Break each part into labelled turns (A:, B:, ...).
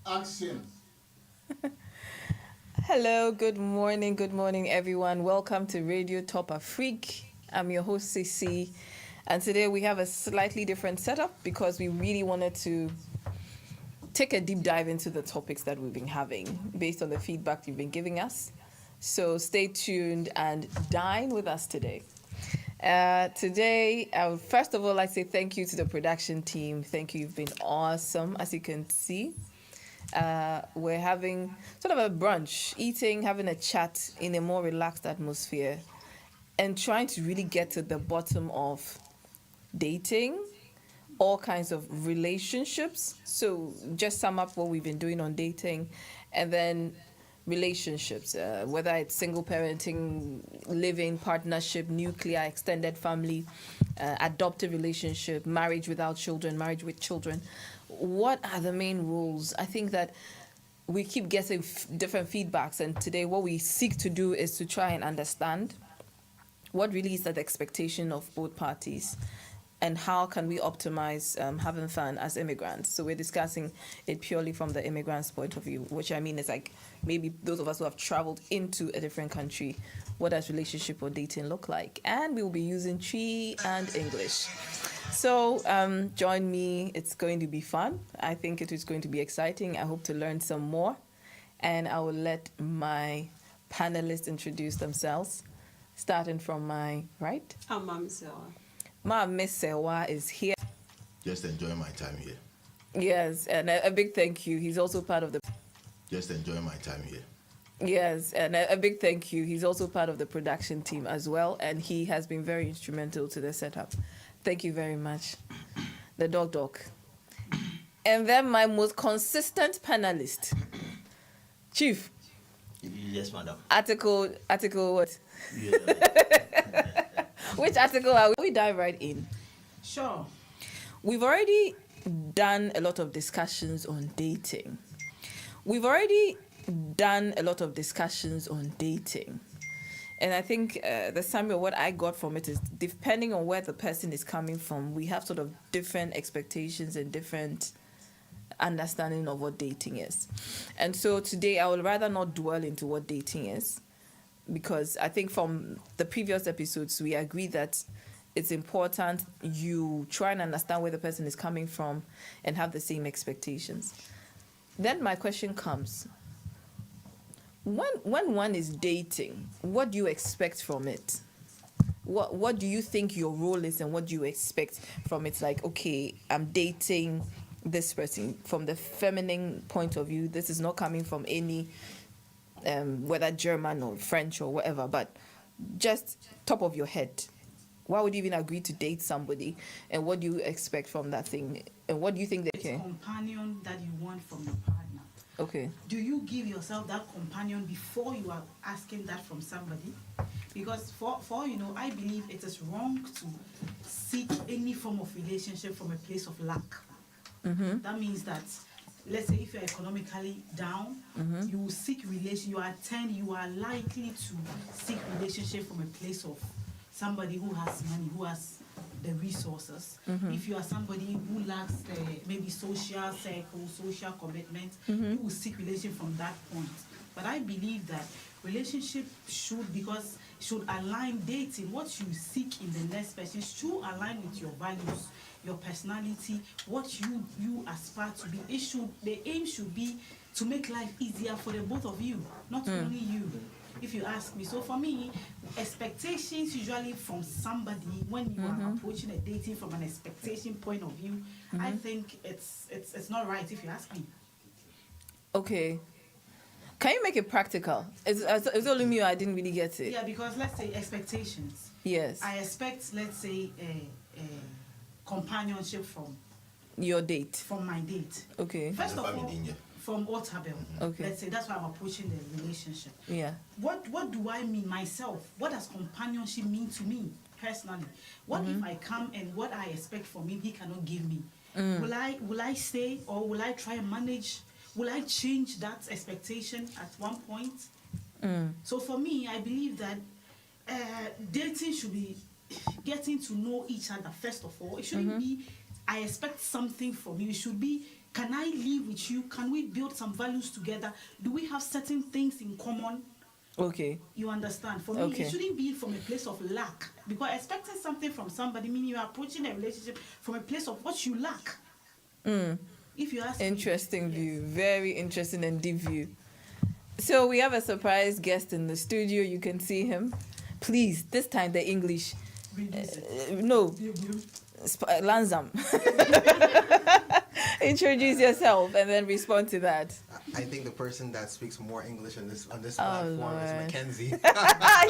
A: Action.
B: Hello, good morning, everyone. Welcome to Radio Top Afrique. I'm your host, Cece, and today we have a slightly different setup because we really wanted to take a deep dive into the topics that we've been having based on the feedback you've been giving us. So stay tuned and dine with us today. Today, I would first of all like to say thank you to the production team. Thank you, you've been awesome, as you can see. We're having sort of a brunch, eating, having a chat in a more relaxed atmosphere, and trying to really get to the bottom of dating, all kinds of relationships. So, just sum up what we've been doing on dating, and then relationships, whether it's single parenting, living, partnership, nuclear, extended family, adoptive relationship, marriage without children, marriage with children. What are the main rules? I think that we keep getting different feedbacks, and today what we seek to do is to try and understand what really is that expectation of both parties and how can we optimize having fun as immigrants. So we're discussing it purely from the immigrant's point of view, which I mean is like maybe those of us who have traveled into a different country, what does relationship or dating look like? And we will be using Twi and English. So join me. It's going to be fun. I think it is going to be exciting. I hope to learn some more. And I will let my panelists introduce themselves, starting from my right.
C: I'm Mami Sewa.
B: Miss Sewa is here.
A: Just enjoy my time here.
B: Yes, and a big thank you. He's also part of the
A: Just enjoy my time here.
B: Yes, and a big thank you. He's also part of the production team as well, and he has been very instrumental to the setup. Thank you very much. The dog. And then my most consistent panelist, Chief.
D: Yes, madam.
B: Article what?
D: Yeah.
B: Which article are we? We dive right in.
C: Sure.
B: We've already done a lot of discussions on dating. We've already done a lot of discussions on dating. And I think the summary of what I got from it is depending on where the person is coming from, we have sort of different expectations and different understanding of what dating is. And so today I would rather not dwell into what dating is, because I think from the previous episodes we agreed that it's important you try and understand where the person is coming from and have the same expectations. Then my question comes, when one is dating, what do you expect from it? What do you think your role is and what do you expect from it? Like, okay, I'm dating this person. From the feminine point of view, this is not coming from any whether German or French or whatever, but just top of your head. Why would you even agree to date somebody, and what do you expect from that thing, and what do you think
C: It's companion that you want from your partner.
B: Okay.
C: Do you give yourself that companion before you are asking that from somebody? Because for I believe it is wrong to seek any form of relationship from a place of lack.
B: Mm-hmm.
C: That means that, let's say if you're economically down, you will seek you are likely to seek relationship from a place of somebody who has money, who has the resources. If you are somebody who lacks the maybe social circle, social commitment, you will seek relationship from that point. But I believe that relationship should align dating. What you seek in the next person should align with your values, your personality, what you aspire to be. The aim should be to make life easier for the both of you, not only you. If you ask me. So for me, expectations usually from somebody when you are approaching a dating from an expectation point of view, I think it's not right if you ask me.
B: Okay. Can you make it practical? It's only me. I didn't really get it.
C: Yeah, because let's say expectations.
B: Yes.
C: I expect, let's say, a companionship from
B: Your date.
C: from my date.
B: Okay.
C: First of all,
A: Family in here.
C: from Otabel.
B: Okay.
C: Let's say that's why I'm approaching the relationship.
B: Yeah.
C: What do I mean myself? What does companionship mean to me personally? What if I come and what I expect from him he cannot give me? Will I stay or will I try and manage? Will I change that expectation at one point? So for me, I believe that dating should be getting to know each other first of all. It shouldn't be I expect something from you. It should be Can I live with you? Can we build some values together? Do we have certain things in common?
B: Okay.
C: You understand? For me,
B: Okay.
C: it shouldn't be from a place of lack. Because expecting something from somebody, meaning you're approaching a relationship from a place of what you lack. If you ask me.
B: Interesting
C: Yes.
B: view. Very interesting and deep view. So we have a surprise guest in the studio. You can see him. Please, this time the English.
C: Release it.
B: No, Lanzam. Introduce yourself and then respond to that.
E: I think the person that speaks more English on this
B: Oh,
E: platform
B: Lord.
E: is Mackenzie.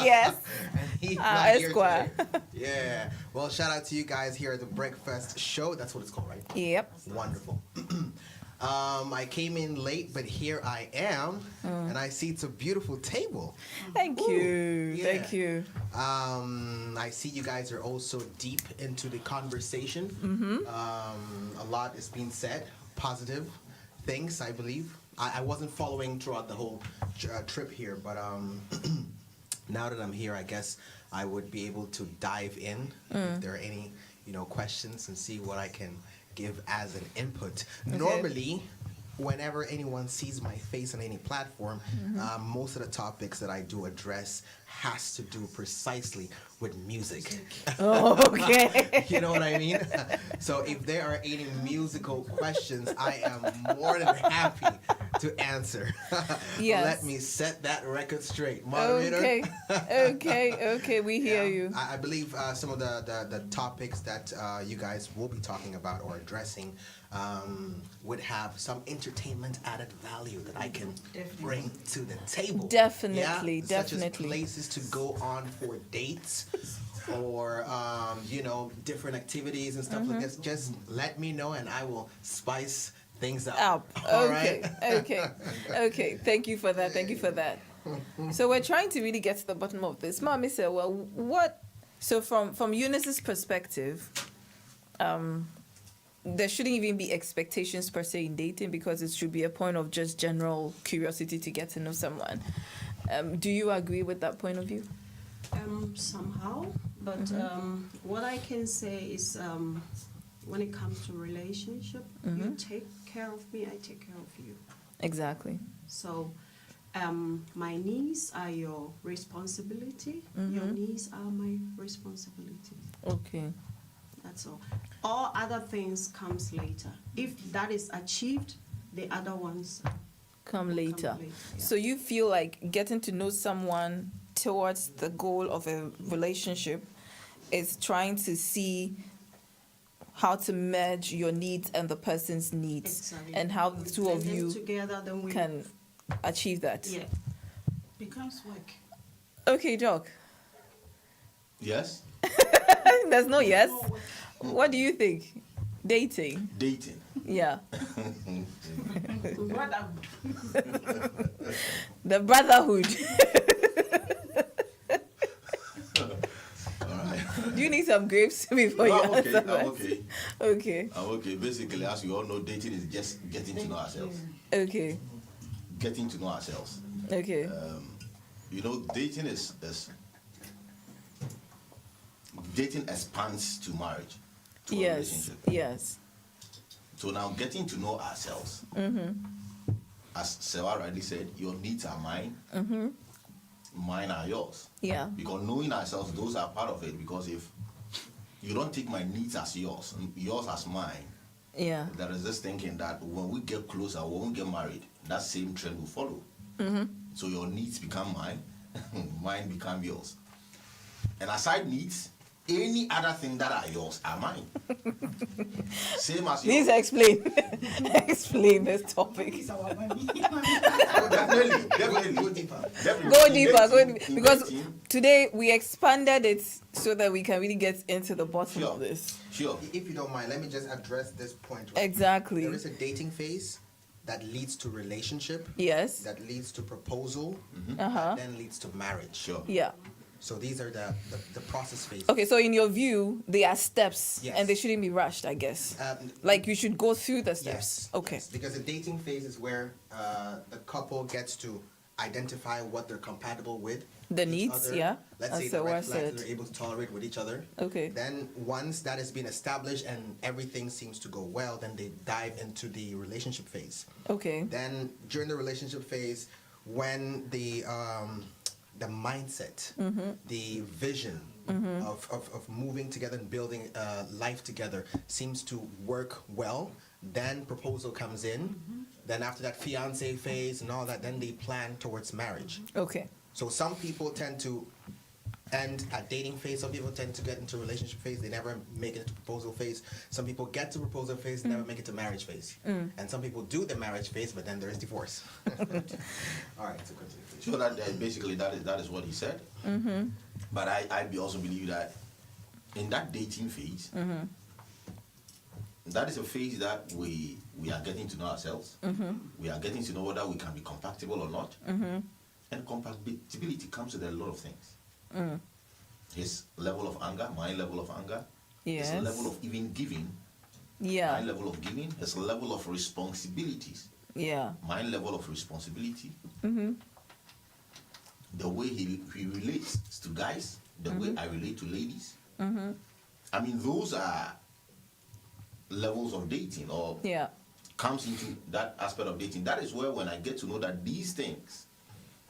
B: Yes.
E: And he's not here
B: Esquire.
E: today. Yeah. Well, shout out to you guys here at the Breakfast Show. That's what it's called, right?
B: Yep.
E: Wonderful. I came in late, but here I am, and I see it's a beautiful table.
B: Thank you.
E: yeah.
B: Thank you.
E: I see you guys are also deep into the conversation. A lot is being said, positive things, I believe. I wasn't following throughout the whole trip here, but now that I'm here, I guess I would be able to dive in if there are any, questions and see what I can give as an input.
B: Okay.
E: Normally, whenever anyone sees my face on any platform, most of the topics that I do address has to do precisely with music.
B: Oh, okay.
E: You know what I mean? So if there are any musical questions, I am more than happy to answer.
B: Yes.
E: Let me set that record straight, moderator.
B: Okay. We hear you.
E: I believe some of the topics that you guys will be talking about or addressing would have some entertainment added value that I can bring to the table.
B: Definitely,
E: Such as
B: definitely.
E: places to go on for dates or different activities and stuff like this. Just let me know and I will spice things up. All right?
B: Okay. Thank you for that. So we're trying to really get to the bottom of this. Mommy said, well, what? So from Eunice's perspective, there shouldn't even be expectations per se in dating because it should be a point of just general curiosity to get to know someone. Do you agree with that point of view?
F: Somehow, but what I can say is when it comes to relationship, you take care of me, I take care of you.
B: Exactly.
F: So my needs are your responsibility, your needs are my responsibility.
B: Okay.
F: That's all. All other things comes later. If that is achieved, the other ones
B: Come later.
F: yeah.
B: So you feel like getting to know someone towards the goal of a relationship is trying to see how to merge your needs and the person's needs
F: Exactly.
B: and how the two of
F: Blend them
B: you
F: together, then we
B: can achieve that.
F: yeah.
C: Becomes work.
B: Okay, Jock.
A: Yes?
B: There's no yes.
C: More work.
B: What do you think? Dating.
A: Dating.
B: Yeah.
C: Brotherhood.
B: The brotherhood.
A: All right.
B: Do you need some grapes before
A: No,
B: you
A: I'm okay.
B: answer
A: I'm
B: that?
A: okay.
B: Okay.
A: I'm okay. Basically, as you all know, dating is just getting to know ourselves.
B: Okay.
A: Getting to know ourselves.
B: Okay.
A: Dating is dating expands to marriage, to a
B: Yes.
A: relationship.
B: Yes.
A: So now getting to know ourselves. As Sewa rightly said, your needs are mine. Mine are yours.
B: Yeah.
A: Because knowing ourselves, those are part of it. Because if you don't take my needs as yours, yours as mine,
B: Yeah.
A: there is this thinking that when we get closer, when we get married, that same trend will follow. So your needs become mine, mine become yours. And aside needs, any other thing that are yours are mine. Same as
B: Please
A: yours.
B: explain. Explain this topic.
C: It's our money.
A: Definitely.
E: Go deeper.
A: Definitely.
B: Go deeper.
A: Investing-
B: Because
A: investing,
B: today we expanded it so that we can really get into the bottom
A: Sure.
B: of this.
A: Sure.
E: If you don't mind, let me just address this point. Right?
B: Exactly.
E: There is a dating phase that leads to relationship,
B: Yes.
E: that leads to proposal,
B: Uh-huh.
E: then leads to marriage.
A: Sure.
B: Yeah.
E: So these are the process phases.
B: Okay, so in your view, they are steps
E: Yes.
B: and they shouldn't be rushed, I guess.
E: Like
B: You should go through the steps.
E: yes,
B: Okay.
E: yes, because the dating phase is where the couple gets to identify what they're compatible with.
B: The
E: each
B: needs,
E: other.
B: yeah,
E: Let's
B: as
E: say
B: the
E: the red
B: word
E: flags
B: said.
E: that they're able to tolerate with each other.
B: Okay.
E: Then once that has been established and everything seems to go well, then they dive into the relationship phase.
B: Okay.
E: Then during the relationship phase, when the mindset, the vision of moving together and building life together seems to work well, then proposal comes in. Then after that fiance phase and all that, then they plan towards marriage.
B: Okay.
E: So some people tend to end at dating phase. Some people tend to get into relationship phase. They never make it to proposal phase. Some people get to proposal phase, never make it to marriage phase. And some people do the marriage phase, but then there is divorce. All right, so continue. Please.
A: So that basically that is what he said. But I also believe that in that dating phase, that is a phase that we are getting to know ourselves. We are getting to know whether we can be compatible or not. And compatibility comes with a lot of things. His level of anger, my level of anger,
B: Yes.
A: his level of even giving,
B: Yeah.
A: my level of giving, his level of responsibilities,
B: Yeah.
A: my level of responsibility, the way he relates to guys, the way I relate to ladies. I mean, those are levels of dating, or
B: Yeah.
A: comes into that aspect of dating. That is where when I get to know that these things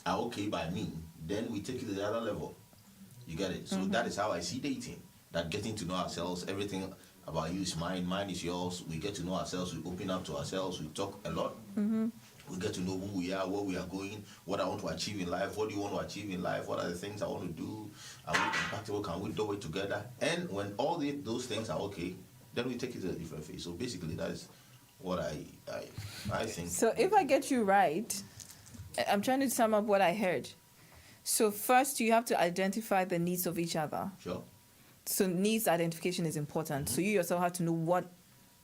A: are okay by me, then we take it to the other level. You get it? So that is how I see dating. That getting to know ourselves, everything about you is mine, mine is yours. We get to know ourselves, we open up to ourselves, we talk a lot. We get to know who we are, where we are going, what I want to achieve in life, what do you want to achieve in life, what are the things I want to do, are we compatible, can we do it together? And when all those things are okay, then we take it to a different phase. So basically that is what I think.
B: So if I get you right, I'm trying to sum up what I heard. So first you have to identify the needs of each other.
A: Sure.
B: So needs identification is important. So you yourself have to know what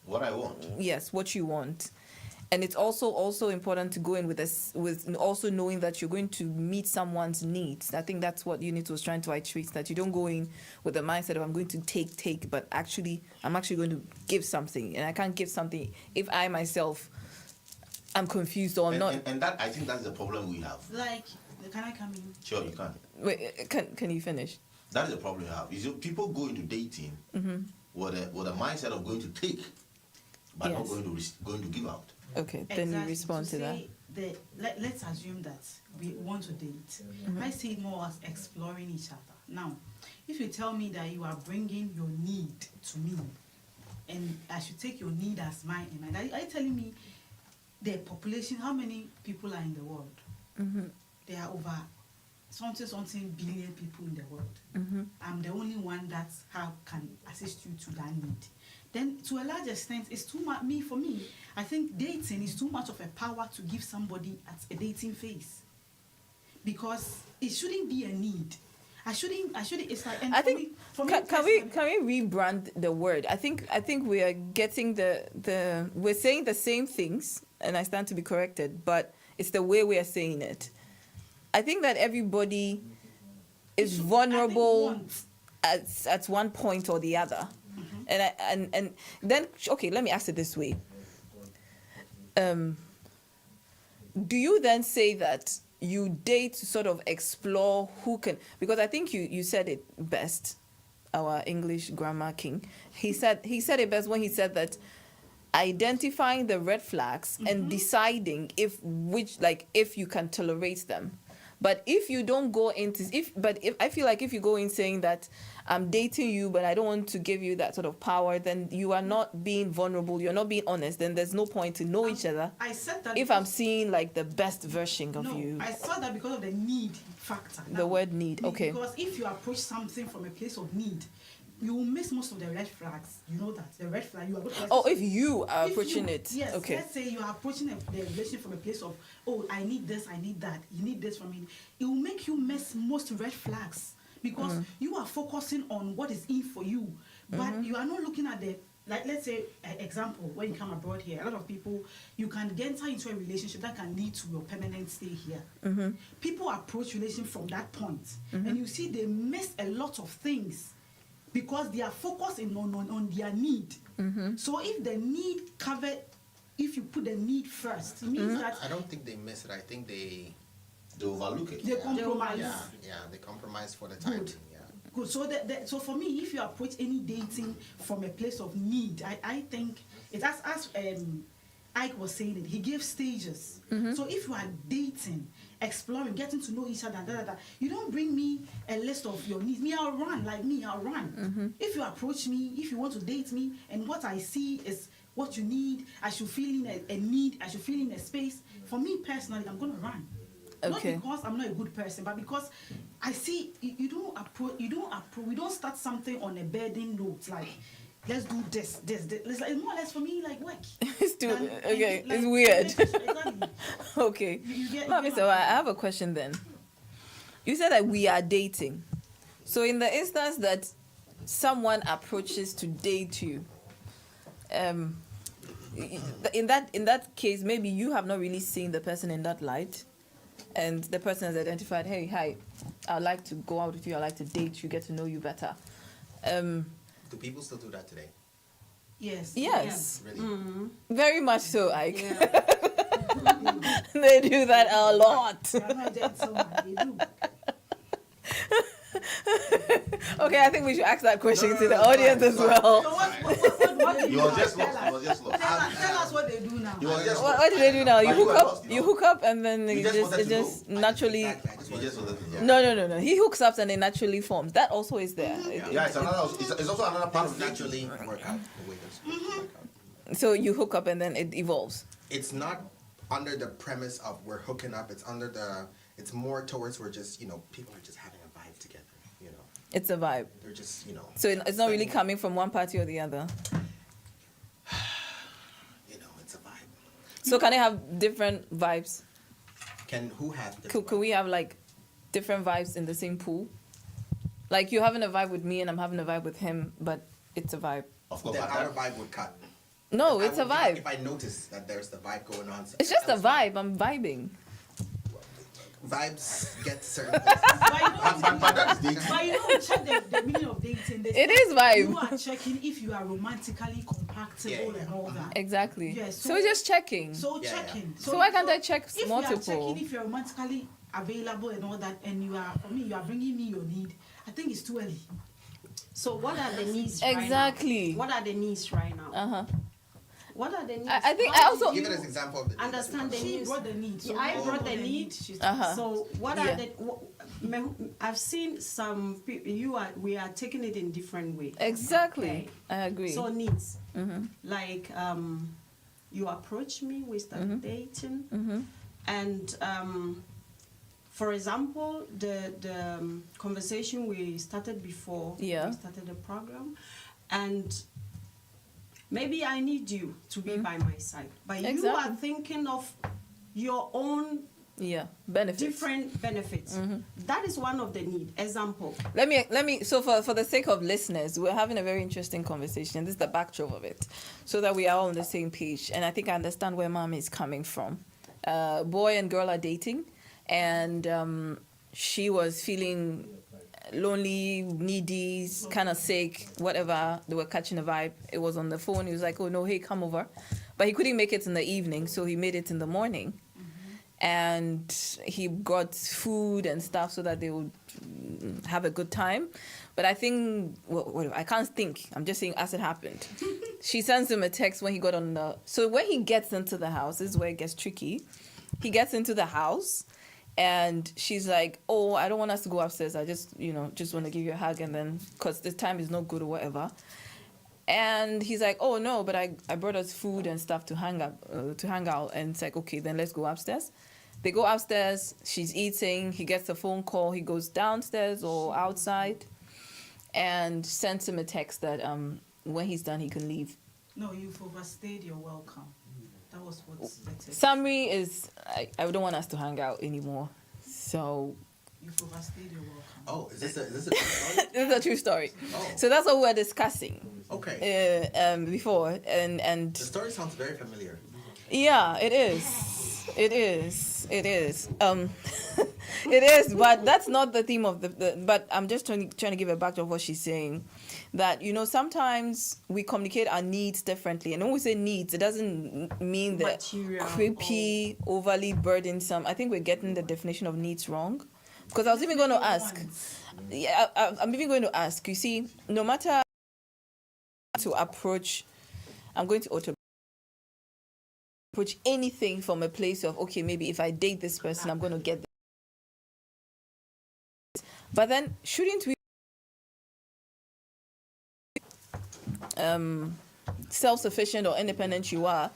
A: What I want.
B: Yes, what you want. And it's also important to go in with this, with also knowing that you're going to meet someone's needs. I think that's what Unit was trying to iterate, that you don't go in with the mindset of I'm going to take, but actually I'm actually going to give something, and I can't give something if I myself am confused or not.
A: And that, I think that's the problem we have.
C: Like, can I come in?
A: Sure, you can.
B: Wait, can you finish?
A: That is the problem we have. Is people go into dating with a mindset of going to take, but not
B: Yes.
A: going to give out.
B: Okay, then you respond to that.
C: Say let's assume that we want to date. I see it more as exploring each other. Now, if you tell me that you are bringing your need to me, and I should take your need as mine, are you telling me the population, how many people are in the world? There are over something billion people in the world. I'm the only one that can assist you to that need. Then to a large extent, it's too much. For me, I think dating is too much of a power to give somebody at a dating phase, because it shouldn't be a need. I shouldn't. It's like. And
B: I think
C: for me
B: can we rebrand the word? I think we are getting we're saying the same things, and I stand to be corrected, but it's the way we are saying it. I think that everybody is vulnerable at one point or the other. And then, okay, let me ask it this way. Do you then say that you date to sort of explore who can, because I think you said it best, our English grammar king. He said it best when he said that identifying the red flags and deciding if you can tolerate them. But if you don't go into if I feel like if you go in saying that I'm dating you but I don't want to give you that sort of power, then you are not being vulnerable, you're not being honest, then there's no point to know each other.
C: I said that
B: if I'm seeing like the best version of you.
C: I said that because of the need factor.
B: The word need, okay.
C: Because if you approach something from a place of need, you will miss most of the red flags. You know that the red flag you are.
B: If you are approaching it,
C: yes.
B: Okay.
C: Let's say you are approaching the relationship from a place of, oh, I need this, I need that. You need this from me. It will make you miss most red flags because you are focusing on what is in for you, but you are not looking at the. Like, let's say, example, when you come abroad here, a lot of people, you can enter into a relationship that can lead to your permanent stay here. People approach relationship from that point, and you see they miss a lot of things because they are focusing on their need. So if the need if you put the need first, it means that...
E: I don't think they miss it. I think they
A: They overlook it.
C: They compromise.
E: Yeah, they compromise for the time.
C: Good.
E: Yeah.
C: Good. So for me, if you approach any dating from a place of need, I think it's as Ike was saying it. He gives stages. So if you are dating, exploring, getting to know each other, you don't bring me a list of your needs. I'll run. If you approach me, if you want to date me, and what I see is what you need, I should feel in a need, I should feel in a space. For me personally, I'm gonna run.
B: Okay.
C: Not because I'm not a good person, but because I see we don't start something on a burden note like let's do this. It's like more or less for me like work.
B: It's too
C: Than-
B: okay.
C: like,
B: It's weird.
C: Exactly.
B: Okay.
C: You get
B: Mami,
C: my
B: so I
C: point.
B: have a question then. You said that we are dating. So in the instance that someone approaches to date you, in that case, maybe you have not really seen the person in that light, and the person has identified, hey, hi, I'd like to go out with you, I'd like to date you, get to know you better.
E: Do people still do that today?
C: Yes.
B: Yes,
E: Really?
B: very much so, Ike.
F: Yeah.
B: They do that a lot.
C: Yeah. I'm not a gentleman. They do.
B: Okay, I think we should ask that question
E: No,
B: to
E: no,
B: the
E: no,
B: audience
E: sorry,
B: as
E: sorry.
B: well.
C: So what do
A: You
C: you
A: was
C: do?
A: just
C: Tell
A: lost.
C: us.
A: You was just lost.
C: Tell us what they do now.
A: You was just
B: What
A: lost.
B: do they do now? You
A: But
B: hook
A: were
B: up.
A: lost,
B: You hook up, and then
A: You
B: it
A: just
B: just
A: wanted to know.
B: naturally.
E: Exactly, I just
A: You
E: wanted
A: just
E: to-
A: wanted to know.
B: No. He hooks up and it naturally forms. That also is there.
A: Yeah, it's another. It's also another part
E: Things
A: of
E: naturally
A: naturally.
E: work out the way they're supposed to work out.
B: So you hook up and then it evolves.
E: It's not under the premise of we're hooking up. It's more towards we're just, people are just having a vibe together,
B: It's a vibe.
E: They're just,
B: So it's not really coming from one party or the other.
E: it's a vibe.
B: So can it have different vibes?
E: Who have the
B: Could we have like different vibes in the same pool? Like you're having a vibe with me and I'm having a vibe with him, but it's a vibe.
A: Of course,
E: Then
A: but
E: our
A: that,
E: vibe would cut.
B: No,
E: I
B: it's a
E: would cut
B: vibe.
E: If I notice that there's the vibe going on.
B: It's just a
E: elsewhere.
B: vibe. I'm vibing.
E: Vibes get certain places.
A: but that is dating.
C: But you don't check the meaning of dating. They
B: It
C: say
B: is vibe.
C: You are checking if you are romantically compatible
E: Yeah.
C: and all that.
B: Exactly.
C: Yes,
B: so
C: so-
B: it's just checking.
C: So
E: Yeah,
C: checking.
B: So why can't I check
C: if
B: multiple?
C: you are checking if you're romantically available and all that, and you are bringing me your need, I think it's too early.
F: So what are the needs
B: Exactly.
F: right now? What are the needs right now?
B: Uh-huh.
F: What are the needs?
B: I think
F: How
B: I also-
F: did
E: Give it
F: you
E: as example of the
F: understand the
C: She
F: needs?
C: brought the need. So
F: Yeah, I
C: what
F: brought
C: about
F: the need.
C: She's
B: Uh-huh.
F: So what
B: Yeah.
F: are the? I've seen some people. We are taking it in different ways.
B: Exactly.
F: Okay.
B: I agree.
F: So needs
B: Mm-hmm.
F: like you approach me, we start
B: Mm-hmm.
F: dating, and for example, the conversation we started before
B: Yeah.
F: we started the program, and maybe I need you to be by my side, but you
B: Mm-hmm. Exactly.
F: are thinking of your own
B: Yeah. Benefits.
F: different benefits.
B: Mm-hmm.
F: That is one of the need. Example.
B: Let me so for the sake of listeners, we're having a very interesting conversation. This is the backdrop of it, so that we are all on the same page. And I think I understand where mom is coming from. Boy and girl are dating, and she was feeling lonely, needy, kind of sick, whatever. They were catching a vibe. It was on the phone. He was like, "Oh no, hey, come over," but he couldn't make it in the evening, so he made it in the morning. And he got food and stuff so that they would have a good time. But I think, I can't think. I'm just saying as it happened. She sends him a text when he got on the... So when he gets into the house, this is where it gets tricky. He gets into the house and she's like, oh, I don't want us to go upstairs. I just want to give you a hug and then, because this time is not good or whatever. And he's like, oh no, but I brought us food and stuff to hang out. And it's like, okay, then let's go upstairs. They go upstairs, she's eating, he gets a phone call, he goes downstairs or outside and sends him a text that when he's done, he can leave.
C: No, you've overstayed your welcome. That was what's the text.
B: Summary is, I don't want us to hang out anymore. So
C: You've overstayed your welcome.
E: Oh, is this a true story?
B: this is a true story.
E: Oh.
B: So that's what we were discussing
E: Okay.
B: before. And
E: The story sounds very familiar.
B: yeah, it is. It is. It is. It is, but that's not the theme of the but I'm just trying to give a backdrop of what she's saying. That, sometimes we communicate our needs differently. And when we say needs, it doesn't mean that
F: Material
B: creepy, overly burdensome. I think we're getting the definition of needs wrong. Because I was even going to ask. Yeah, I'm even going to ask. You see, no matter to approach, I'm going to approach anything from a place of, okay, maybe if I date this person, I'm going to get this. But then, shouldn't we self-sufficient or independent you are,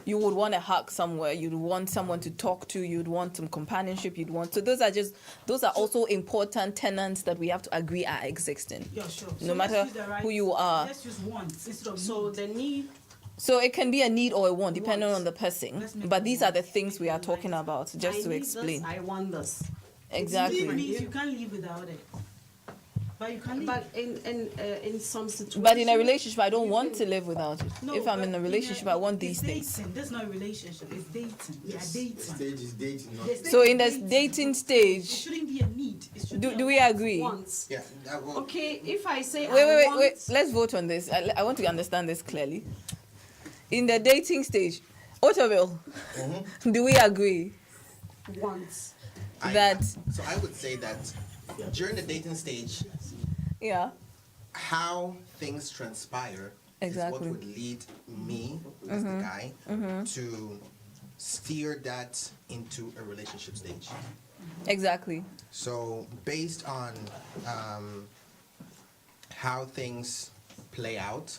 B: you would want a hug somewhere, you'd want someone to talk to, you'd want some companionship, so those are also important tenets that we have to agree are existing.
C: Yeah, sure.
B: No matter who you are.
C: Let's use wants instead of
F: So
C: need.
F: the need.
B: So it can be a need or a want, depending on the person.
C: Let's make
B: But
C: it
B: these
C: want.
B: are the things we are talking about, just
F: I
B: to
F: need
B: explain.
F: This, I want this.
B: Exactly.
C: Need means you can't live without it. But you can live.
F: But in some situations.
B: But in a relationship, I don't
F: you
B: want
F: can-
B: to live without it.
C: No,
B: If I'm
C: but
B: in a relationship, I want
C: it's
B: these things.
C: dating. That's not a relationship. It's dating. We are dating.
A: Stage is dating, not
C: The stage
B: So
C: is
B: in the dating
C: It
B: stage,
C: shouldn't be a need. It should be
B: do
C: a
B: we agree?
F: Wants.
E: Yeah.
F: Okay, if I say
B: Wait. Let's vote on this. I want to understand this clearly. In the dating stage, Otterville, do we agree
F: wants.
B: that,
E: So I would say that during the dating stage,
B: yeah,
E: how things transpire
B: Exactly.
E: is what would lead me as the guy to steer that into a relationship stage.
B: exactly.
E: So based on how things play out,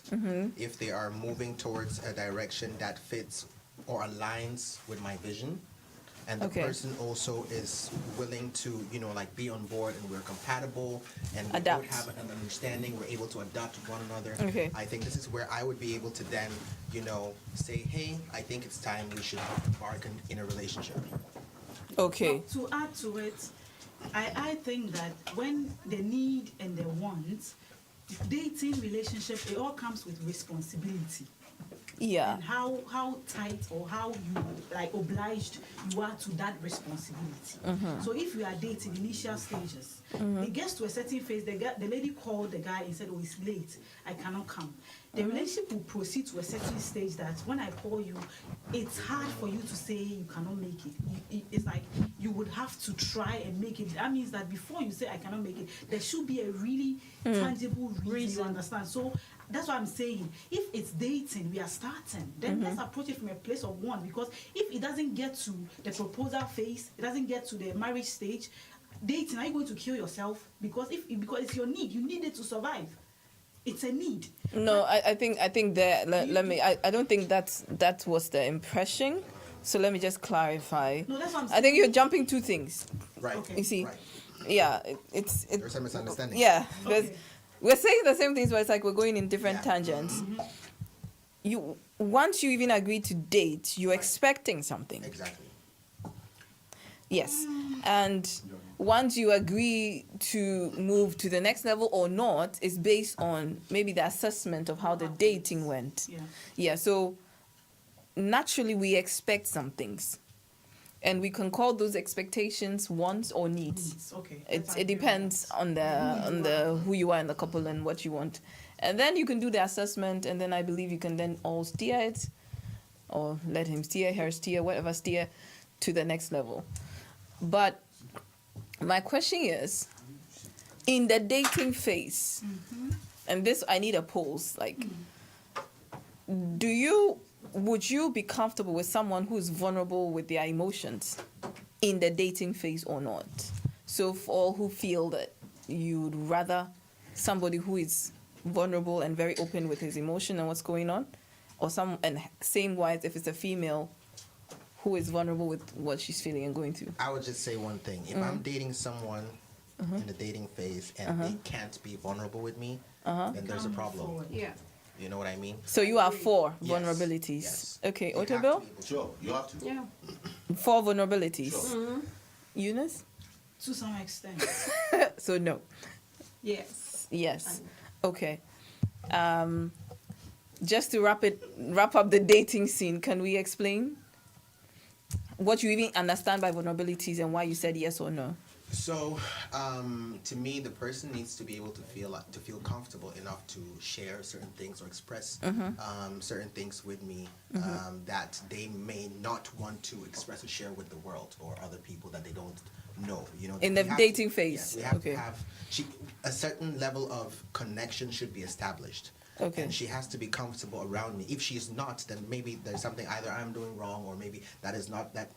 E: if they are moving towards a direction that fits or aligns with my vision, and the
B: Okay.
E: person also is willing to, be on board, and we're compatible, and we
B: Adapt.
E: both have an understanding, we're able to adapt to one another.
B: Okay.
E: I think this is where I would be able to then, say, hey, I think it's time we should embark in a relationship.
B: Okay.
C: To add to it, I think that when the need and the want, dating relationship, it all comes with responsibility.
B: Yeah.
C: And how tight or how you obliged you are to that responsibility. So if you are dating initial stages, it gets to a certain phase. The lady called the guy and said, "Oh, it's late. I cannot come." The relationship will proceed to a certain stage that when I call you, it's hard for you to say you cannot make it. It's like you would have to try and make it. That means that before you say I cannot make it, there should be a really tangible reason. You understand? So that's what I'm saying. If it's dating, we are starting, then let's approach it from a place of want. Because if it doesn't get to the proposal phase, it doesn't get to the marriage stage, dating, are you going to kill yourself? Because it's your need. You need it to survive. It's a need.
B: No, I think that let me. I don't think that was the impression. So let me just clarify.
C: No, that's what I'm
B: I think
C: saying.
B: you're jumping two things.
E: Right.
C: Okay.
B: You see,
E: Right.
B: yeah, it's
E: There's a misunderstanding.
B: yeah.
C: Okay.
B: We're saying the same things, but it's like we're going in different
E: Yeah.
B: tangents. Once you even agree to date, you're expecting something.
E: Exactly.
B: Yes. And once you agree to move to the next level or not is based on maybe the assessment of how the dating went.
C: Yeah.
B: Yeah, so naturally we expect some things. And we can call those expectations wants or needs.
C: Needs. Okay.
B: It
C: Let's
B: it
C: agree on
B: depends
C: that.
B: on the who you are in the couple and what you want. And then you can do the assessment, and then I believe you can then all steer it, or let him steer, her steer, whatever steer to the next level. But my question is, in the dating phase, and this I need a pulse, like, would you be comfortable with someone who's vulnerable with their emotions in the dating phase or not? So for all who feel that you'd rather somebody who is vulnerable and very open with his emotion and what's going on, or same wise if it's a female who is vulnerable with what she's feeling and going through.
E: I would just say one thing. If I'm dating someone in the dating phase and they can't be vulnerable with me, then there's a
C: Come
E: problem.
C: forward.
F: Yeah.
E: You know what I mean?
B: So you are for
E: Yes,
B: vulnerabilities.
E: yes.
B: Okay,
E: You have to
B: Otabil?
E: be able to-
A: Sure, you have to.
F: Yeah.
B: For vulnerabilities.
A: Sure.
B: Eunice?
C: To some extent.
B: So no.
F: Yes.
B: Yes. Okay. Just to wrap up the dating scene, can we explain what you even understand by vulnerabilities and why you said yes or no.
E: So, to me, the person needs to be able to feel comfortable enough to share certain things or express certain things with me that they may not want to express or share with the world or other people that they don't know. You know,
B: In the
E: we have
B: dating
E: to-
B: phase.
E: yes, we have
B: Okay.
E: to have a certain level of connection should be established.
B: Okay.
E: And she has to be comfortable around me. If she is not, then maybe there's something either I'm doing wrong or maybe that is not that.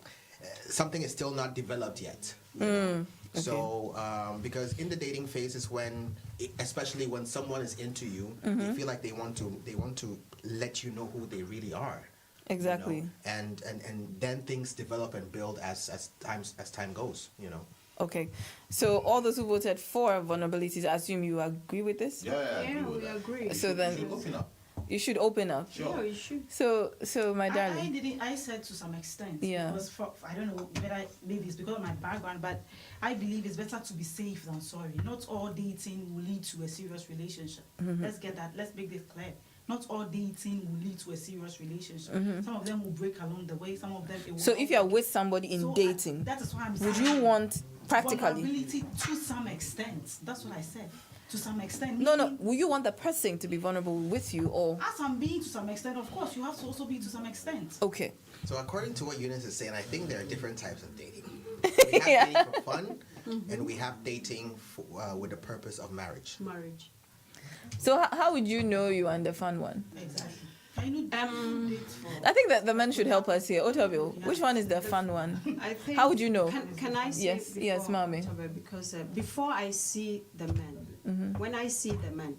E: Something is still not developed yet. You know? So, because in the dating phase is when, especially when someone is into you, they feel like they want to let you know who they really are.
B: Exactly.
E: You know? And then things develop and build as time goes. You know.
B: Okay. So all those who voted for vulnerabilities, I assume you agree with this?
A: Yeah, I agree with
F: we
A: that.
F: agree.
B: So
A: You
B: then
A: should open up.
B: you should open up.
A: Sure.
F: Yeah, you should.
B: So my darling.
C: I said to some extent.
B: Yeah.
C: Because I don't know whether maybe it's because of my background, but I believe it's better to be safe than sorry. Not all dating will lead to a serious relationship. Let's make this clear. Not all dating will lead to a serious relationship. Some of them will break along the way. Some of them. It will
B: So
C: not
B: if you're
C: work.
B: with somebody in
C: So
B: dating,
C: that is why I'm
B: would
C: saying
B: you want practically?
C: vulnerability to some extent. That's what I said. To some extent.
B: No.
C: meaning-
B: Will you want the person to be vulnerable with you or?
C: As I'm being to some extent, of course, you have to also be to some extent.
B: Okay.
E: So according to what Eunice is saying, I think there are different types of dating. We have
B: Yeah.
E: dating for fun, and we have dating with the purpose of marriage.
F: Marriage.
B: So how would you know you are in the fun one?
C: Exactly. Can you date for?
B: I think that the men should help us here. Otoville, which one is the fun one?
F: I think.
B: How would you know?
F: Can I say
B: Yes,
F: before,
B: yes, mommy.
F: whatever, because before I see the man, when I see the man,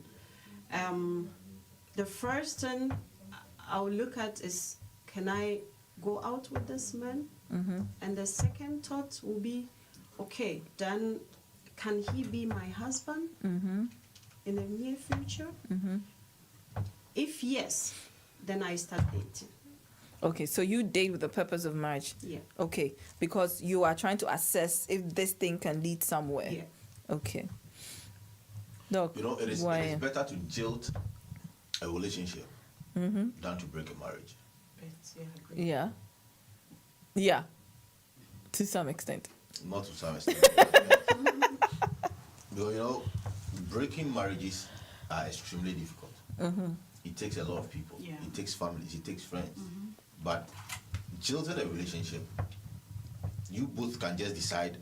F: the first thing I'll look at is, can I go out with this man? And the second thought will be, okay, then can he be my husband in the near future? If yes, then I start dating.
B: Okay, so you date with the purpose of marriage.
F: Yeah.
B: Okay, because you are trying to assess if this thing can lead somewhere.
F: Yeah.
B: Okay. Doc,
A: You know, it is
B: why?
A: better to jilt a relationship than to break a marriage.
C: Yeah, I agree.
B: Yeah. Yeah. To some extent.
A: Not to some extent. You know, breaking marriages are extremely difficult. It takes a lot of people.
C: Yeah.
A: It takes families. It takes friends. But jilting a relationship, you both can just decide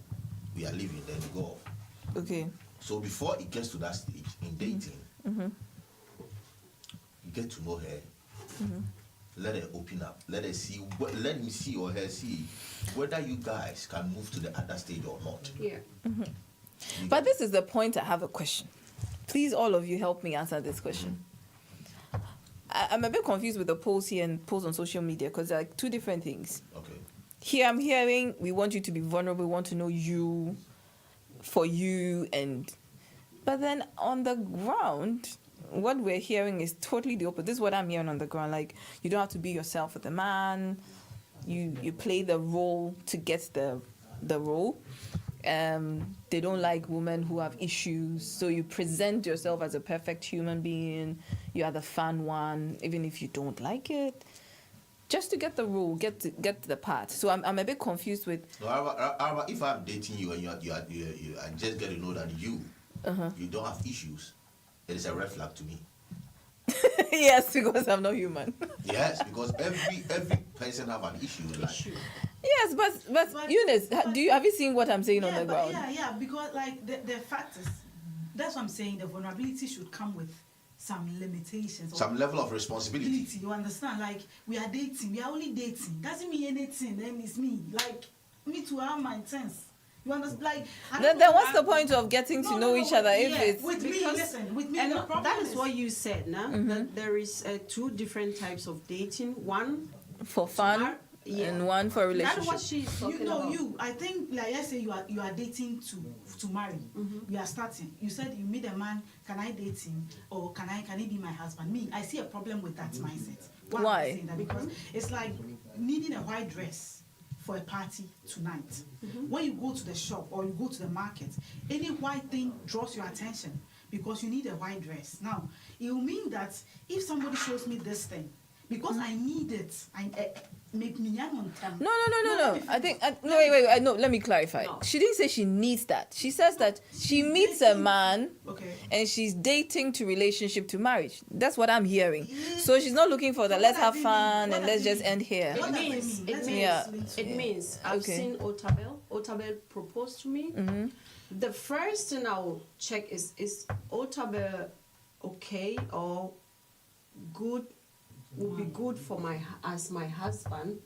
A: we are leaving, then you go off.
B: Okay.
A: So before it gets to that stage in dating, you get to know her. Let her open up. Let her see. Let him see or her see whether you guys can move to the other stage or not.
F: Yeah.
B: But this is the point. I have a question. Please, all of you, help me answer this question. I'm a bit confused with the polls here and polls on social media because they're like two different things.
A: Okay.
B: Here I'm hearing we want you to be vulnerable, we want to know you for you, but then on the ground, what we're hearing is totally the opposite. This is what I'm hearing on the ground. Like, you don't have to be yourself with the man. You play the role to get the role. They don't like women who have issues, so you present yourself as a perfect human being. You are the fun one, even if you don't like it, just to get the role, get the part. So I'm a bit confused with.
A: So, Araba, if I'm dating you and you I just get to know that you don't have issues, it is a red flag to me.
B: Yes, because I'm not human.
A: Yes, because every person have an issue in life.
B: Yes, but Eunice, have you seen what I'm saying on the ground?
C: Yeah, because like the fact is, that's what I'm saying. The vulnerability should come with some limitations.
A: Some level of responsibility.
C: You understand? Like, we are dating. We are only dating. Doesn't mean anything. Then it's me. Like, me too. I have my sense. You understand? Like,
B: Then what's the point of getting to know each other if it's
C: with me?
F: Because-
C: Listen, with me.
F: And
C: the problem
F: that is what you said, now that there is two different types of dating. One
B: for fun
F: Yeah.
B: and one for a
F: That's
B: relationship?
F: what she's talking
C: You know,
F: about.
C: I think, like, let's say you are dating to marry. You are starting. You said you meet a man. Can I date him, or can he be my husband? Me, I see a problem with that mindset. Am I
B: Why?
C: saying that? Because it's like needing a white dress for a party tonight. When you go to the shop or you go to the market, any white thing draws your attention because you need a white dress. Now, it will mean that if somebody shows me this thing, because I need it. Make me young on time.
B: No.
C: let me
B: I
C: finish.
B: think no. Wait. No, let me clarify.
F: No.
B: She didn't say she needs that. She says that she meets a man
C: Okay.
B: and she's dating to relationship to marriage. That's what I'm hearing. So she's not looking for that. Let's have fun and let's just end here.
C: What
F: It
C: does it
F: means,
C: mean?
F: it
C: Let's
F: means,
B: Yeah.
C: explain to
F: it
C: me.
F: means I've
B: Okay.
F: seen Otabel. Otabel proposed to me. The first thing I will check is Otabel okay or good, will be good for as my husband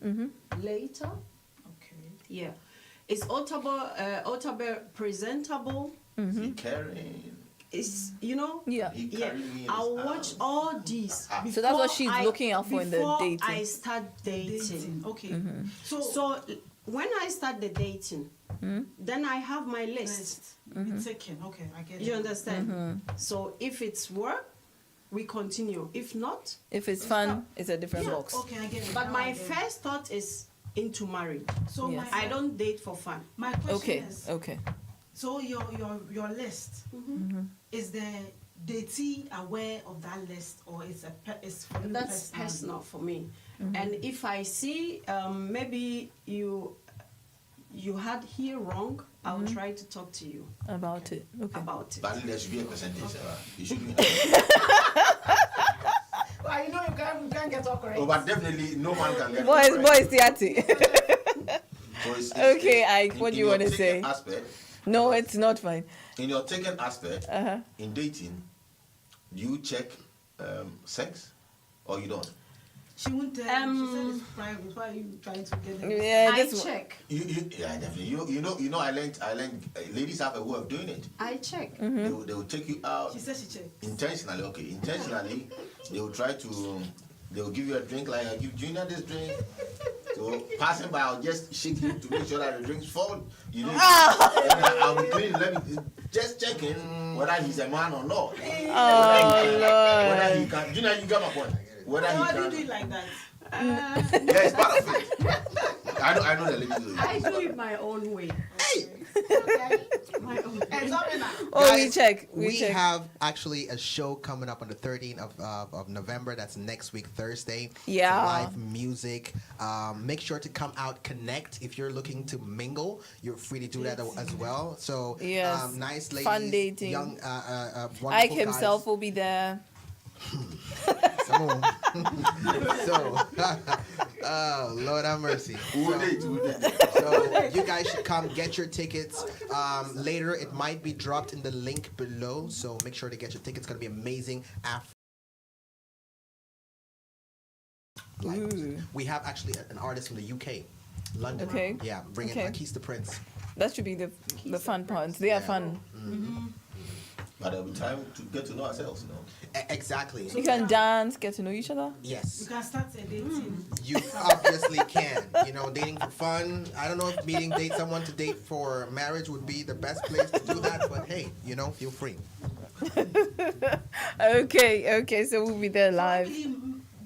F: later.
C: Okay.
F: Yeah. Is Otabel presentable?
A: Is he caring?
F: Is, you know?
B: Yeah.
A: He
F: Yeah,
A: carry me in
F: I'll
A: his
F: watch
A: arms.
F: all these.
B: So that's what
F: before
B: she's looking out for in the
F: before
B: dating.
F: I start dating.
C: Dating. Okay. So,
F: So when I start the dating, then I have my list.
C: list. Be taken. Okay, I get it.
F: You understand? So if it's work, we continue. If not,
B: If it's fun, it's a different
C: Yeah,
B: box.
C: okay, I get it.
F: but
C: Now
F: my
C: I get it.
F: first thought is into marriage.
C: So
B: Yes.
F: I don't date for fun.
C: My question
B: Okay.
C: is,
B: Okay.
C: so your list is the datee aware of that list, or it's for you
F: That's
C: personally?
F: personal for me. And if I see maybe you had here wrong, I'll try to talk to you
B: About it. Okay.
F: about it.
A: But there should be a percentage. You shouldn't have.
C: Well, you know you can't get all correct.
A: Oh, but definitely no man can get
B: Boys,
A: it right.
B: boys, Tiati.
A: So it's-
B: Okay, Ike,
A: in-
B: what do
A: in
B: you
A: your
B: wanna
A: taken
B: say?
A: Aspect,
B: No, it's not fine.
A: in your taken aspect,
B: Uh-huh.
A: in dating, do you check sex or you don't?
C: She won't tell you. She said it's private. Why are you trying to get it?
B: Yeah,
F: I
B: this
F: check.
A: Yeah, definitely. You know. I learned. Ladies have a way of doing it.
F: I check.
B: Mm-hmm.
A: They will take you out
C: She said she checked.
A: intentionally. Okay, intentionally, they will try to. They will give you a drink like I give Junior this drink. So passing by, I'll just shake him to make sure that the drinks fall. You know, and I'll be clean. Let me just checking whether he's a man or not. Whether he can. Junior, you got my point. Whether
C: Why
A: he
C: do you
A: can.
C: do it like that?
A: Yeah, it's part of it. I know the ladies do it.
F: I do it my own way.
C: Okay.
F: My own way.
C: Examiner.
B: Oh, we
E: Guys,
B: check.
E: We
B: check.
E: have actually a show coming up on the 13th of November. That's next week, Thursday.
B: Yeah.
E: Live music. Make sure to come out, connect. If you're looking to mingle, you're free to do that as well. So,
B: Yes.
E: nice ladies.
B: Fun dating.
E: Young, wonderful
B: Ike
E: guys.
B: himself will be there.
E: So, oh, Lord have mercy.
A: Who date?
E: So you guys should come get your tickets. Later, it might be dropped in the link below. So make sure to get your tickets. It's gonna be amazing.
B: Ooh.
E: We have actually an artist from the UK, London.
B: Okay.
E: Yeah, bringing
B: Okay.
E: Akis the Prince.
B: That should be the fun part. They are fun.
A: But there'll be time to get to know ourselves, you know.
E: Exactly.
B: You can dance, get to know each other.
C: You
E: Yes.
C: can start a dating.
E: You obviously can. You know, dating for fun. I don't know if date someone to date for marriage would be the best place to do that, but hey, you know, feel free.
B: Okay, so we'll be there
C: So
B: live.
C: actually,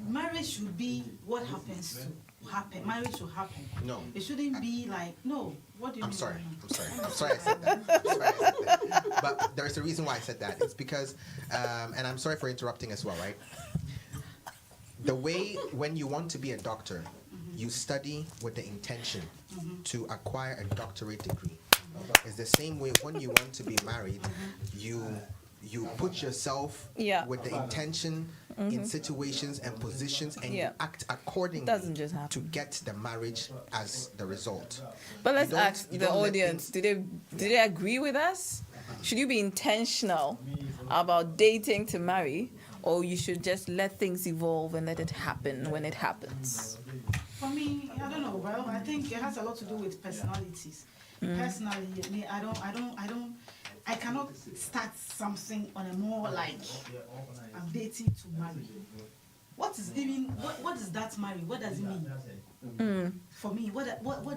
C: marriage should be what happens to happen. Marriage should happen.
E: No.
C: It shouldn't be like, no. What do you
E: I'm
C: mean?
E: sorry.
C: no?
E: I'm sorry. I'm sorry I said that. I'm sorry I said that. But there's a reason why I said that. It's because, and I'm sorry for interrupting as well, right? The way when you want to be a doctor, you study with the intention to acquire a doctorate degree. It's the same way when you want to be married, you put yourself
B: Yeah.
E: with the intention in situations and positions, and
B: Yeah.
E: you act accordingly
B: Doesn't just happen.
E: to get the marriage as the result.
B: But let's
E: You don't-
B: ask
E: you
B: the
E: don't let
B: audience:
E: things-
B: do they agree with us? Should you be intentional about dating to marry, or you should just let things evolve and let it happen when it happens?
C: For me, I don't know. Well, I think it has a lot to do with personalities. Personally, me, I cannot start something on a more like I'm dating to marry. What is is that marry? What does it mean? For me, what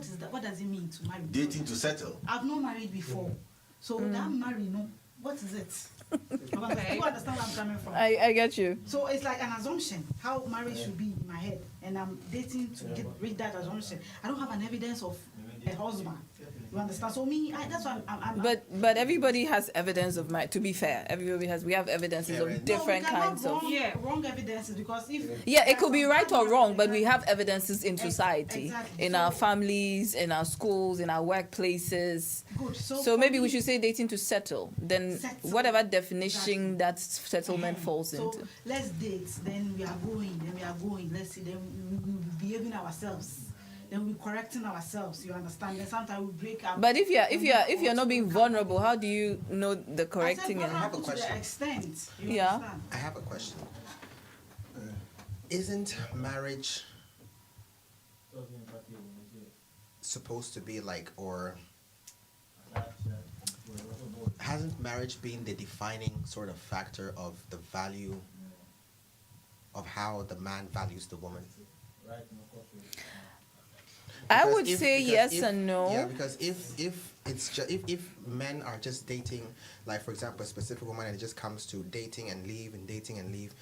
C: is that? What does it mean to marry?
A: Dating to settle.
C: I've not married before, so that marry, no. What is it? You understand where I'm coming from?
B: I get you.
C: So it's like an assumption how marriage should be in my head, and I'm dating to get rid that assumption. I don't have an evidence of a husband. You understand? So that's why I'm
B: But everybody has evidence of marriage. To be fair, we have evidences
E: Evidence.
B: of different kinds of.
C: wrong evidences, because if
B: Yeah, it could be right or wrong, but we have evidences in society,
C: exactly.
B: in our families, in our schools, in our workplaces.
C: Good.
B: So maybe we should say dating to settle. Then
C: Settle.
B: whatever definition
C: Exactly.
B: that settlement falls
C: So
B: into.
C: let's date, then we are going, let's see, then we will be behaving ourselves, then we're correcting ourselves, you understand? Then sometimes we break up.
B: But if you're not being vulnerable, how do you know the correcting
C: I
B: and
E: have a
C: to
E: question.
C: the extent, you
B: Yeah.
C: understand?
E: I have a question. Isn't marriage supposed to be like, or hasn't marriage been the defining sort of factor of the value of how the man values the woman?
B: I
E: Because
B: would say yes and no.
E: Yeah, because if it's just if men are just dating, like for example, a specific woman, and it just comes to dating and leave and dating and leave,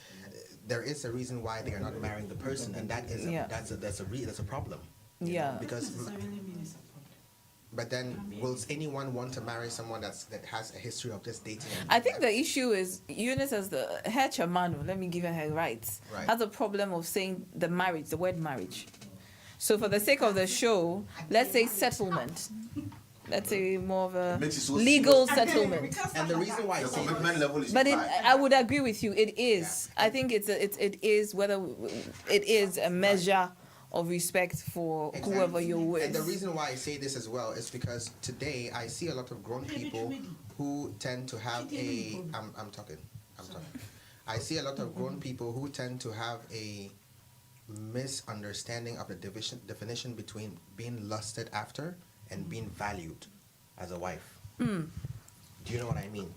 E: there is a reason why they are not marrying the person, and that is
B: Yeah.
E: that's a problem. you
B: Yeah.
E: know, because
C: Necessarily mean it's a problem.
E: but then will anyone want to marry someone that has a history of just dating? And
B: I think the issue is Eunice as the her Chamano, let me give her her rights,
E: Right.
B: has a problem of saying the word marriage. So for the sake of the show, let's say settlement. Let's say more of a
A: It makes it so
B: legal
A: serious.
B: settlement.
E: And the reason why I
A: The
E: say
A: commitment level is
B: But
A: high.
B: I would agree with you. It is. I think it is whether it is a measure of respect for
E: Exactly.
B: whoever you're with.
E: And the reason why I say this as well is because today I see a lot of grown people who tend to have a. I'm talking. I see a lot of grown people who tend to have a misunderstanding of the definition between being lusted after and being valued as a wife. Do you know what I mean?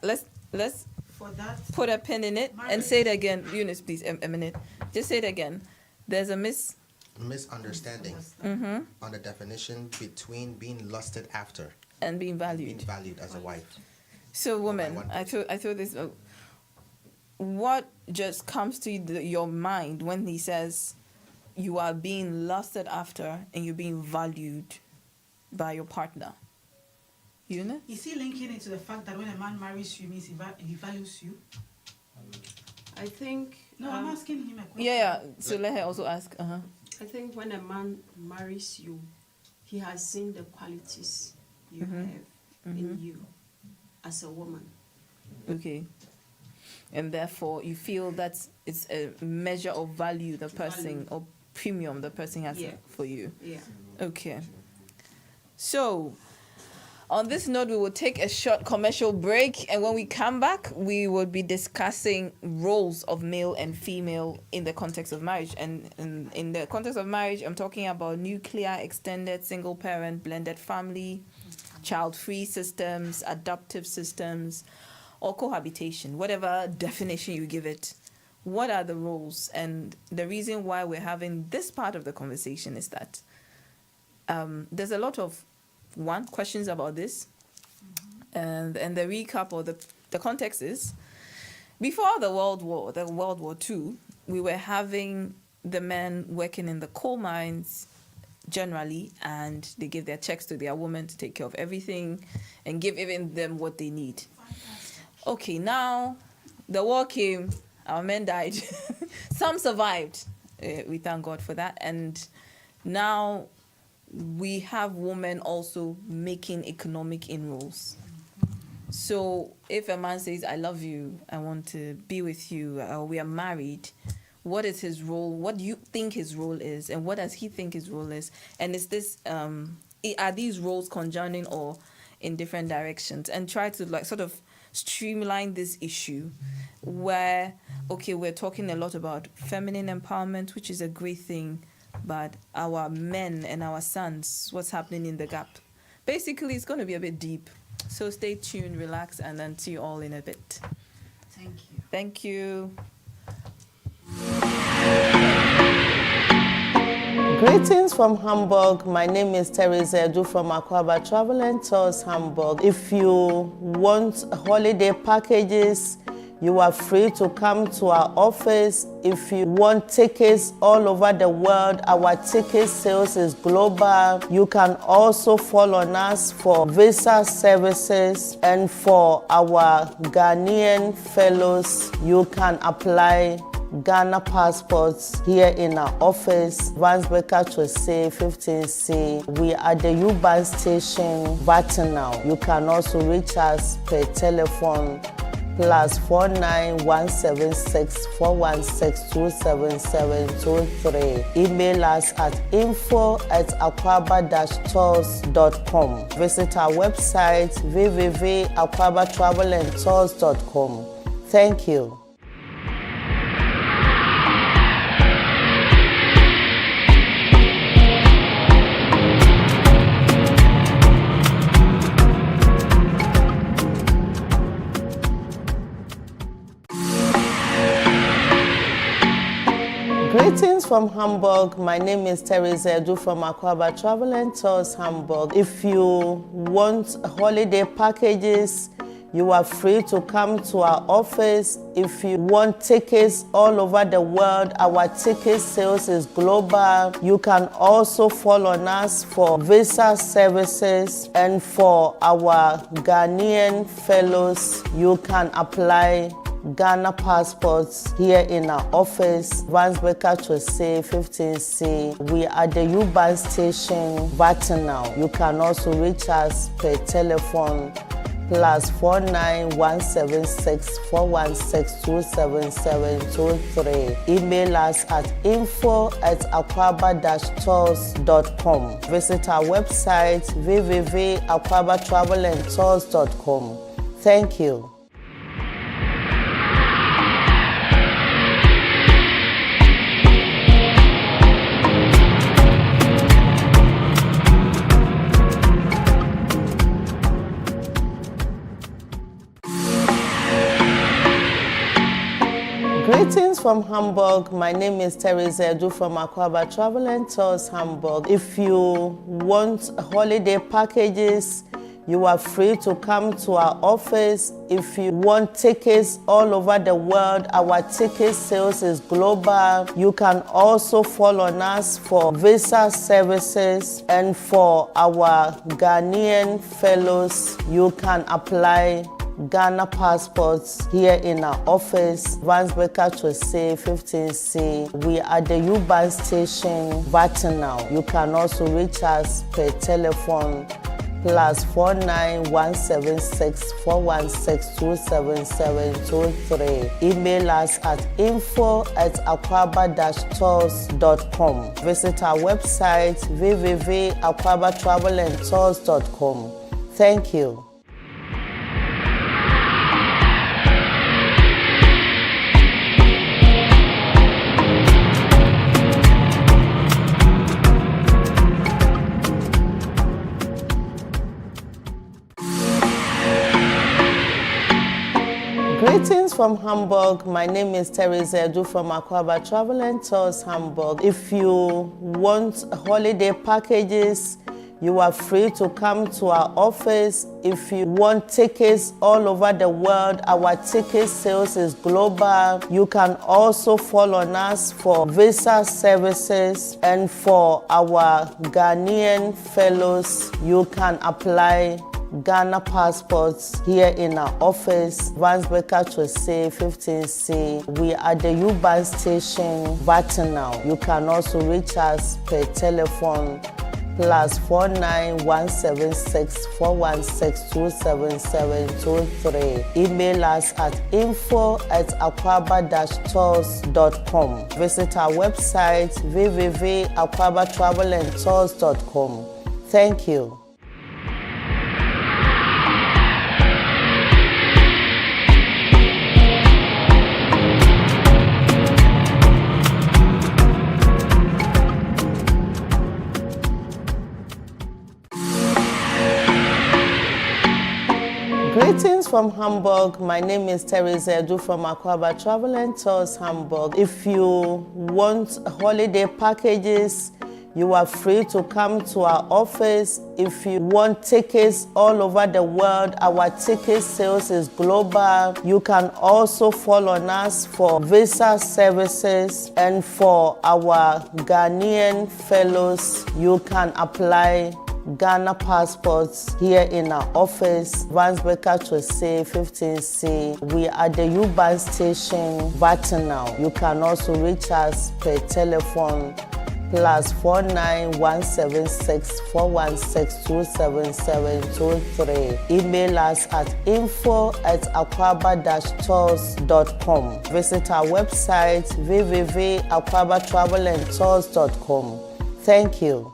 B: Let's
C: For that,
B: put a pin in it and say it again. Eunice, please, a minute. Just say it again. There's a
E: Misunderstanding on the definition between being lusted after
B: and being
E: and
B: valued.
E: being valued as a wife.
B: So, woman,
E: one
B: I thought this. What just comes to your mind when he says you are being lusted after and you're being valued by your partner? You know?
C: is he linking it to the fact that when a man marries you means he values you?
F: I think.
C: No, I'm asking him a question.
B: Yeah. So let her also ask.
F: I think when a man marries you, he has seen the qualities you have in you as a woman.
B: Okay. And therefore, you feel that it's a measure of value the person or premium the person has
F: Yeah.
B: for you.
F: Yeah.
B: Okay. So, on this note, we will take a short commercial break, and when we come back, we will be discussing roles of male and female in the context of marriage. And in the context of marriage, I'm talking about nuclear, extended, single parent, blended family, child-free systems, adoptive systems, or cohabitation, whatever definition you give it. What are the roles? And the reason why we're having this part of the conversation is that there's a lot of questions about this, and the recap or the context is before the World War II, we were having the men working in the coal mines generally, and they give their checks to their women to take care of everything and give even them what they need. Okay, now the war came, our men died. Some survived. We thank God for that. And now we have women also making economic inroads. So if a man says, I love you, I want to be with you, or we are married, what is his role? What do you think his role is? And what does he think his role is? And is this, are these roles conjoining or in different directions? And try to sort of streamline this issue where, okay, we're talking a lot about feminine empowerment, which is a great thing, but our men and our sons, what's happening in the gap? Basically, it's going to be a bit deep. So stay tuned, relax, and then see you all in a bit.
C: Thank you.
B: Thank you.
G: Greetings from Hamburg. My name is Teresa Edu from Aquaba Travel and Tours Hamburg. If you want holiday packages, you are free to come to our office. If you want tickets all over the world, our ticket sales is global. You can also follow on us for visa services, and for our Ghanaian fellows, you can apply Ghana passports here in our office, Vansbeka Chose 15C. We are the U-Bahn station, Vatinau. You can also reach us per telephone +49 176 416 27723. Email us at info@aquaba-tours.com. Visit our website www.aquabatravelandtours.com. Thank you. Greetings from Hamburg. My name is Teresa Edu from Aquaba Travel and Tours Hamburg. If you want holiday packages, you are free to come to our office. If you want tickets all over the world, our ticket sales is global. You can also follow on us for visa services, and for our Ghanaian fellows, you can apply Ghana passports here in our office, Vansbeka Chose 15C. We are the U-Bahn station, Vatinau. You can also reach us per telephone +49 176 416 27723. Email us at info@aquaba-tours.com. Visit our website www.aquabatravelandtours.com. Thank you. Greetings from Hamburg. My name is Teresa Edu from Aquaba Travel and Tours Hamburg. If you want holiday packages, you are free to come to our office. If you want tickets all over the world, our ticket sales is global. You can also follow on us for visa services, and for our Ghanaian fellows, you can apply Ghana passports here in our office, Vansbeka Chose 15C. We are the U-Bahn station, Vatinau. You can also reach us per telephone +49 176 416 27723. Email us at info@aquaba-tours.com. Visit our website www.aquabatravelandtours.com. Thank you. Greetings from Hamburg. My name is Teresa Edu from Aquaba Travel and Tours Hamburg. If you want holiday packages, you are free to come to our office. If you want tickets all over the world, our ticket sales is global. You can also follow on us for visa services, and for our Ghanaian fellows, you can apply Ghana passports here in our office, Vansbeka Chose 15C. We are the U-Bahn station, Vatinau. You can also reach us per telephone +49 176 416 27723. Email us at info@aquaba-tours.com. Visit our website www.aquabatravelandtours.com. Thank you. Greetings from Hamburg. My name is Teresa Edu from Aquaba Travel and Tours Hamburg. If you want holiday packages, you are free to come to our office. If you want tickets all over the world, our ticket sales is global. You can also follow on us for visa services, and for our Ghanaian fellows, you can apply Ghana passports here in our office, Vansbecker to say 15C. We are at the U-Bahn station, Vatinal. You can also reach us per telephone +49 176 416 27723. Email us at info@aquaba-tours.com. Visit our website www.aquabatravelandtours.com. Thank you.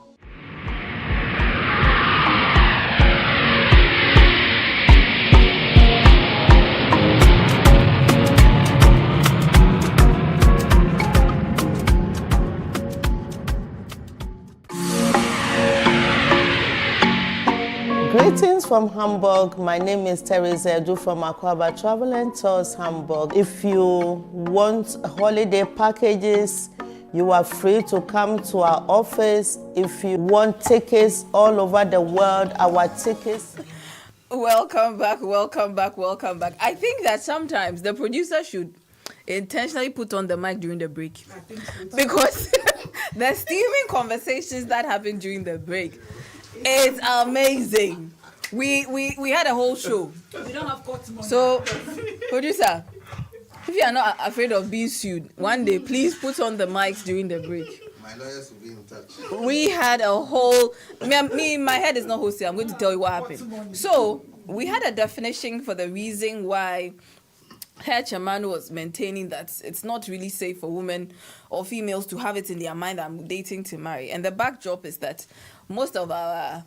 G: Greetings from Hamburg. My name is Teresa Edu from Aquaba Travel and Tours Hamburg. If you want holiday packages, you are free to come to our office. If you want tickets all over the world, our tickets.
B: Welcome back, welcome back, welcome back. I think that sometimes the producer should intentionally put on the mic during the break.
C: I think so too.
B: Because the steaming conversations that happen during the break, it's amazing. We had a whole show.
C: We don't have court money.
B: So, producer, if you are not afraid of being sued, one day please put on the mics during the break.
A: My lawyers will be in touch.
B: We had a whole. My head is not hosted. I'm going to tell you what happened. So we had a definition for the reason why Herr Chairman was maintaining that it's not really safe for women or females to have it in their mind that I'm dating to marry. And the backdrop is that most of our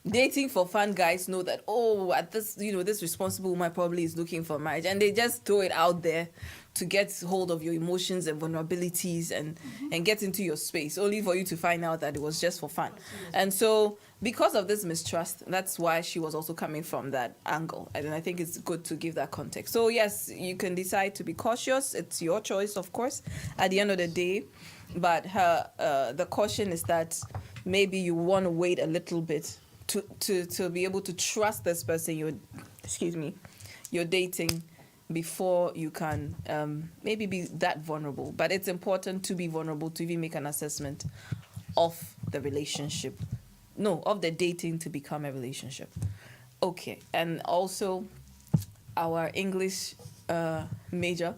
B: dating for fun guys know that, at this, this responsible woman probably is looking for marriage, and they just throw it out there to get hold of your emotions and vulnerabilities and get into your space, only for you to find out that it was just for fun. And so because of this mistrust, that's why she was also coming from that angle. And I think it's good to give that context. So yes, you can decide to be cautious. It's your choice, of course, at the end of the day. But the caution is that maybe you want to wait a little bit to be able to trust this person you're dating before you can maybe be that vulnerable. But it's important to be vulnerable to even make an assessment of the relationship. No, of the dating to become a relationship. Okay, and also our English major.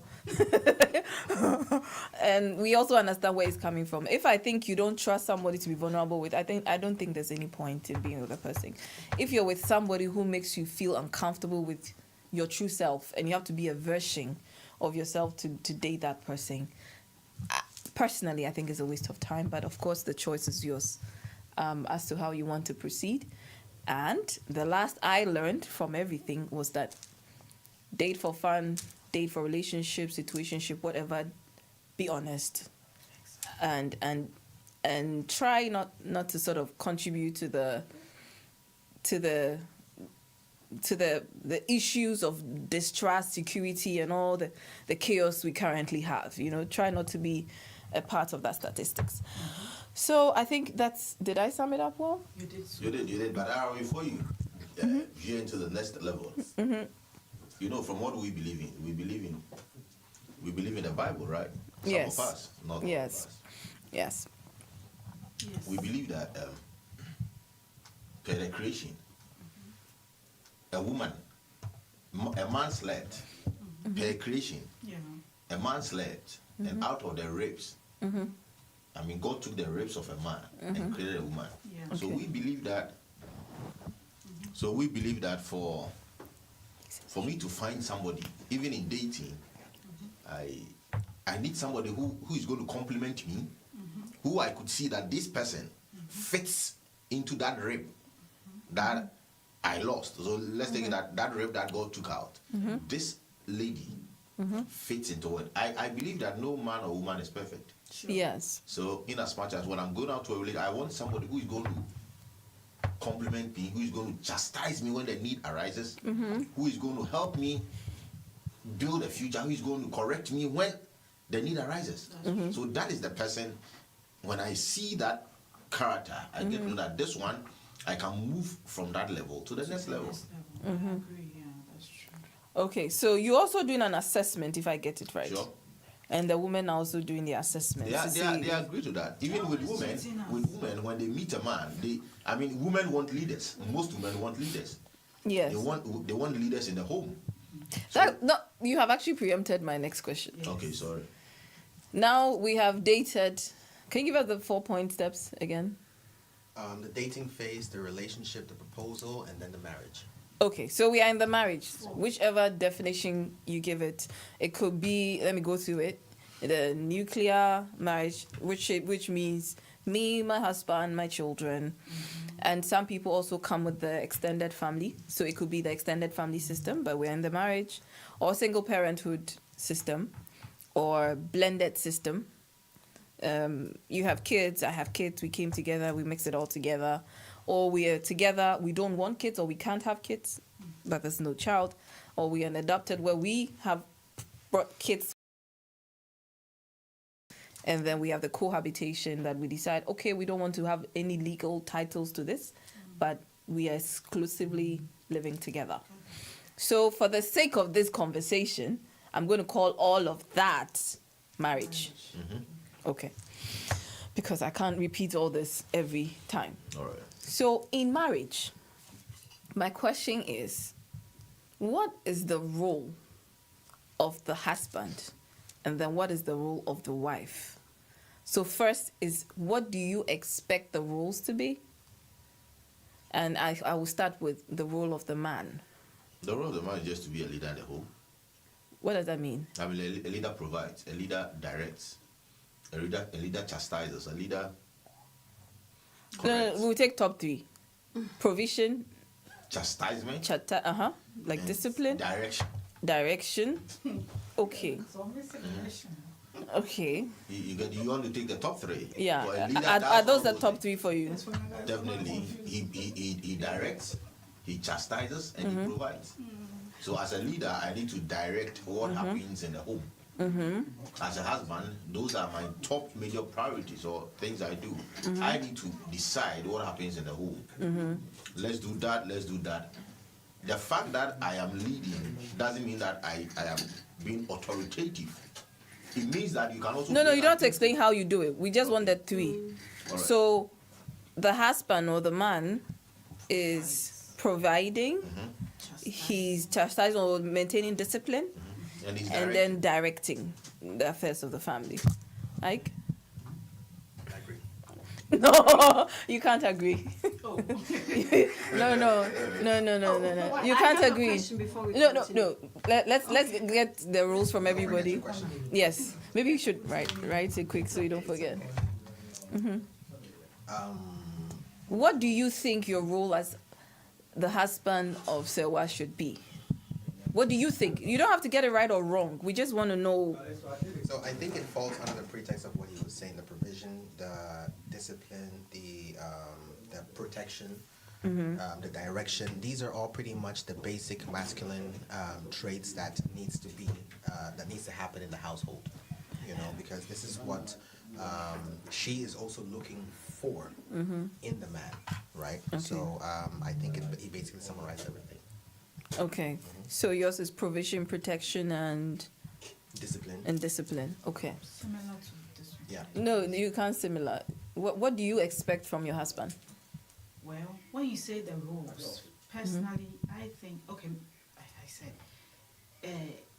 B: And we also understand where it's coming from. If I think you don't trust somebody to be vulnerable with, I don't think there's any point in being with a person. If you're with somebody who makes you feel uncomfortable with your true self and you have to be a version of yourself to date that person, personally I think it's a waste of time, but of course the choice is yours as to how you want to proceed. And the last I learned from everything was that date for fun, date for relationship, situationship, whatever, be honest. And try not to sort of contribute to the issues of distrust, security, and all the chaos we currently have. Try not to be a part of that statistics. So I think did I sum it up well?
C: You did.
A: You did. But before you veer into the next level, from what we believe in, we believe in the Bible, right?
B: Yes.
A: Some of us, not all of us.
B: Yes.
A: We believe that per the creation, a man slept. Per creation,
C: Yeah.
A: a man slept, and out of the ribs, God took the ribs of a man and created a woman.
C: Yeah.
A: So
B: Okay.
A: we believe that. So we believe that for me to find somebody, even in dating, I need somebody who is going to compliment me, who I could see that this person fits into that rib that I lost. So let's take it that rib that God took out. This lady fits into it. I believe that no man or woman is perfect.
C: Sure.
B: Yes.
A: So in as much as when I'm going out to a relationship, I want somebody who is going to compliment me, who is going to chastise me when the need arises, who is going to help me build a future, who is going to correct me when the need arises. So that is the person, when I see that character. I get to know that this one, I can move from that level to the next level.
C: I agree, yeah, that's true.
B: Okay, so you're also doing an assessment, if I get it right.
A: Sure.
B: And the women are also doing the assessment.
A: They agree to that. Even with women, when they meet a man, women want leaders. Most women want leaders.
B: Yes.
A: They want leaders in the home.
B: No, you have actually preempted my next question.
C: Yes.
A: Okay, sorry.
B: Now we have dated. Can you give us the 4-point steps again?
E: The dating phase, the relationship, the proposal, and then the marriage.
B: Okay, so we are in the marriage. Whichever definition you give it, it could be. Let me go through it. The nuclear marriage, which means me, my husband, my children, and some people also come with the extended family. So it could be the extended family system, but we're in the marriage, or single parenthood system, or blended system. You have kids, I have kids, we came together, we mix it all together. Or we are together, we don't want kids, or we can't have kids, but there's no child. Or we are adopted where we have brought kids. And then we have the cohabitation that we decide, okay, we don't want to have any legal titles to this, but we are exclusively living together. So for the sake of this conversation, I'm going to call all of that marriage. Okay. Because I can't repeat all this every time.
A: All right.
B: So in marriage, my question is, what is the role of the husband? And then what is the role of the wife? So first is, what do you expect the roles to be? And I will start with the role of the man.
A: The role of the man is just to be a leader in the home.
B: What does that mean?
A: A leader provides, a leader directs, a leader chastises, a leader corrects.
B: We'll take top 3. Provision,
A: Chastisement,
B: like
A: and
B: discipline, direction. Okay.
C: So I'm missing a question.
B: Okay.
A: You want to take the top 3.
B: Yeah.
A: For a leader,
B: Are
A: that's
B: those
A: all
B: the
A: those
B: top
A: things.
B: 3 for you?
C: That's what I got.
A: Definitely. He directs, he chastises, and he provides. So as a leader, I need to direct what happens in the home. As a husband, those are my top major priorities or things I do. I need to decide what happens in the home. Let's do that, let's do that. The fact that I am leading doesn't mean that I am being authoritative. It means that you can also...
B: No, you don't have to explain how you do it. We just want the 3.
A: All right.
B: So the husband or the man is providing, he's chastising or maintaining discipline,
A: And he's
B: and
A: directing.
B: then directing the affairs of the family. Like?
E: I agree.
B: No, you can't agree.
C: Oh,
B: No. You
F: I
B: can't
F: have a
B: agree.
F: question before we
B: No.
F: continue.
B: Let's get the rules from everybody. Yes. Maybe you should write it quick so you don't forget. What do you think your role as the husband of Sewa should be? What do you think? You don't have to get it right or wrong. We just want to know.
E: So I think it falls under the pretext of what he was saying: the provision, the discipline, the protection, the direction. These are all pretty much the basic masculine traits that needs to happen in the household. You know, because this is what she is also looking for in the man, right?
B: Okay.
E: So I think he basically summarized everything.
B: Okay. So yours is provision, protection, and
E: Discipline.
B: Okay.
C: similar to this one.
E: Yeah.
B: No, you can't similar. What do you expect from your husband?
C: Well, when you say the roles, personally, I think, okay, I said,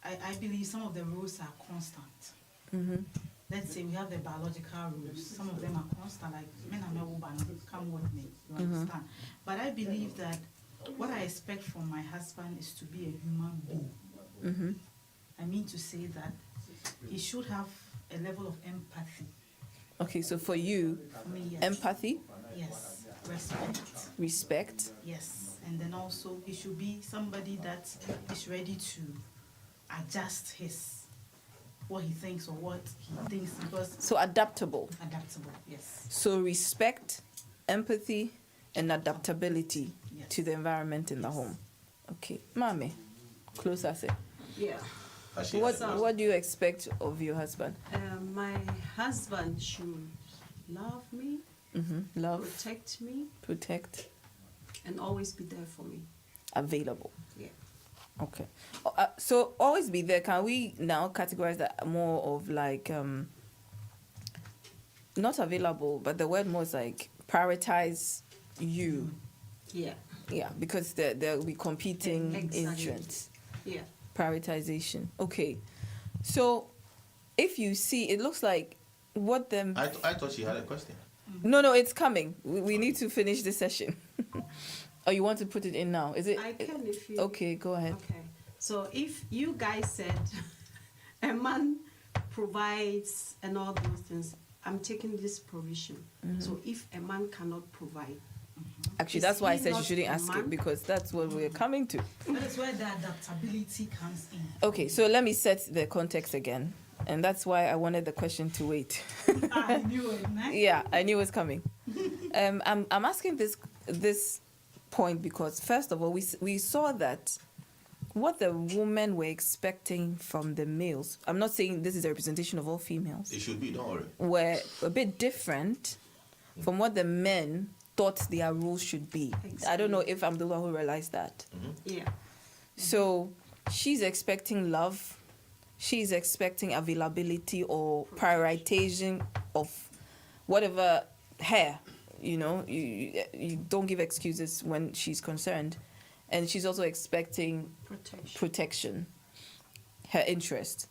C: I believe some of the rules are constant. Let's say we have the biological rules. Some of them are constant, like men and women come with me. You understand? But I believe that what I expect from my husband is to be a human being. I mean to say that he should have a level of empathy.
B: Okay, so for you,
C: For me, yes.
B: empathy,
C: Yes. Respect.
B: respect.
C: Yes. And then also he should be somebody that is ready to adjust what he thinks or what he thinks, because
B: So adaptable.
C: adaptable, yes.
B: So respect, empathy, and adaptability
C: Yes.
B: to the environment in the home. Okay, Mami, close us.
F: Yeah.
B: What do you expect of your husband?
F: My husband should love me,
B: Love,
F: protect me,
B: protect,
F: and always be there for me.
B: available.
F: Yeah.
B: Okay. So always be there. Can we now categorize that more of like not available, but the word more is like prioritize you.
F: Yeah.
B: Yeah, because there will be competing
F: Exactly.
B: interests.
F: Yeah.
B: Prioritization. Okay. So if you see, it looks like what them.
A: I thought she had a question.
B: No, it's coming. We need to finish this session. Or you want to put it in now? Is it?
F: I can if you.
B: Okay, go ahead.
F: Okay. So if you guys said a man provides and all those things, I'm taking this provision. So if a man cannot provide,
B: Actually,
F: Is
B: that's why I
F: he
B: said you
F: not
B: shouldn't
F: a
B: ask it,
F: man?
B: because that's what we're coming to.
C: That is where the adaptability comes in.
B: Okay, so let me set the context again. And that's why I wanted the question to wait.
C: I knew it, man.
B: Yeah, I knew it was coming. I'm asking this point because, first of all, we saw that what the women were expecting from the males, I'm not saying this is a representation of all females,
A: It should be, don't worry.
B: were a bit different from what the men thought their roles should be. I don't know if I'm the one who realized that.
F: yeah.
B: So she's expecting love, she's expecting availability or prioritization of whatever her, you don't give excuses when she's concerned. And she's also expecting protection, her interest.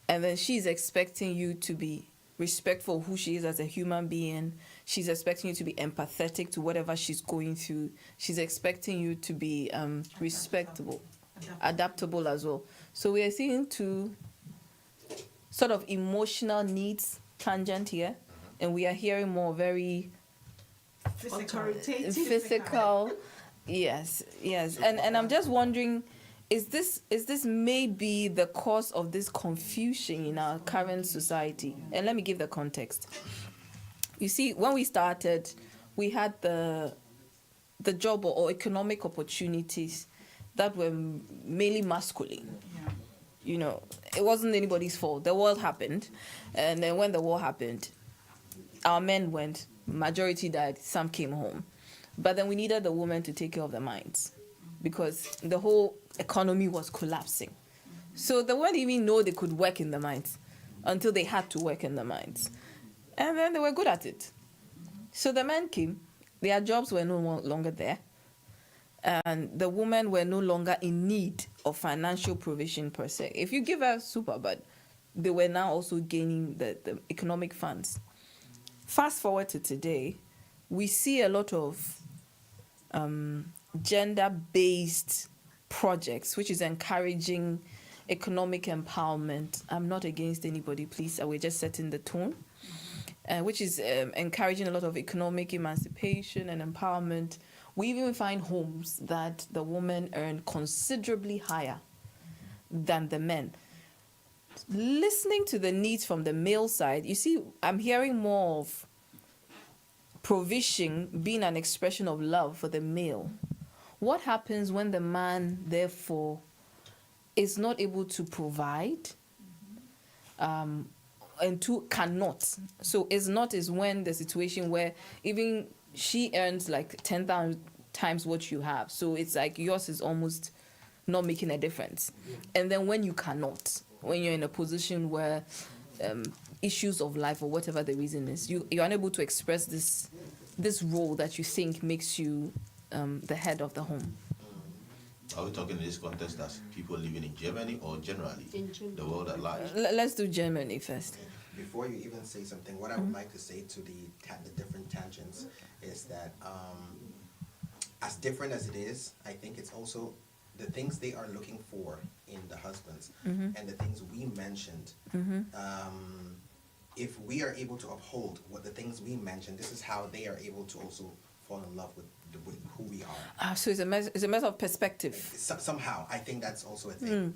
B: And then she's expecting you to be respectful of who she is as a human being. She's expecting you to be empathetic to whatever she's going through. She's expecting you to be respectable, adaptable as well. So we are seeing two sort of emotional needs tangent here, and we are hearing more very
F: Authoritative.
B: physical. Yes. And I'm just wondering, is this maybe the cause of this confusion in our current society? And let me give the context. You see, when we started, we had the job or economic opportunities that were mainly masculine.
C: Yeah.
B: It wasn't anybody's fault. The war happened, and then when the war happened, our men went, majority died, some came home. But then we needed the women to take care of the mines because the whole economy was collapsing. So the women didn't even know they could work in the mines until they had to work in the mines. And then they were good at it. So the men came, their jobs were no longer there, and the women were no longer in need of financial provision per se. If you give her super, but they were now also gaining the economic funds. Fast forward to today, we see a lot of gender-based projects, which is encouraging economic empowerment. I'm not against anybody, please. We're just setting the tone. Which is encouraging a lot of economic emancipation and empowerment. We even find homes that the women earn considerably higher than the men. Listening to the needs from the male side, you see, I'm hearing more of provision being an expression of love for the male. What happens when the man, therefore, is not able to provide, and cannot? So it's not is when the situation where even she earns like 10,000 times what you have. So it's like yours is almost not making a difference. And then when you cannot, when you're in a position where issues of life or whatever the reason is, you're unable to express this role that you think makes you the head of the home.
A: Are we talking in this context as people living in Germany or generally?
F: In general.
A: The world at large?
B: Let's do Germany first.
E: Before you even say something, what I would like to say to the different tangents is that as different as it is, I think it's also the things they are looking for in the husbands and the things we mentioned. If we are able to uphold what the things we mentioned, this is how they are able to also fall in love with who we are.
B: So it's a matter of perspective.
E: Somehow, I think that's also a thing,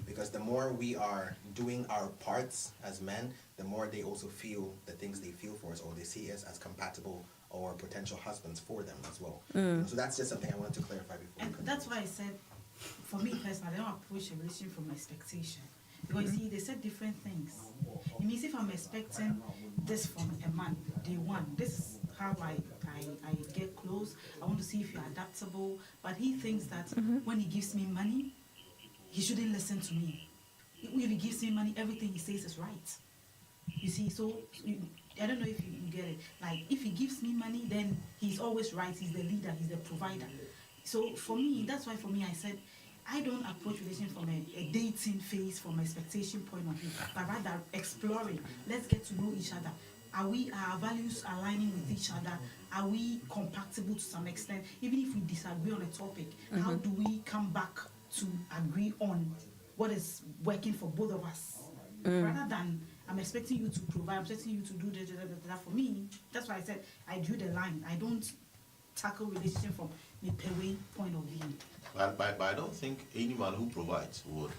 E: because the more we are doing our parts as men, the more they also feel the things they feel for us, or they see us as compatible or potential husbands for them as well. So that's just something I wanted to clarify before.
C: And that's why I said, for me personally, I don't approach a relationship from expectation. Because you see, they said different things. It means if I'm expecting this from a man, day one, this is how I get close. I want to see if you're adaptable. But he thinks that when he gives me money, he shouldn't listen to me. If he gives me money, everything he says is right. You see, so I don't know if you get it. Like, if he gives me money, then he's always right. He's the leader. He's the provider. So for me, that's why for me I said, I don't approach relationship from a dating phase, from an expectation point of view, but rather exploring. Let's get to know each other. Are our values aligning with each other? Are we compatible to some extent? Even if we disagree on a topic, how do we come back to agree on what is working for both of us? Rather than I'm expecting you to provide, I'm expecting you to do that. For me, that's why I said I drew the line. I don't tackle relationship from the pay point of view.
A: But I don't think any man who provides would.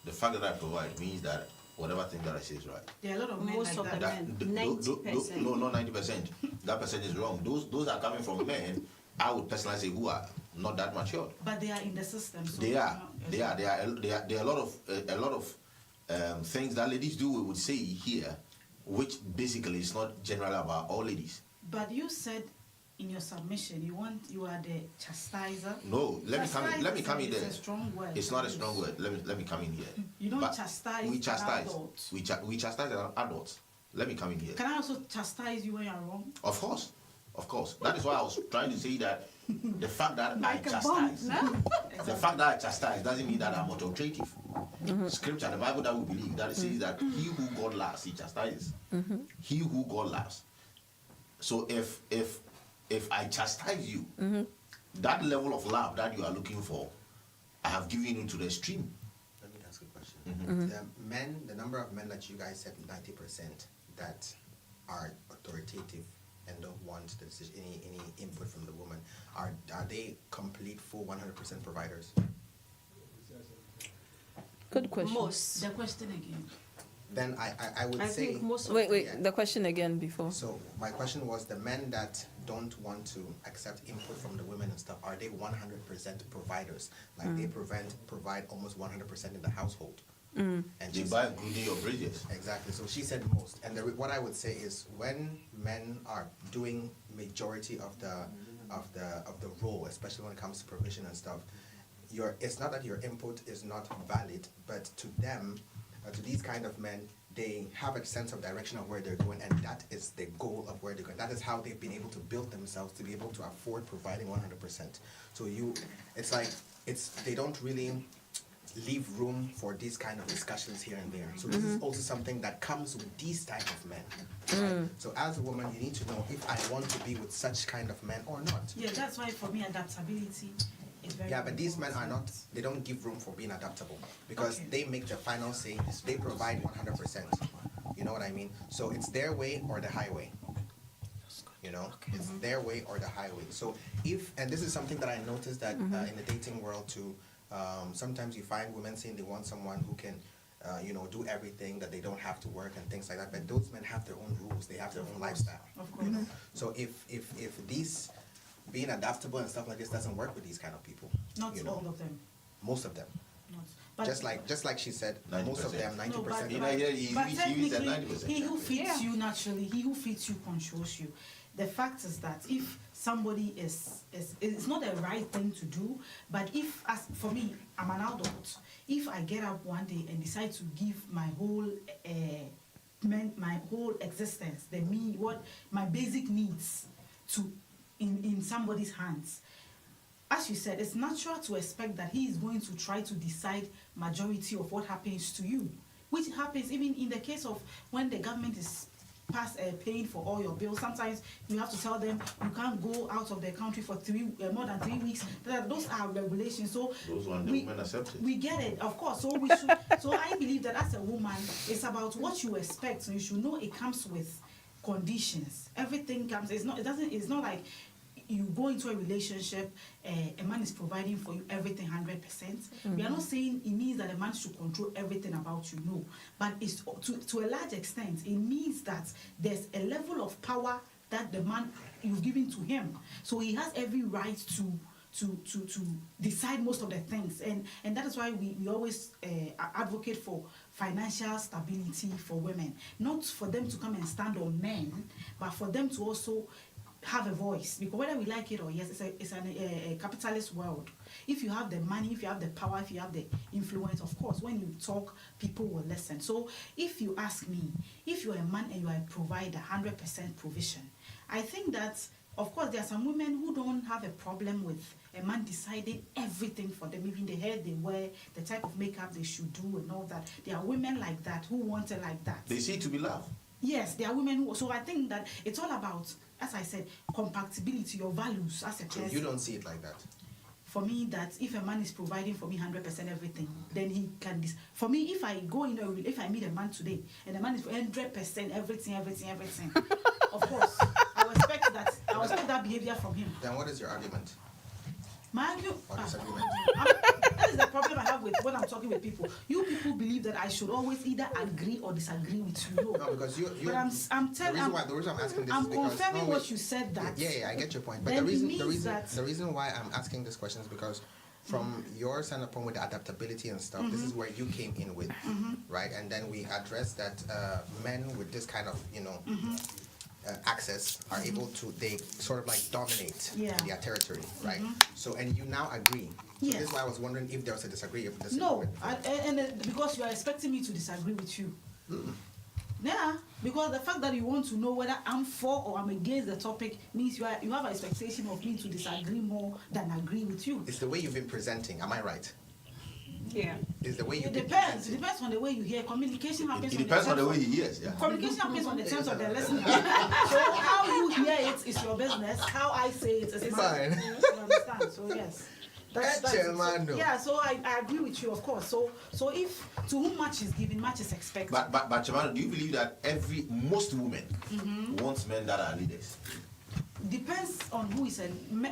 A: The fact that I provide means that whatever thing that I say is right.
C: There are a lot of men
F: Most
C: like
F: of
C: that.
F: the men, 90%.
A: No, not 90%. That percentage is wrong. Those are coming from men, I would personally say, who are not that matured.
C: But they are in the system. So
A: They are a lot of things that ladies do, we would say here, which basically is not general about all ladies.
C: But you said in your submission you are the chastiser.
A: No, let me come in there.
C: It's a strong word.
A: It's not a strong word. Let me come in here.
C: You don't
A: But
C: chastise
A: we chastise.
C: adults.
A: We chastise adults. Let me come in here.
C: Can I also chastise you when you're wrong?
A: Of course. That is why I was trying to say that the fact that
C: Like
A: I
C: a bomb,
A: chastise,
C: no?
A: the fact that I chastise doesn't mean that I'm authoritative. Scripture, the Bible that we believe, that it says that he who God loves, he chastises. He who God loves. So if I chastise you, that level of love that you are looking for, I have given you to the extreme.
E: Let me ask a question. The number of men that you guys said 90% that are authoritative and don't want the decision, any input from the woman, are they complete, full 100% providers?
B: Good question.
F: Most.
C: The question again.
E: Then I would
F: I
E: say.
F: think most of
B: Wait,
E: Yeah.
B: the question again before.
E: So my question was, the men that don't want to accept input from the women and stuff, are they 100% providers? Like they provide almost 100% in the household? And
A: They buy including your bridges.
E: exactly. So she said most. And what I would say is, when men are doing majority of the role, especially when it comes to provision and stuff, it's not that your input is not valid, but to them, to these kind of men, they have a sense of direction of where they're going, and that is the goal of where they're going. That is how they've been able to build themselves to be able to afford providing 100%. So it's like they don't really leave room for these kind of discussions here and there. So this is also something that comes with these type of men. Right? So as a woman, you need to know if I want to be with such kind of men or not.
C: Yeah, that's why for me adaptability is very
E: Yeah, but these men are
C: important.
E: not, they don't give room for being adaptable, because
C: Okay.
E: they make the final say, they provide 100%. You know what I mean? So it's their way or the highway. You know, it's their way or the highway. So and this is something that I noticed that in the dating world too, sometimes you find women saying they want someone who can, do everything, that they don't have to work and things like that. But those men have their own rules. They have their own lifestyle.
C: Of
E: You know?
C: course.
E: So if these being adaptable and stuff like this doesn't work with these kind of people,
C: Not
E: you know,
C: all of them.
E: most of them.
C: Not. But
E: Just like she said, most of
A: 90%.
E: them, 90%
C: No, but,
E: of
A: You
E: them.
A: know, he said
C: technically,
A: 90%.
C: he who fits you naturally, he who fits you controls you. The fact is that if somebody is it's not a right thing to do, but if, as for me, I'm an adult, if I get up one day and decide to give my whole existence, my basic needs to in somebody's hands, as you said, it's natural to expect that he is going to try to decide majority of what happens to you, which happens even in the case of when the government is paying for all your bills. Sometimes you have to tell them you can't go out of the country for more than 3 weeks. Those are regulations. So
A: Those ones, the women accept it.
C: we get it, of course. So we should. So I believe that as a woman, it's about what you expect. So you should know it comes with conditions. Everything comes. It's not like you go into a relationship, a man is providing for you everything 100%. We are not saying it means that a man should control everything about you, no. But it's to a large extent, it means that there's a level of power that the man you've given to him. So he has every right to decide most of the things, and that is why we always advocate for financial stability for women, not for them to come and stand on men, but for them to also have a voice, because whether we like it or yes, it's a capitalist world. If you have the money, if you have the power, if you have the influence, of course, when you talk, people will listen. So if you ask me, if you're a man and you are a provider, 100% provision, I think that, of course, there are some women who don't have a problem with a man deciding everything for them, even the hair they wear, the type of makeup they should do and all that. There are women like that who want it like that.
A: They see to be loved.
C: Yes, there are women who, so I think that it's all about, as I said, compatibility, your values as a
E: So
C: person.
E: you don't see it like that.
C: For me, that if a man is providing for me 100% everything, then he can. For me, if I go in if I meet a man today and the man is 100% everything, of course, I will expect that. I will expect that behavior from him.
E: Then what is your argument
C: My argument.
E: or disagreement?
C: That is the problem I have with when I'm talking with people. You people believe that I should always either agree or disagree with you.
E: No, because you.
C: But I'm telling.
E: The reason I'm asking this
C: I'm
E: is because
C: confirming what you said. That.
E: Yeah, I get your point. But
C: Then
E: the
C: it means
E: reason why I'm asking this question is because from your standpoint with the adaptability and stuff, this is where you came in with, right? And then we addressed that men with this kind of, access are able to, they sort of like dominate their territory, right? So, and you now agree. So
C: Yes.
E: this is why I was wondering if there was a disagreement.
C: No, because you are expecting me to disagree with you. Yeah, because the fact that you want to know whether I'm for or I'm against the topic means you have an expectation of me to disagree more than agree with you.
E: It's the way you've been presenting, am I right?
F: Yeah.
E: It's the way you've
C: It
E: been
C: depends. It
E: presenting.
C: depends on the way you hear. Communication happens.
A: It depends on the way he hears. Yeah.
C: Communication happens on the terms of the listener. So how you hear it is your business. How I say it is mine.
E: Fine.
C: You understand? So yes.
E: Echemano.
C: Yeah, so I agree with you, of course. So if to whom much is given, much is expected.
A: But Chemano, do you believe that most women wants men that are leaders?
C: Depends on who is a
A: When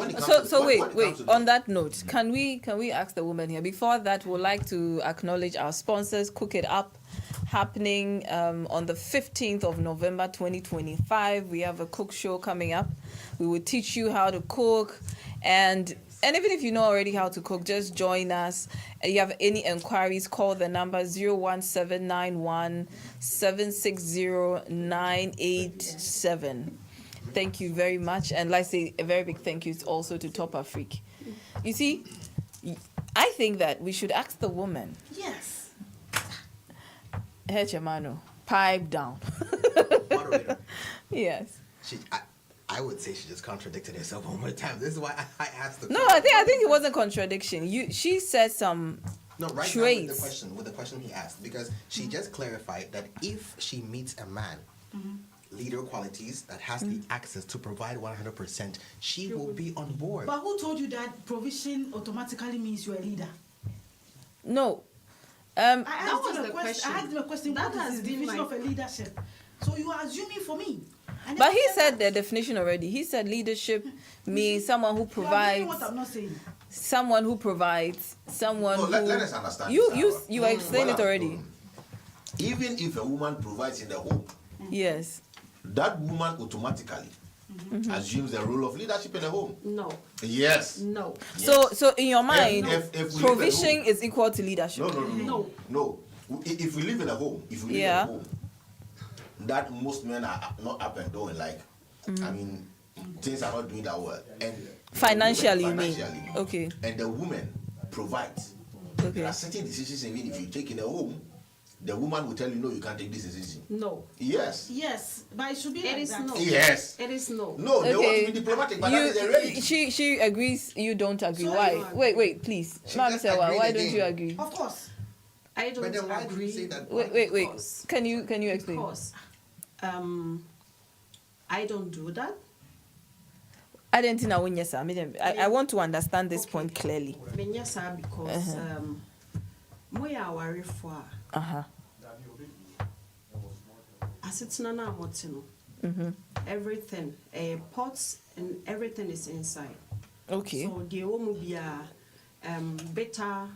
A: it comes
B: So
A: to,
B: wait.
A: when it comes to
B: On that note, can we ask the woman here? Before that, we'd like to acknowledge our sponsors. Cook It Up, happening on the 15th of November 2025. We have a cook show coming up. We will teach you how to cook, and even if you know already how to cook, just join us. If you have any inquiries, call the number 01791 760 987. Thank you very much. And like I say, a very big thank you also to Top Afrique. You see, I think that we should ask the woman,
C: yes.
B: hey, Chemano, pipe down.
E: Moderator.
B: Yes.
E: I would say she just contradicted herself one more time. This is why I asked the
B: No, I think it wasn't contradiction. She said some
E: No, right
B: traits.
E: now with the question he asked, because she just clarified that if she meets a man, leader qualities that has the access to provide 100%, she will be on board.
C: But who told you that provision automatically means you're a leader?
B: No.
C: I asked
F: was
C: him
F: the question.
C: I asked him a question.
F: That
C: What
F: has
C: is the
F: been
C: definition
F: my-
C: of a leadership? So you are assuming for me. I never
B: But he said the
C: that.
B: definition already. He said leadership means someone who
C: You are doing
B: provides,
C: what I'm not saying.
B: someone who
A: No, let us understand.
B: You
A: this, Sarah.
B: explained it already.
A: Even if a woman provides in the home,
B: Yes.
A: that woman automatically assumes the role of leadership in the home.
F: No.
A: Yes.
F: No.
B: So in your mind,
A: if we live at
B: provision
A: home-
B: is equal to leadership.
A: No. If we live in a home,
B: Yeah.
A: that most men are not up and doing, like, I mean, things are not doing that well. And
B: Financially,
A: the
B: you mean?
A: financially,
B: Okay.
A: And the woman provides. There
B: Okay.
A: are certain decisions, even if you take in a home, the woman will tell you, no, you can't take this decision.
F: No.
A: Yes.
C: Yes, but it should be
F: It
C: like
F: is
C: that.
F: no.
A: Yes.
F: It is no.
A: No, they want to
B: Okay.
A: be diplomatic, but that is a reality.
B: She agrees. You don't agree.
C: So
B: Why?
C: you
F: agree.
B: Wait, please,
E: She
B: Ma'am
E: just
B: Sewa,
E: agreed
B: why don't
E: again.
B: you agree?
C: Of course.
F: I don't
E: But then why do
F: agree.
E: you say that?
B: Wait.
F: Because-
B: Can you explain?
F: Because I don't do that.
B: I didn't think I win. Yes, I want to understand this point clearly.
F: Menyasa because moya aware for asetena na amote no. Everything, pots and everything is inside.
B: Okay.
F: So the omu bia bitter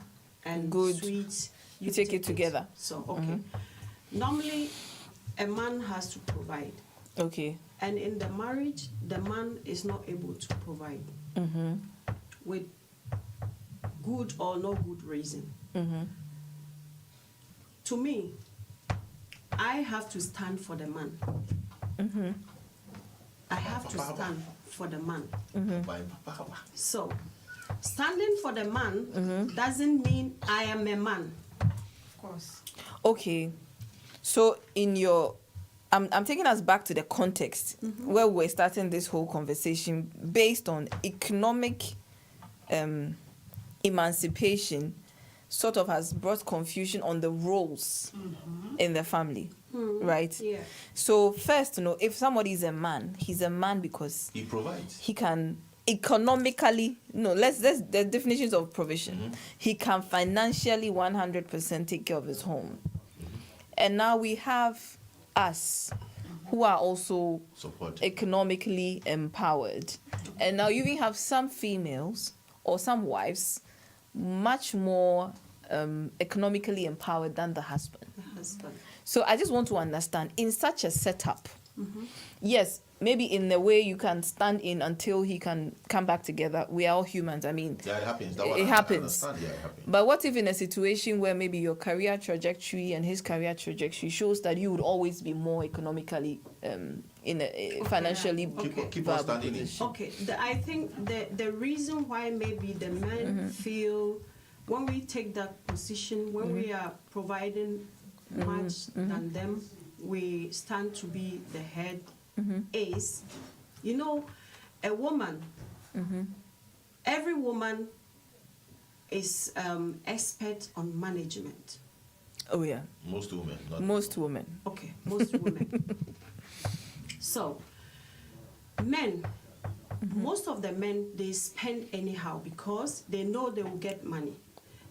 F: and
B: Good.
F: sweet.
B: You take it together.
F: So okay. Normally, a man has to provide,
B: Okay.
F: and in the marriage, the man is not able to provide with good or no good reason. To me, I have to stand for the man. have to stand for the man.
A: By Papa.
F: So, standing for the man doesn't mean I am a man.
C: Of course.
B: Okay, so in your, I'm taking us back to the context where we're starting this whole conversation based on economic emancipation. Sort of has brought confusion on the roles in the family, right?
F: Yeah.
B: So first, if somebody is a man, he's a man because
A: He provides.
B: he can economically, let's the definitions of provision. He can financially 100% take care of his home. And now we have us who are also
A: Support.
B: economically empowered. And now you even have some females or some wives much more economically empowered than the husband.
F: The husband.
B: So I just want to understand, in such a setup, yes, maybe in the way you can stand in until he can come back together. We are all humans. I mean,
A: Yeah, it happens.
B: it happens.
A: Yeah, it happens.
B: But what if in a situation where maybe your career trajectory and his career trajectory shows that you would always be more economically financially
A: Keep on
B: viable
A: standing in.
B: position?
F: Okay, I think the reason why maybe the men feel when we take that position, when we are providing much than them, we stand to be the head is, a woman, every woman is expert on management.
B: Oh yeah,
A: Most women. Not
B: most women.
F: Okay, most women. So, men, most of the men, they spend anyhow because they know they will get money.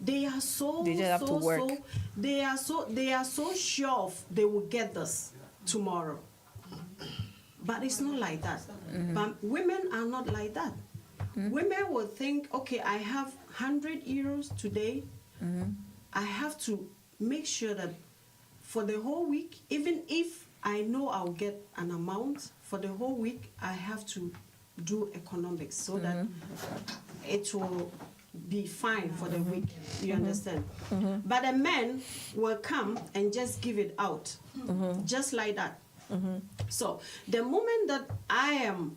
F: They are so,
B: They just have to work.
F: they are so sure of they will get this tomorrow. But it's not like that. But women are not like that. Women will think, okay, I have 100 euros today. I have to make sure that for the whole week, even if I know I'll get an amount, for the whole week, I have to do economics so that it will be fine for the week. You understand? But a man will come and just give it out, just like that. So the moment that I am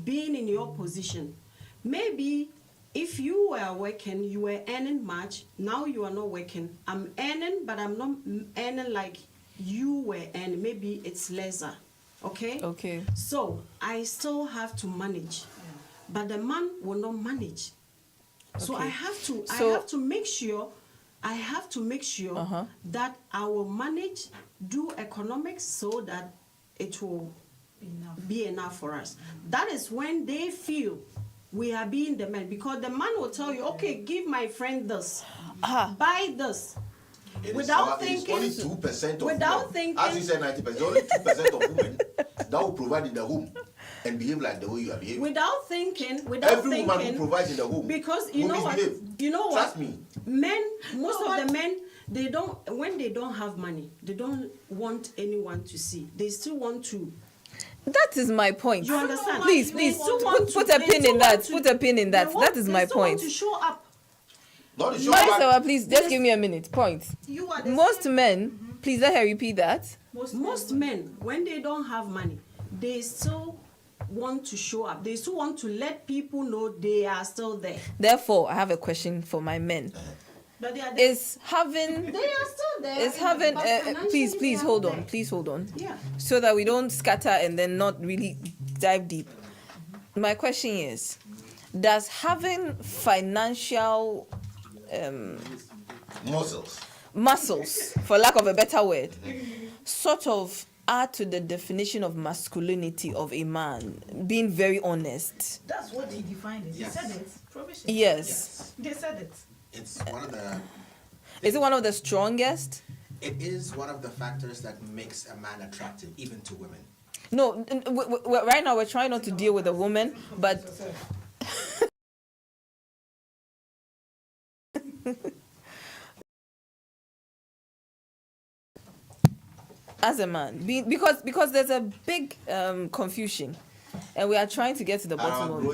F: being in your position, maybe if you were working, you were earning much, now you are not working. I'm earning, but I'm not earning like you were earning. Maybe it's lesser. Okay?
B: Okay.
F: So I still have to manage. But the man will not manage. So
B: Okay.
F: I have to make sure that I will manage, do economics so that it will be enough for us. That is when they feel we are being the man, because the man will tell you, okay, give my friend this, buy this. Without
A: It's
F: thinking,
A: only 2% of
F: without
A: women.
F: thinking-
A: As you said, 90%. Only 2% of women that will provide in the home and behave like the way you are behaving.
F: without thinking,
A: Every woman who provides in the home
F: because you
A: will
F: know what,
A: misbehave. Trust me.
F: men, most of the men, they don't, when they don't have money, they don't want anyone to see. They still want to.
B: That is my point.
F: You understand?
B: Please,
F: They
B: please,
F: still want
B: put
F: to-
B: a
F: they
B: pin
F: still
B: in that.
F: want to-
B: Put a pin in that.
F: they want-
B: That is
F: they
B: my
F: still want
B: point.
F: to show up.
A: Not to show
B: Marisawa,
A: back.
B: please, just give me a minute. Point.
C: You are the
B: Most
C: same.
B: men, please let her repeat that.
F: Most men, when they don't have money, they still want to show up. They still want to let people know they are still there.
B: Therefore, I have a question for my men.
C: But they are the
B: Is having
F: They are still there.
B: is having
F: but
B: please
F: financially they are
B: hold
F: there.
B: on, please hold on.
F: Yeah.
B: So that we don't scatter and then not really dive deep. My question is, does having financial muscles, for lack of a better word, sort of add to the definition of masculinity of a man, being very honest?
C: That's what he defined it.
E: Yes.
C: He said it. Provision.
B: Yes.
C: They said it.
E: It's one of the.
B: Is it one of the strongest?
E: It is one of the factors that makes a man attractive, even to women.
B: No, right now we're trying not to deal with the woman, but as a man, because there's a big confusion, and we are trying to get to the bottom of it.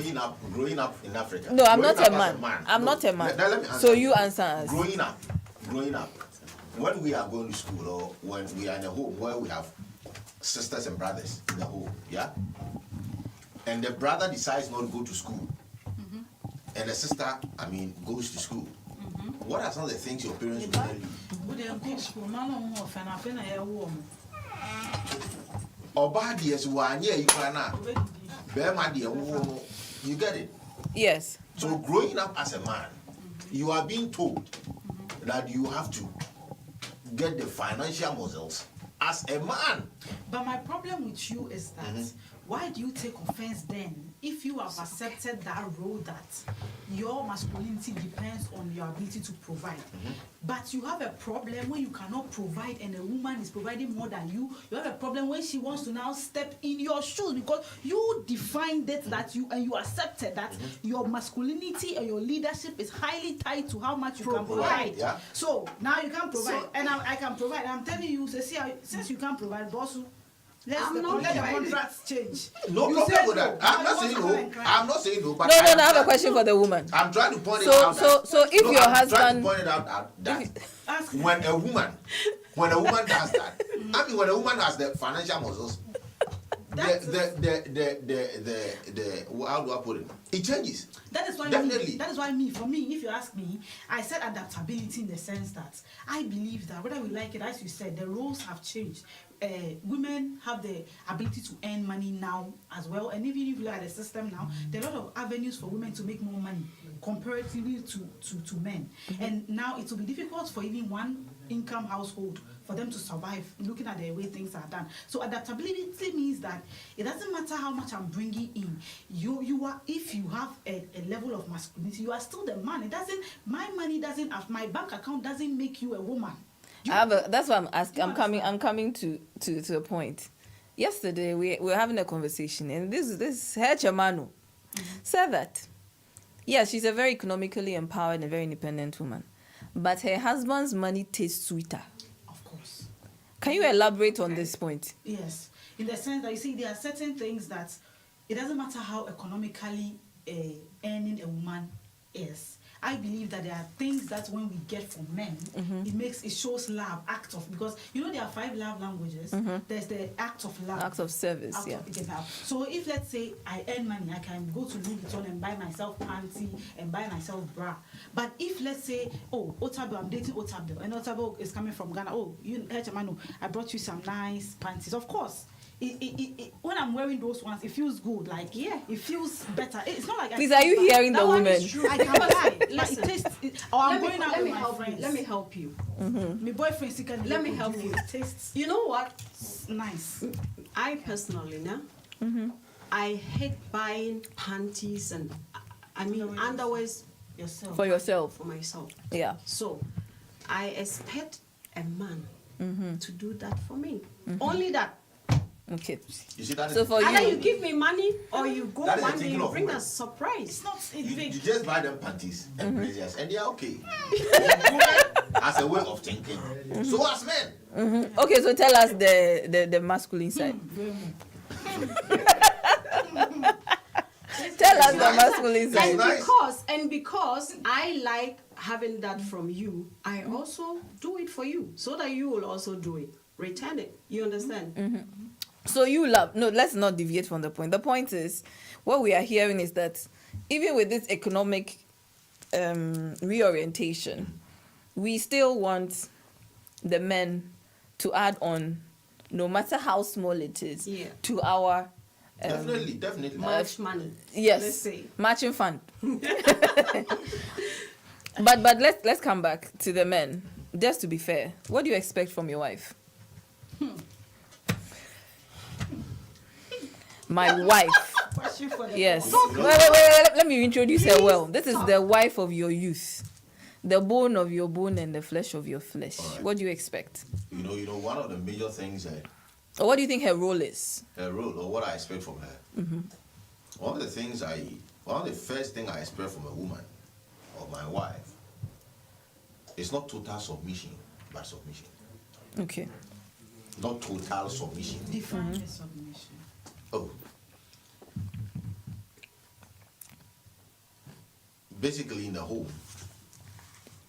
A: Growing up in Africa.
B: No, I'm
A: Growing
B: not a
A: up as
B: man. I'm not a man.
A: Let me answer
B: So you answer us.
A: Growing up, when we are going to school or when we are in a home where we have sisters and brothers in the home, yeah, and the brother decides not to go to school, and the sister, goes to school, what are some of the things your parents will tell you? You get it?
B: Yes.
A: So growing up as a man, you are being told that you have to get the financial muscles as a man.
C: But my problem with you is that why do you take offense then if you have accepted that role that your masculinity depends on your ability to provide? But you have a problem when you cannot provide and a woman is providing more than you. You have a problem when she wants to now step in your shoes because you defined it that you accepted that your masculinity and your leadership is highly tied to how much you can provide.
A: Yeah.
C: So now you can provide and I can provide. I'm telling you, since you can't provide, boss, let the contracts change.
A: No
C: You
A: problem
C: said
A: with that.
C: no.
A: I'm not
C: I
A: saying
C: want to
A: no.
C: come and cry.
A: I'm not saying no. But
B: No, I have a question for the woman.
A: I'm trying to point it out.
B: So if your
A: I'm trying
B: husband,
A: to point it out that
C: Ask
A: when a woman does that, when a woman has the financial muscles, the how do I put it? It changes.
C: That is why
A: Definitely.
C: for me, if you ask me, I said adaptability in the sense that I believe that whether we like it, as you said, the roles have changed. Women have the ability to earn money now as well, and even if you look at the system now, there are a lot of avenues for women to make more money comparatively to men. And now it will be difficult for even one income household for them to survive looking at the way things are done. So adaptability means that it doesn't matter how much I'm bringing in, you are, if you have a level of masculinity, you are still the man. It doesn't, my money doesn't, my bank account doesn't make you a woman.
B: that's what I'm asking. I'm coming to a point. Yesterday we were having a conversation, and this her chamano said that yes, she's a very economically empowered and very independent woman, but her husband's money tastes sweeter.
C: Of course.
B: Can you elaborate on this point?
C: Yes, in the sense that you see there are certain things that it doesn't matter how economically earning a woman is. I believe that there are things that when we get from men, it shows love, act of, because you know there are 5 love languages. There's the act of love,
B: Acts of service,
C: act
B: yeah.
C: of love. So if let's say I earn money, I can go to Louis Vuitton and buy myself panty and buy myself bra. But if let's say, oh, Otabo, I'm dating Otabo, and Otabo is coming from Ghana. Oh, I brought you some nice panties. Of course. When I'm wearing those ones, it feels good. Like, yeah, it feels better. It's not like
B: Please, are you hearing the woman?
C: I can buy.
F: Listen,
C: It tastes. Or I'm going out with my friends.
F: Let me help you.
C: My boyfriend,
F: Let me help you.
C: It tastes
F: You know what?
C: nice.
F: I personally, I hate buying panties and underwears
C: Yourself.
B: For yourself.
F: for myself.
B: Yeah.
F: So I expect a man to do that for me. Only that.
B: Okay.
A: You see that?
B: So for
F: Either you
B: you,
F: give me money or you go
A: That is
F: one
A: the
F: day
A: thinking
F: you
A: of
F: bring
A: women.
F: a surprise.
C: It's not. It's
A: you
C: big.
A: just buy them panties and braziers, and they are okay. As a way of thinking. So as men.
B: okay. So tell us the masculine side. Tell us the masculine side.
A: Nice.
F: And because I like having that from you, I also do it for you so that you will also do it. Return it. You understand?
B: So you love, no, let's not deviate from the point. The point is, what we are hearing is that even with this economic reorientation, we still want the men to add on, no matter how small it is,
F: Yeah.
B: to our
A: Definitely.
F: Much money.
B: yes,
F: Let's say.
B: matching fund. but let's come back to the men. Just to be fair, what do you expect from your wife? My wife.
C: Question for the
B: Yes.
C: boss.
B: Wait. Let me introduce her well. This is the wife of your youth, the bone of your bone and the flesh of your flesh.
A: All right.
B: What do you expect?
A: You know, one of the major things
B: Or what do you think her role is?
A: her role or what I expect from her. One of the first thing I expect from a woman or my wife is not total submission, but submission.
B: Okay.
A: Not total submission.
C: Define the submission.
A: Oh. Basically, in the home,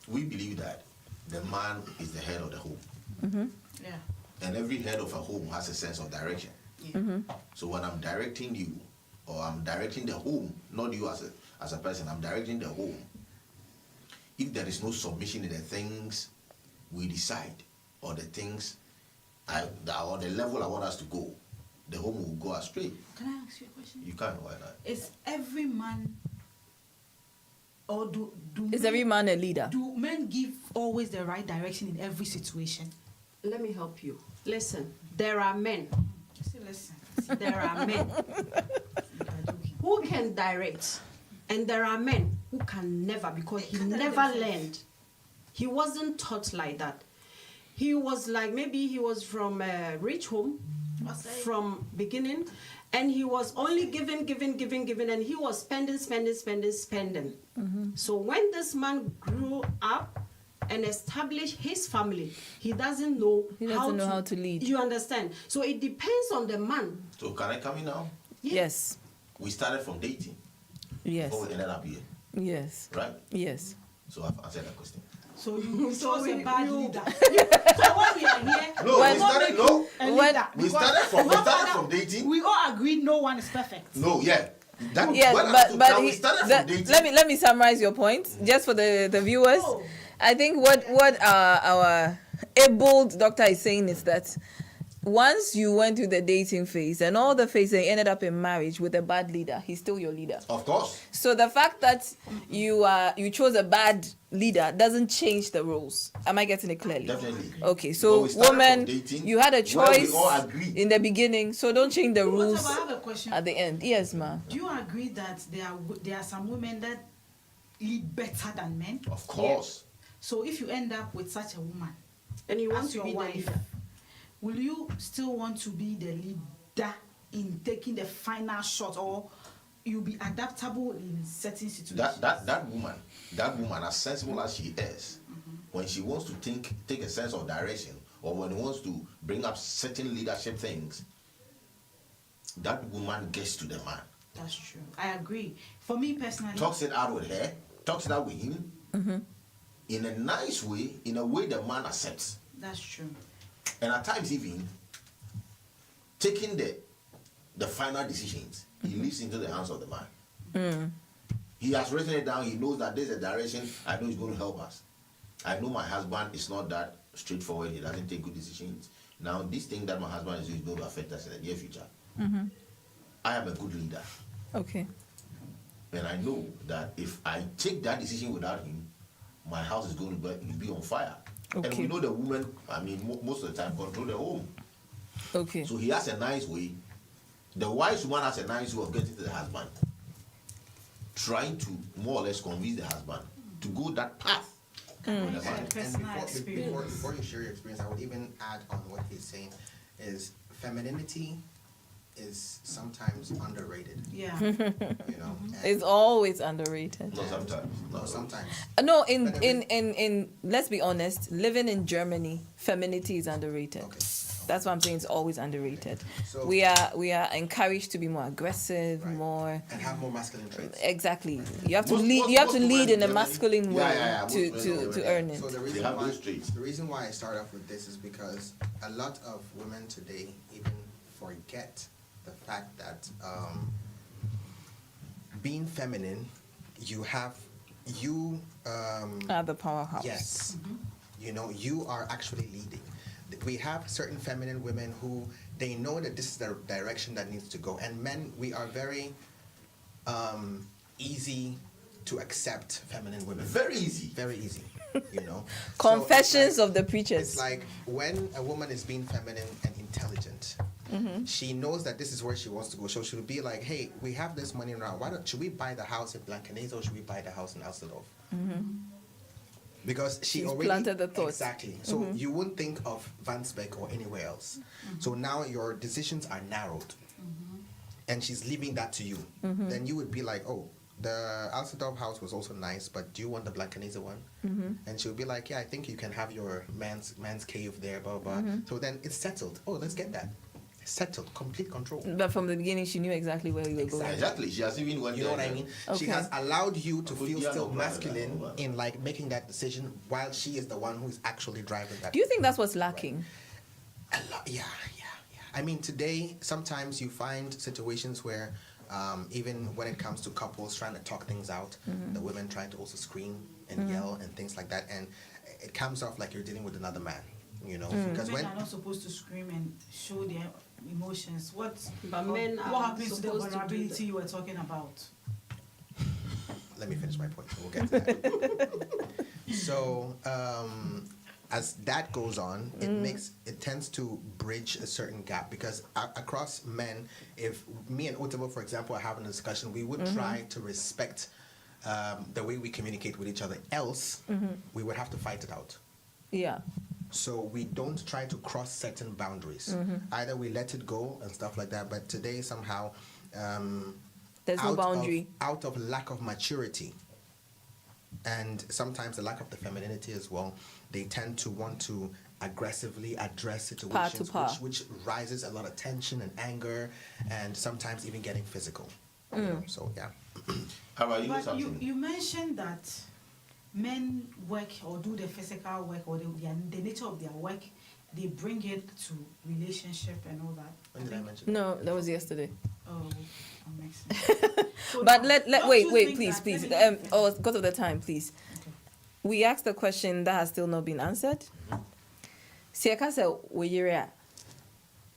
A: we believe that the man is the head of the home.
C: Yeah.
A: And every head of a home has a sense of direction.
C: Yeah.
A: So when I'm directing you or I'm directing the home, not you as a person, I'm directing the home. If there is no submission in the things we decide, or the things or the level I want us to go, the home will go astray.
C: Can I ask you a question?
A: You can't, why not?
C: Is every man, or do
B: Is
C: men-
B: every man a leader?
C: do men give always the right direction in every situation?
F: Let me help you. Listen, there are men.
C: Say, listen.
F: There are men who can direct, and there are men who can never, because he never learned. He wasn't taught like that. He was like, maybe he was from a rich home from beginning, and he was only giving, and he was spending. So when this man grew up and established his family, he doesn't know,
B: He doesn't know how to lead.
F: You understand? So it depends on the man.
A: So can I come in now?
B: Yes.
A: We started from dating
B: Yes.
A: before we ended up here,
B: Yes.
A: right?
B: Yes.
A: So I've answered that question.
C: So you chose
F: we-
C: a bad
F: you-
C: leader. So when we are here,
A: No,
B: When-
A: we started, no,
C: a
B: When-
C: leader,
A: we
C: because
A: started from
C: no
A: dating.
C: We all agreed no one is perfect.
A: No, yeah. That,
B: Yes,
A: when I
B: but
A: took
B: but
A: that, we
B: he-
A: started
B: the-
A: from dating.
B: let me summarize your point just for the viewers.
C: Oh.
B: I think what our able doctor is saying is that once you went through the dating phase and all the phase and ended up in marriage with a bad leader, he's still your leader.
A: Of course.
B: So the fact that you chose a bad leader doesn't change the rules. Am I getting it clearly?
A: Definitely.
B: Okay,
A: But
B: so
A: we started
B: woman,
A: from dating
B: you had a
A: where
B: choice
A: we all agreed.
B: in the beginning, so don't change the rules
C: Whatever, I have a question.
B: at the end. Yes, ma'am.
C: Do you agree that there are some women that lead better than men?
A: Of course.
C: So if you end up with such a woman
F: And you want
C: as
F: to
C: your
F: be the
C: wife,
F: leader.
C: will you still want to be the leader in taking the final shot, or you'll be adaptable in certain situations?
A: That woman, as sensible as she is, when she wants to take a sense of direction, or when she wants to bring up certain leadership things, that woman gets to the man.
C: That's true. I agree. For me personally,
A: Talks it out with her, talks it out with him, in a nice way, in a way the man accepts.
C: that's true.
A: And at times even taking the final decisions, he leaves into the hands of the man. He has written it down. He knows that there's a direction. I know he's going to help us. I know my husband is not that straightforward. He doesn't take good decisions. Now, this thing that my husband is doing is going to affect us in the near future. I am a good leader.
B: Okay.
A: And I know that if I take that decision without him, my house is going to be on fire. And
B: Okay.
A: we know the woman, I mean, most of the time, control the home.
B: Okay.
A: So he has a nice way. The wise woman has a nice way of getting to the husband, trying to more or less convince the husband to go that path. with the man.
E: And
C: Personal experience.
E: before you share your experience, I would even add on what he's saying is femininity is sometimes underrated.
C: Yeah.
E: You know, and-
B: It's always underrated.
A: Not sometimes.
E: no, sometimes.
B: No, in let's be honest, living in Germany, femininity is underrated.
E: Okay.
B: That's why I'm saying it's always underrated.
E: So-
B: we are encouraged to be more aggressive,
E: Right.
B: more
E: And have more masculine traits.
B: exactly. You have to
A: Most-
B: lead.
A: most-
B: You have to
A: most
B: lead
A: women
B: in a
A: in
B: masculine
A: Germany-
B: way
A: Yeah, most women
B: to
A: over
B: earn it.
E: So the
A: They
E: reason
A: have
E: why
A: those traits.
E: the reason why I start off with this is because a lot of women today even forget the fact that being feminine, you
B: The powerhouse.
E: yes, you know, you are actually leading. We have certain feminine women who they know that this is the direction that needs to go, and men, we are very easy to accept feminine women.
A: Very easy.
E: Very easy, you know.
B: Confessions
E: So
B: of the preachers.
E: it's like when a woman is being feminine and intelligent, she knows that this is where she wants to go. So she'll be like, "Hey, we have this money around. Should we buy the house in Blankenese or should we buy the house in Elsterdorf?" Because she
B: She's
E: already
B: planted the thought.
E: Exactly. So you wouldn't think of Vansbeck or anywhere else. So now your decisions are narrowed, and she's leaving that to you. Then you would be like, "Oh, the Elsterdorf house was also nice, but do you want the Blankenese one?" And she'll be like, "Yeah, I think you can have your man's cave there, blah blah." So then it's settled. Oh, let's get that. Settled, complete control.
B: But from the beginning, she knew exactly where you were going.
A: Exactly. She has even went
E: You know
A: there.
E: what I mean? She
B: Okay.
E: has allowed you to
A: Put
E: feel
A: the
E: still
A: other
E: masculine
A: brother.
E: in like making that decision while she is the one who is actually driving that.
B: Do you think that's what's lacking?
E: A lot, yeah. I mean, today sometimes you find situations where Even when it comes to couples trying to talk things out, the women trying to also scream and yell and things like that, and it comes off like you're dealing with another man, you know. Because
C: Men
E: when
C: are not supposed to scream and show their emotions. What
F: men
C: what
F: are
C: happens to the
F: supposed to do
C: vulnerability
F: that.
C: you were talking about?
E: let me finish my point. We'll get to that. So, as that goes on, it tends to bridge a certain gap because across men, if me and Otabo, for example, are having a discussion, we would try to respect the way we communicate with each other. Else, we would have to fight it out.
B: Yeah.
E: So we don't try to cross certain boundaries. Either we let it go and stuff like that. But today somehow,
B: There's no boundary.
E: out of lack of maturity, and sometimes the lack of the femininity as well, they tend to want to aggressively address situations,
B: par.
E: which rises a lot of tension and anger, and sometimes even getting physical. You know? So yeah.
A: How about you?
C: But
A: Something?
C: you mentioned that men work or do the physical work or the nature of their work, they bring it to relationship and all that.
E: When did I mention?
B: No, that was yesterday.
C: Oh, that makes sense. So
B: But
C: now,
B: let
C: don't
B: wait,
C: you
B: wait,
C: think
B: please,
C: that-
B: please.
C: let me-
B: Oh, because of the time, please.
C: Okay.
B: We asked a question that has still not been answered. Siaka said,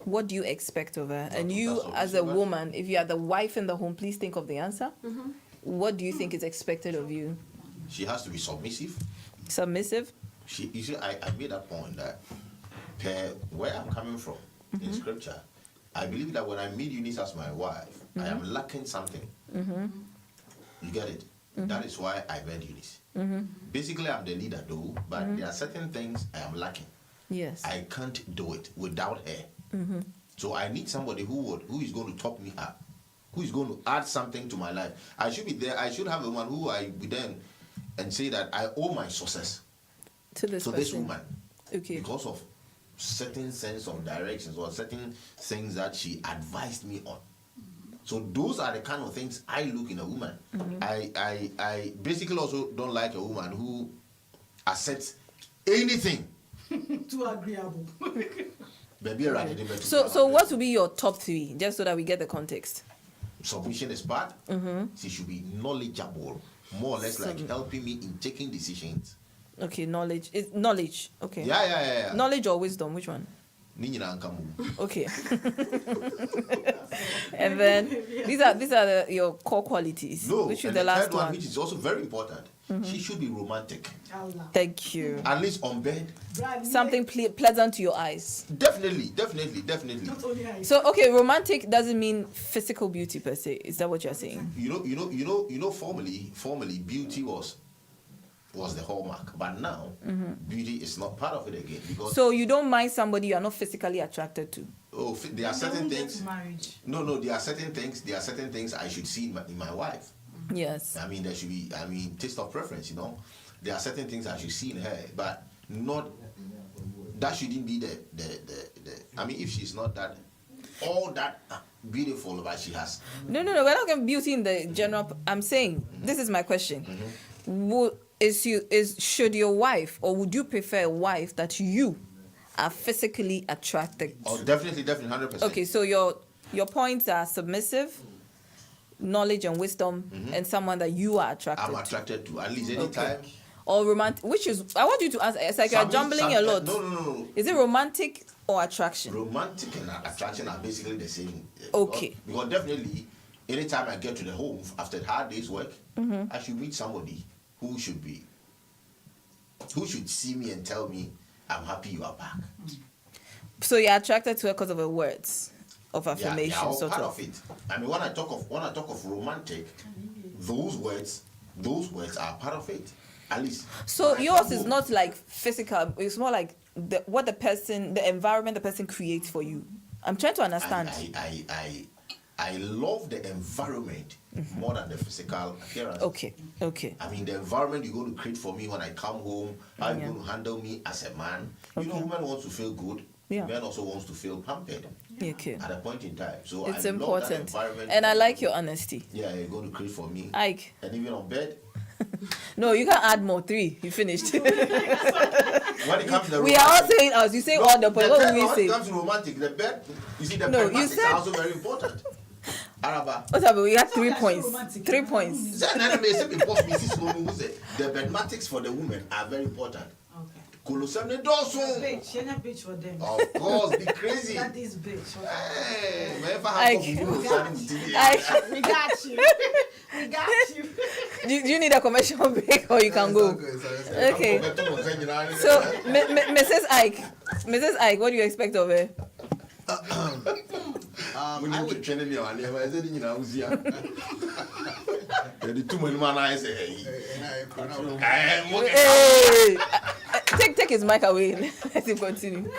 B: what do you expect of her? And you,
A: that's
B: as a
A: obviously
B: woman, if you are the wife in the home, please think of the answer. What do you think is expected of you?
A: She has to be submissive.
B: Submissive?
A: You see, I made that point that per where I'm coming from in scripture, I believe that when I meet Eunice as my wife, I am lacking something. You get it? That is why I met Eunice. Basically, I'm the leader though, but there are certain things I am lacking.
B: Yes.
A: I can't do it without her. So I need somebody who is going to top me up, who is going to add something to my life. I should be there. I should have a woman who I be then and say that I owe my success
B: To this
A: to
B: person.
A: this woman
B: Okay.
A: because of certain sense of directions or certain things that she advised me on. So those are the kind of things I look in a woman. I basically also don't like a woman who accepts anything.
C: Too agreeable.
A: Baby, rather than better
B: So what would be your top three, just so that we get the context?
A: submission is bad. She should be knowledgeable, more or less like helping me in taking decisions.
B: Okay, knowledge. It's knowledge. Okay.
A: Yeah.
B: Knowledge or wisdom? Which one?
A: Ni nyina nka mu.
B: Okay. And then these are your core qualities.
A: No,
B: which is
A: and
B: the last
A: third one,
B: one.
A: which is also very important. She should be romantic,
C: Allah.
B: Thank you.
A: at least on bed.
C: Brad,
B: Something pleasant to your eyes.
A: Definitely.
C: not only I.
B: So okay, romantic doesn't mean physical beauty per se. Is that what you're saying?
A: You know. Formerly, beauty was the hallmark, but now beauty is not part of it again because
B: So you don't mind somebody you are not physically attracted to.
A: there are
C: They
A: certain
C: won't get
A: things.
C: to marriage.
A: No, there are certain things I should see in my wife.
B: Yes.
A: I mean, there should be, taste of preference, you know. There are certain things I should see in her, but not, that shouldn't be the if she's not that, all that beautiful, but she has.
B: No. We're not going beauty in the general. I'm saying this is my question. Should your wife, or would you prefer a wife that you are physically attracted to?
A: Oh, definitely, 100%.
B: Okay, so your points are submissive, knowledge and wisdom, and someone that you are attracted
A: I'm
B: to.
A: attracted to, at least anytime.
B: Or romantic, which is, I want you to answer. It's like you're jumbling a lot.
A: No.
B: Is it romantic or attraction?
A: Romantic and attraction are basically the same.
B: Okay.
A: Because definitely, anytime I get to the home after a hard day's work, I should meet somebody who should see me and tell me, I'm happy you are back.
B: So you're attracted to her because of her words of affirmation,
A: yeah, all
B: sort
A: part
B: of.
A: of it. I mean, when I talk of romantic, those words are part of it. At least.
B: So
A: when I
B: yours
A: come
B: is
A: home,
B: not like physical. It's more like the environment the person creates for you. I'm trying to understand.
A: I love the environment more than the physical appearance.
B: Okay.
A: I mean, the environment you're going to create for me when I come home, how you're going to handle me as a man. You know, woman wants to feel good.
B: Yeah.
A: Man also wants to feel pampered
B: Okay.
A: at a point in time. So
B: It's
A: I
B: important.
A: love that environment.
B: And I like your honesty.
A: Yeah, you're going to create for me.
B: Ike.
A: And even on bed,
B: No, you can add more. 3. You finished.
A: when it comes to the
B: We are all
A: romantic-
B: saying ours. You say
A: No,
B: all the point. What
A: bed,
B: will we
A: when it
B: say?
A: comes to romantic, the bed, you see, the
B: No,
A: bed
B: you
A: is
B: said-
A: also very important. Araba.
B: Otabe, we had 3
C: that's
B: points.
C: romantic.
B: 3 points.
A: The mathematics for the women are very important.
C: Okay.
A: Kolosem
C: Bitch, you're not bitch for them.
A: of course, be crazy.
C: That is bitch. Okay.
A: Hey, wherever
B: I-
C: We got you. We got you.
B: Do you need a commercial break or you can go? Okay. So, Mrs. Ike, what do you expect of her?
A: I would train me on there. I said, you know, the 2 million man I say,
B: Hey, take his mic away. Let him continue.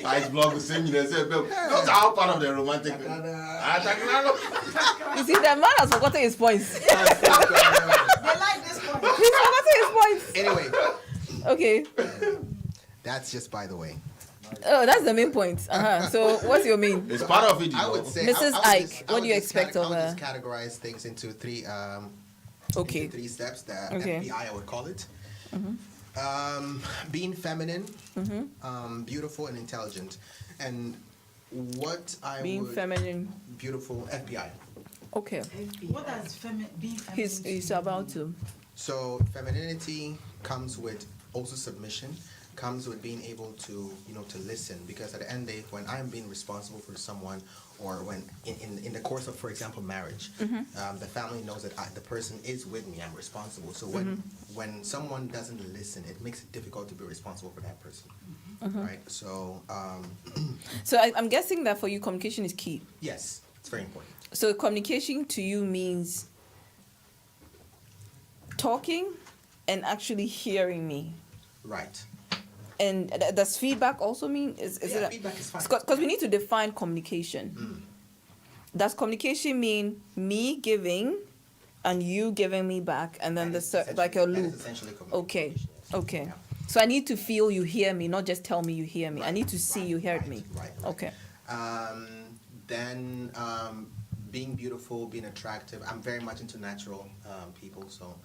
A: Ice blog was saying, you say, those are part of the romantic.
B: You see, the man has forgotten his points. He's
C: They like this one.
B: forgotten his points.
E: Anyway,
B: Okay.
E: that's just by the way.
B: Oh, that's the main point. So, what's your main?
A: It's part of it, you
E: I
A: know.
E: would say,
B: Mrs.
E: I would
B: Ike,
E: just-
B: what
E: I
B: do you
E: would just
B: expect of
E: I would
B: her?
E: just categorize things into three.
B: Okay.
E: Into 3 steps. The
B: Okay.
E: FBI, I would call it. Being feminine, beautiful and intelligent, and what I
B: Being
E: would
B: feminine.
E: beautiful FBI.
B: Okay.
C: What does being feminine?
B: He's about to.
E: So femininity comes with also submission, comes with being able to to listen, because at the end of the day, when I'm being responsible for someone, or when in the course of, for example, marriage, the family knows that the person is with me, I'm responsible. So when someone doesn't listen, it makes it difficult to be responsible for that person, right? So
B: So I'm guessing that for you, communication is key.
E: yes, it's very important.
B: So communication to you means talking and actually hearing me.
E: Right.
B: And does feedback also mean is
E: Yeah,
B: it?
E: feedback is fine.
B: Because we need to define communication. Does communication mean me giving and you giving me back, and then
E: That is
B: like a
E: essentially- that is
B: loop?
E: essentially
B: Okay.
E: communication, yes.
B: Okay.
E: Yeah.
B: So I need to feel you hear me, not just tell me you hear me. I need to see
E: Right,
B: you heard
E: right,
B: me.
E: right.
B: Okay.
E: Then being beautiful, being attractive. I'm very much into natural people, so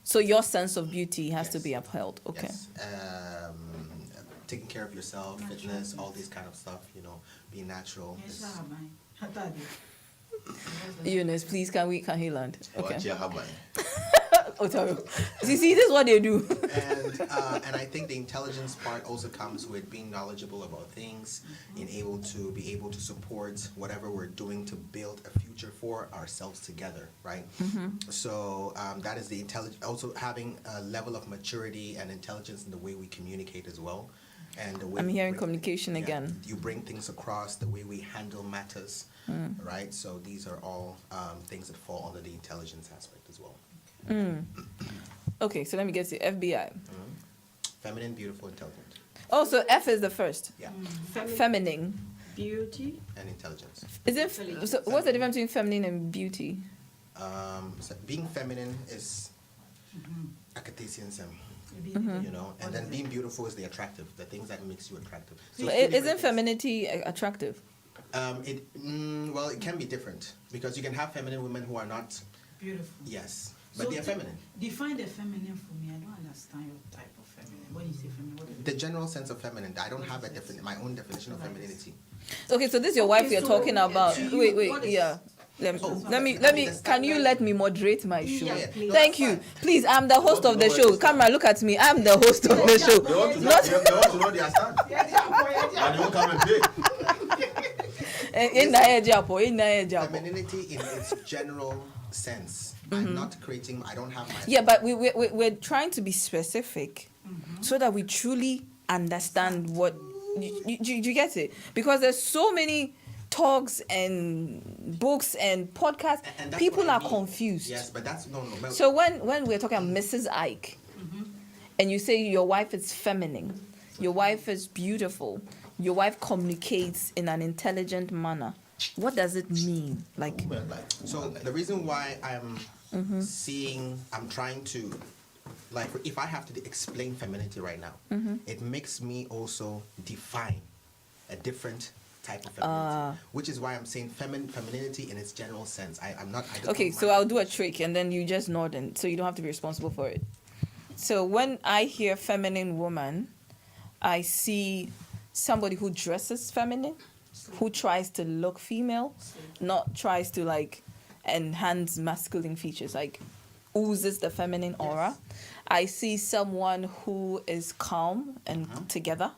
B: So your sense of beauty has to
E: Yes.
B: be upheld. Okay.
E: yes. Taking care of yourself, fitness, all these kind of stuff. Being natural.
C: Yes,
E: is-
C: sir, man. I thought it.
B: Eunice, please, can he land?
A: Okay.
B: Okay. Otario. See, this is what they do.
E: And I think the intelligence part also comes with being knowledgeable about things, and be able to support whatever we're doing to build a future for ourselves together, right? So that is the intelligence. Also having a level of maturity and intelligence in the way we communicate as well, and the way
B: I'm
E: we
B: hearing
E: bring-
B: communication again.
E: You bring things across, the way we handle matters, right? So these are all things that fall under the intelligence aspect as well.
B: Okay, so let me get to FBI.
E: Feminine, beautiful, intelligent,
B: Oh, so F is the first.
E: yeah,
B: Feminine.
F: Beauty.
E: and intelligence.
B: Is it? So what's the difference between feminine and beauty?
E: So being feminine is Akatesianism, and then being beautiful is the attractive, the things that makes you attractive. So
B: But
E: it's two different
B: isn't
E: things.
B: femininity attractive?
E: Well, it can be different, because you can have feminine women who are not,
C: Beautiful.
E: yes, but
C: So
E: they are feminine.
C: Define the feminine for me. I don't understand your type of feminine. When you say feminine, what is it?
E: The general sense of feminine, I don't have my own definition of femininity.
B: Okay, so this is your wife
F: Okay,
B: you're
F: so
B: talking about.
F: to you,
B: Wait,
F: what is-
B: yeah. Let me,
E: that's
B: can you
E: fine.
B: let me moderate my show?
E: Yeah, yeah. No,
B: Thank
E: that's
B: you.
E: fine.
B: Please, I'm the host of the
A: know
B: show.
A: where to
B: Camera, look at me. I'm the host of the show.
A: They want to know,
B: Not
A: they want to know their stand. And they won't come and pay.
E: Femininity in its general sense. I'm not creating, I don't have my...
B: Yeah, but we're trying to be specific so that we truly understand what you get it, because there's so many talks and books and podcasts.
E: And that's
B: People
E: what I
B: are
E: mean.
B: confused.
E: Yes, but that's, no.
B: So when we're talking about Mrs. Ike, and you say your wife is feminine, your wife is beautiful, your wife communicates in an intelligent manner, what does it mean? Like,
A: Women like.
E: So the reason why I'm I'm trying to, like, if I have to explain femininity right now, it makes me also define a different type of femininity, which is why I'm saying femininity in its general sense. I don't
B: okay,
E: know
B: so
E: my-
B: I'll do a trick and then you just nod, and so you don't have to be responsible for it. So when I hear feminine woman, I see somebody who dresses feminine, who tries to look female, not tries to like enhance masculine features, like oozes the feminine aura. I see someone who is calm and together.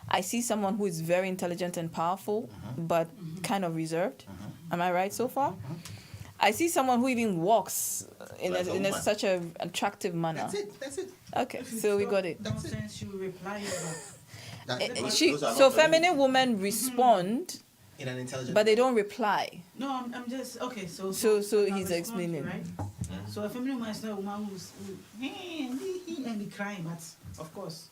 B: I see someone who is very intelligent and powerful, but kind of reserved. Am I right so far? I see someone who even walks in
A: Like a
B: in
A: woman.
B: such an attractive manner.
E: That's it.
B: Okay, so we got it.
C: Nonsense, she will reply you back.
E: That's
A: Those
B: She,
A: are not
B: so
A: feminine.
B: feminine women respond,
E: in an intelligent.
B: but they don't reply.
C: No, I'm just okay. So
B: So
C: I'll
B: he's
C: respond,
B: explaining.
C: right? So a feminine woman is not a woman and be crying, but of course,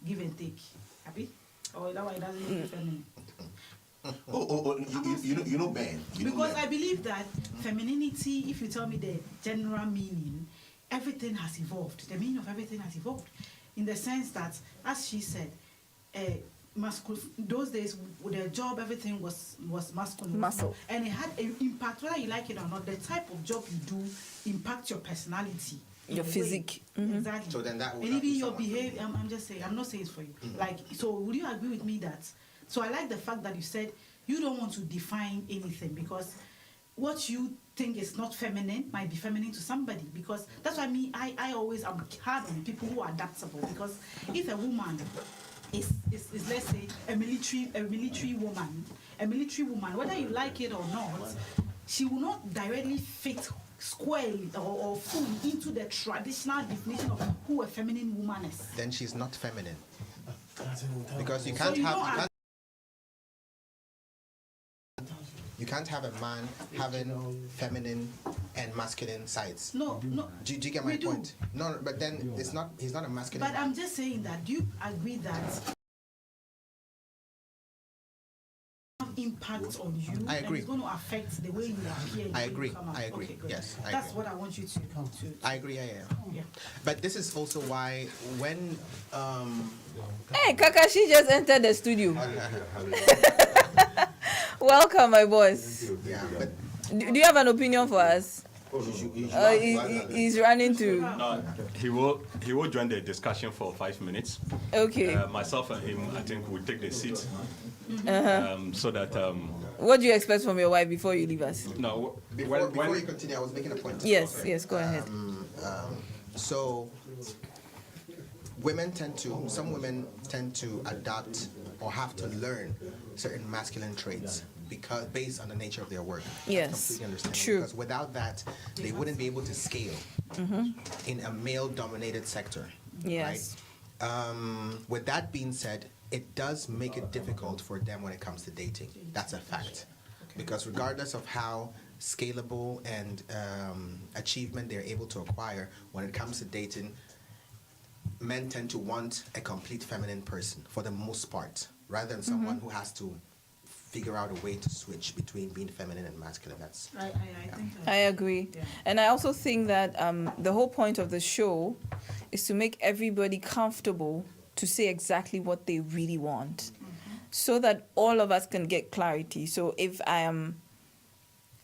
C: give and take. Happy? Or that way it doesn't make it feminine.
A: You know Ben. You know
C: Because
A: Ben.
C: I believe that femininity, if you tell me the general meaning, everything has evolved. The meaning of everything has evolved. In the sense that, as she said, those days, with their job, everything was masculine.
B: Muscle.
C: And it had an impact, whether you like it or not, the type of job you do impacts your personality. in
B: Your
C: a way.
B: physique.
C: Exactly.
E: So then that would
C: and
E: not be
C: even your
E: someone-
C: behavior, I'm just saying, I'm not saying it's for you. Like, so would you agree with me that, so I like the fact that you said you don't want to define anything because what you think is not feminine might be feminine to somebody, because that's why I always am hard on people who are adaptable, because if a woman is let's say a military woman, whether you like it or not, she will not directly fit squarely or fully into the traditional definition of who a feminine woman is.
E: Then she's not feminine. Because you
C: So
E: can't
C: you
E: have.
C: don't
E: You can't have a man having feminine and masculine sides.
C: No.
E: Do you get
C: We
E: my
C: do.
E: point? No, but then it's not. He's not a masculine.
C: But I'm just saying that, do you agree that have impact on you?
E: I agree.
C: And it's going to affect the way you appear. and
E: I
C: the way you
E: agree.
C: come out?
E: I agree.
C: Okay, good.
E: Yes, I
C: That's
E: agree.
C: what I want you to.
E: I agree. Yeah.
C: Yeah.
E: But this is also why when
B: Hey, Kakashi just entered the studio. Welcome, my boss.
E: yeah, but
B: Do you have an opinion for us?
A: You
B: He's running to.
H: He will join the discussion for 5 minutes.
B: Okay.
H: Myself and him, I think, will take the seat so that
B: What do you expect from your wife before you leave us?
H: no.
E: before you continue, I was making a point.
B: Yes, go ahead.
E: So some women tend to adapt or have to learn certain masculine traits because based on the nature of their work.
B: Yes,
E: I completely understand.
B: true.
E: Because without that, they wouldn't be able to scale in a male-dominated sector.
B: Yes.
E: Right? With that being said, it does make it difficult for them when it comes to dating. That's a fact. Because regardless of how scalable and achievement they're able to acquire, when it comes to dating, men tend to want a complete feminine person for the most part, rather than someone who has to figure out a way to switch between being feminine and masculine. That's
C: I think
B: I agree.
C: Yeah.
B: And I also think that the whole point of the show is to make everybody comfortable to say exactly what they really want so that all of us can get clarity. So if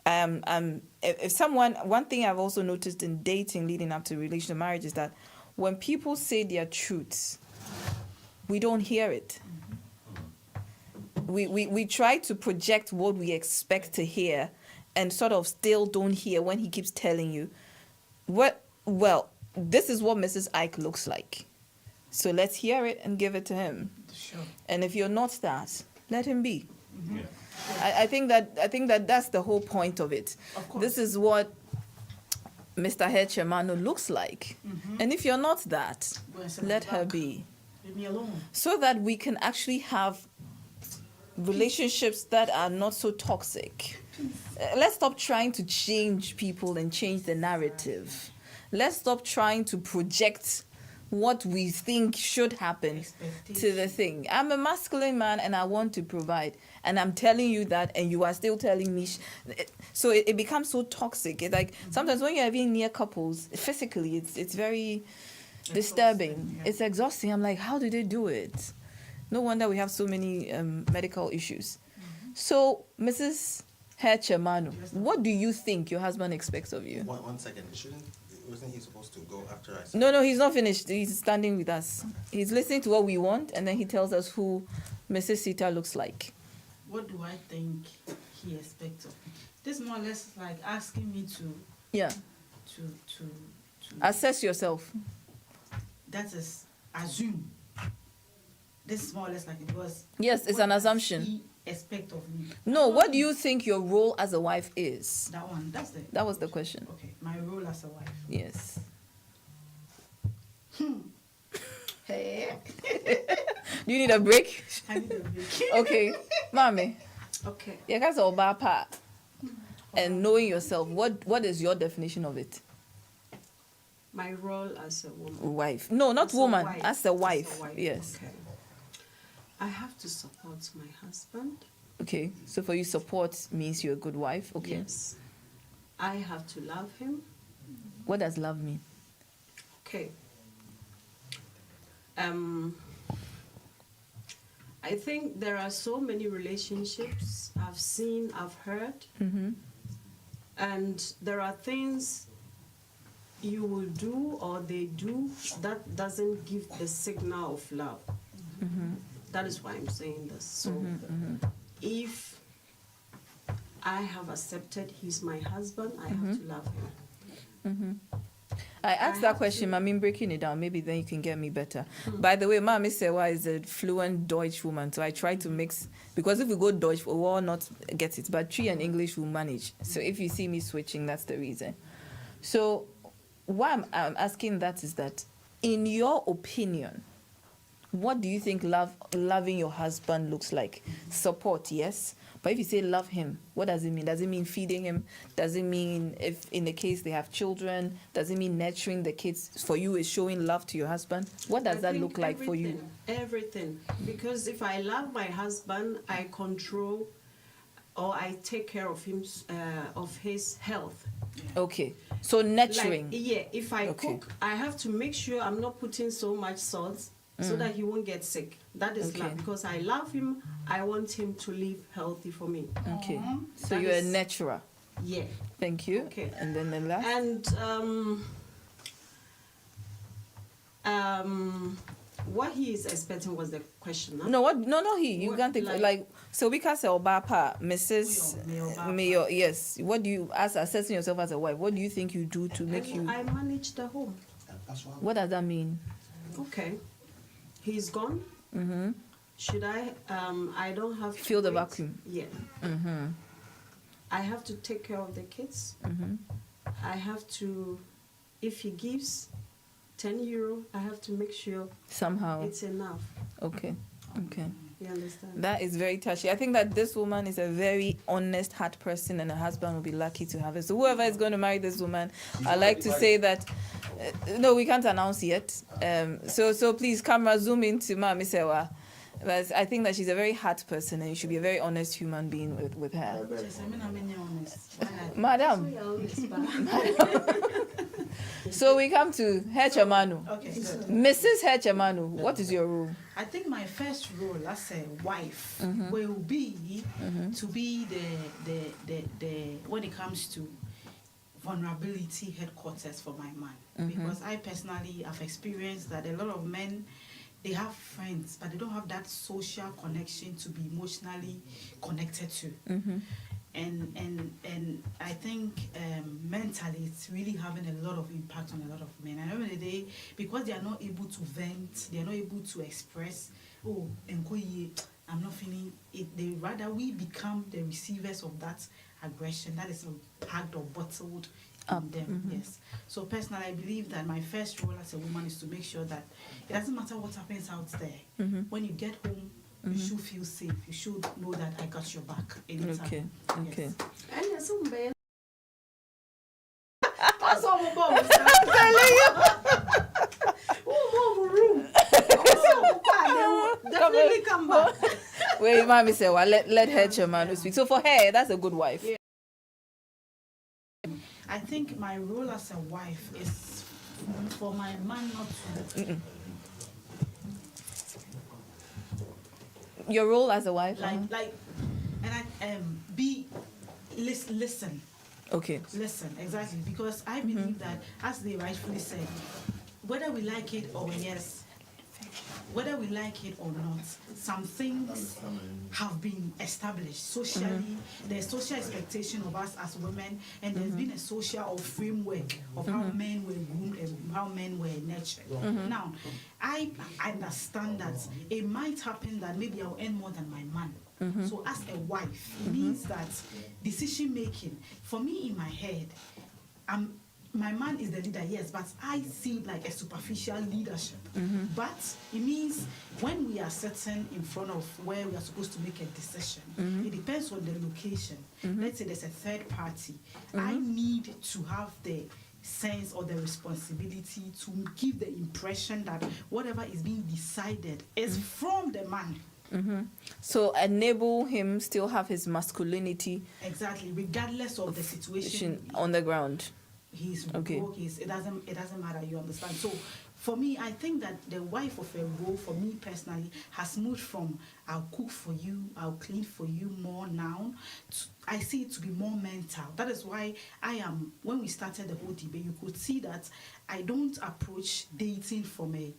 B: if someone, one thing I've also noticed in dating leading up to relationship marriage is that when people say their truths, we don't hear it. We try to project what we expect to hear and sort of still don't hear when he keeps telling you, this is what Mrs. Ike looks like. So let's hear it and give it to him.
C: sure.
B: And if you're not that, let him be.
H: Yeah.
B: I think that that's the whole point of it.
C: Of course.
B: This is what Mr. Hetchemano looks like. And if you're not that,
C: Go and sit
B: let
C: at the
B: her
C: back.
B: be.
C: Leave me alone.
B: So that we can actually have relationships that are not so toxic. Let's stop trying to change people and change the narrative. Let's stop trying to project what we think should happen to the thing. I'm a masculine man and I want to provide. And I'm telling you that and you are still telling me. So it becomes so toxic. It's like sometimes when you're having near couples, physically, it's very disturbing.
C: yeah.
B: It's exhausting. I'm like, how do they do it? No wonder we have so many medical issues. So, Mrs. Hetchemano, what do you think your husband expects of you?
E: 1 second. Wasn't he supposed to go after I said?
B: No, he's not finished. He's standing with us. He's listening to what we want, and then he tells us who Mrs. Sita looks like.
C: What do I think he expects of me? This is more or less like asking me to
B: Yeah. Assess yourself.
C: that is assume. This is more or less like it was.
B: Yes, it's
C: what
B: an
C: does
B: assumption.
C: He expect of me.
B: No, what do you think your role as a wife is?
C: That one. That's the.
B: That was the question.
C: Okay, my role as a wife.
B: Yes.
C: Hey,
B: Do you need a break?
C: I need a break.
B: Okay, mommy.
F: Okay.
B: Yeah, that's all bad part. And knowing yourself, what is your definition of it?
F: My role as a woman.
B: Wife. No, not
F: As a
B: woman.
F: wife.
B: As a wife.
F: As a wife,
B: Yes.
F: Okay. I have to support my husband.
B: Okay. So for you, support means you're a good wife. Okay.
F: Yes. I have to love him.
B: What does love mean?
F: Okay. I think there are so many relationships I've seen, I've heard, and there are things you will do or they do that doesn't give the signal of love. That is why I'm saying this. So if I have accepted he's my husband, I have to love him.
B: I asked that question, I mean, breaking it down, maybe then you can get me better. By the way, Mami Sewa is a fluent Deutsch woman, so I try to mix, because if we go Deutsch, we will not get it, but Tree and English will manage. So if you see me switching, that's the reason. So why I'm asking that is that, in your opinion, what do you think loving your husband looks like? Support, yes. But if you say love him, what does it mean? Does it mean feeding him? Does it mean, if in the case they have children, does it mean nurturing the kids? For you, is showing love to your husband? What does that
F: think
B: look like for you?
F: Everything. Because if I love my husband, I control or I take care of him, of his health.
B: Okay. So nurturing.
F: Like, yeah, if I
B: Okay.
F: cook, I have to make sure I'm not putting so much salt so that he won't get sick. That is
B: Okay.
F: love. Because I love him, I want him to live healthy for me.
B: Okay. So
F: That
B: you're a
F: is-
B: nurturer.
F: Yeah.
B: Thank you.
F: Okay.
B: And then the last?
F: And what he is expecting was the question. Huh?
B: No, what? No, he. You
F: What,
B: can't think like so. We can say Obapa, Mrs. Mayor. Yes. What do you, as assessing yourself as a wife? What do you think you do to make you?
F: I manage the home.
B: What does that mean?
F: Okay. He's gone. Should I? I don't have to
B: Fill the
F: wait.
B: vacuum.
F: Yeah. I have to take care of the kids. I have to, if he gives 10 euro, I have to make sure
B: Somehow.
F: it's enough.
B: Okay. Okay.
F: You understand?
B: That is very touchy. I think that this woman is a very honest heart person, and her husband will be lucky to have it. So whoever is going to marry this woman, I like to say that. No, we can't announce yet. So please, camera, zoom into Mami Sewa. But I think that she's a very hard person, and you should be a very honest human being with her.
C: Just, I mean, I'm being honest.
B: Madam.
F: So you're honest,
B: So we come to Hechamanu.
C: Okay, good.
B: Mrs. Hechamanu, what is your rule?
C: I think my first role as a wife will be to be the when it comes to vulnerability headquarters for my man, because I personally have experienced that a lot of men, they have friends but they don't have that social connection to be emotionally connected to. And I think mentally it's really having a lot of impact on a lot of men. And at the end of the day, because they are not able to vent, they are not able to express, oh, I'm not feeling it. They rather we become the receivers of that aggression that is packed or bottled in them. Yes. So personally, I believe that my first role as a woman is to make sure that it doesn't matter what happens out there. When you get home, you should feel safe. You should know that I got your back anytime.
B: Okay. Okay.
C: Yes.
F: And there's some bad.
C: That's all my mom was telling
F: room. Definitely come back.
B: Wait, Mami Sewa, let Hechamanu speak. So for her, that's a good wife.
F: Yeah.
C: I think my role as a wife is for my man not to
B: Your role as a wife?
C: like and I be listen
B: Okay.
C: exactly, because I believe that, as they rightfully said, whether we like it or yes, whether we like it or not, some things have been established socially. There's social expectation of us as women, and there's been a social or framework of how men were groomed and how men were nurtured. Now, I understand that it might happen that maybe I'll earn more than my man. So as a wife, it means that decision making, for me in my head, my man is the leader, yes, but I see it like a superficial leadership. But it means when we are sitting in front of where we are supposed to make a decision, it depends on the location. Let's say there's a third party. I need to have the sense or the responsibility to give the impression that whatever is being decided is from the man.
B: So enable him still have his masculinity
C: Exactly, regardless of the situation
B: on the ground.
C: he's
B: Okay.
C: broke, it doesn't matter, you understand. So for me, I think that the wife of a role, for me personally, has moved from I'll cook for you, I'll clean for you more now. I see it to be more mental. That is why when we started the whole debate, you could see that I don't approach dating from a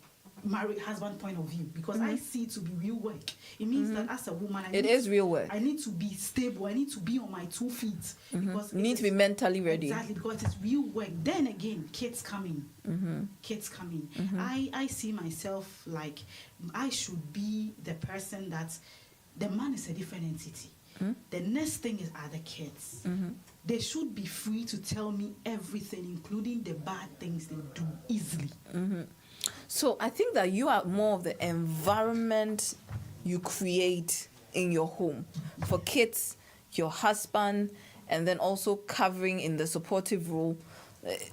C: married husband point of view, because I see it to be real work. It means that as a woman,
B: It is real work.
C: I need to be stable. I need to be on my 2 feet, because
B: You need to be mentally ready.
C: Exactly, because it's real work. Then again, kids coming. Kids coming. I see myself like I should be the person that the man is a different entity. The next thing are the kids. They should be free to tell me everything, including the bad things they do, easily.
B: So I think that you are more of the environment you create in your home for kids, your husband, and then also covering in the supportive role.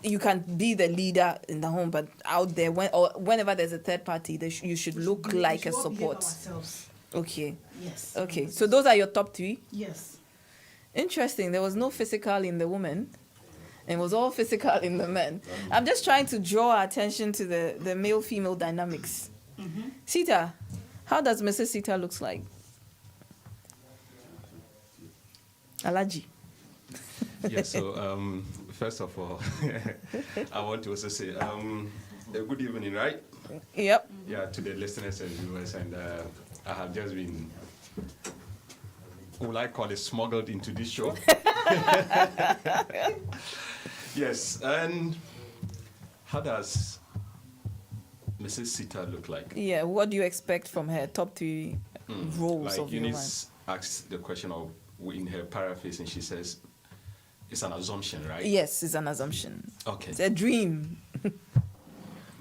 B: You can be the leader in the home, but out there, whenever there's a third party, you should look like a
C: We should all behave
B: support.
C: ourselves.
B: Okay.
C: Yes.
B: Okay. So those are your top 3.
C: Yes.
B: Interesting. There was no physical in the woman. It was all physical in the men. I'm just trying to draw our attention to the male-female dynamics. Sita, how does Mrs. Sita looks like? Alaji.
H: Yeah, so first of all, I want to also say a good evening, right?
B: Yep.
H: Yeah, to the listeners and viewers, and I have just been, what I call it, smuggled into this show. Yes, and how does Mrs. Sita look like?
B: Yeah, what do you expect from her top 3 roles
H: Like
B: of your
H: Eunice asked the question of, in her paraphrase, and she says, it's an assumption, right?
B: Yes, it's an assumption.
H: Okay.
B: It's a dream.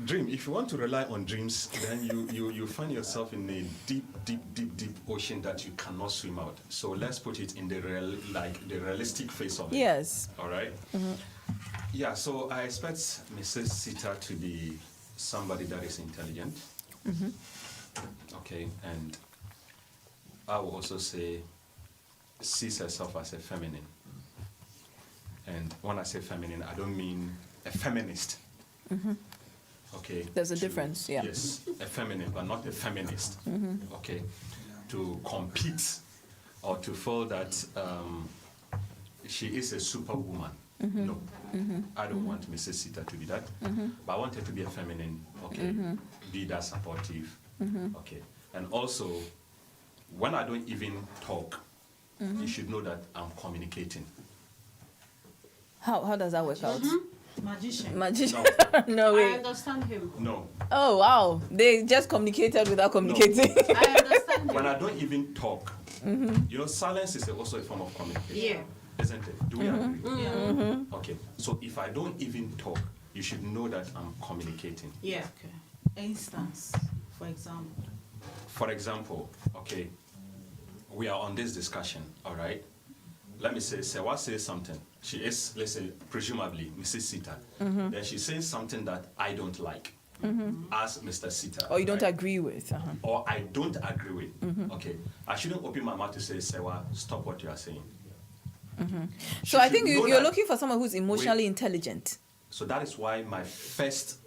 H: Dream. If you want to rely on dreams, then you find yourself in a deep ocean that you cannot swim out. So let's put it in the realistic face of it.
B: Yes.
H: All right? Yeah, so I expect Mrs. Sita to be somebody that is intelligent. Okay, and I will also say sees herself as a feminine. And when I say feminine, I don't mean a feminist. Okay.
B: There's a difference, yeah.
H: Yes, a feminine, but not a feminist. Okay. To compete or to feel that she is a superwoman. No, I don't want Mrs. Sita to be that. But I want her to be a feminine. Okay. Be that supportive. Okay. And also, when I don't even talk, you should know that I'm communicating.
B: How does that work out?
C: Magician.
B: Magician.
H: No.
B: No
F: I
B: way.
F: understand him.
H: No.
B: Oh, wow. They just communicated without communicating.
F: I understand
H: When
F: him.
H: I don't even talk, you know, silence is also a form of communication.
F: Yeah.
H: Isn't it? Do we agree?
C: Yeah.
H: Okay. So if I don't even talk, you should know that I'm communicating.
F: Yeah.
C: Okay. Instance, for example.
H: For example, okay, we are on this discussion, all right? Let me say, Sewa says something. She is, let's say, presumably, Mrs. Sita. Then she says something that I don't like, as Mr. Sita.
B: Or you don't
H: right?
B: agree with.
H: Or I don't agree with. Okay. I shouldn't open my mouth to say, Sewa, stop what you are saying. She
B: So I
H: should
B: think
H: know
B: you're
H: that-
B: looking for someone who's emotionally
H: Wait.
B: intelligent.
H: So that is why my first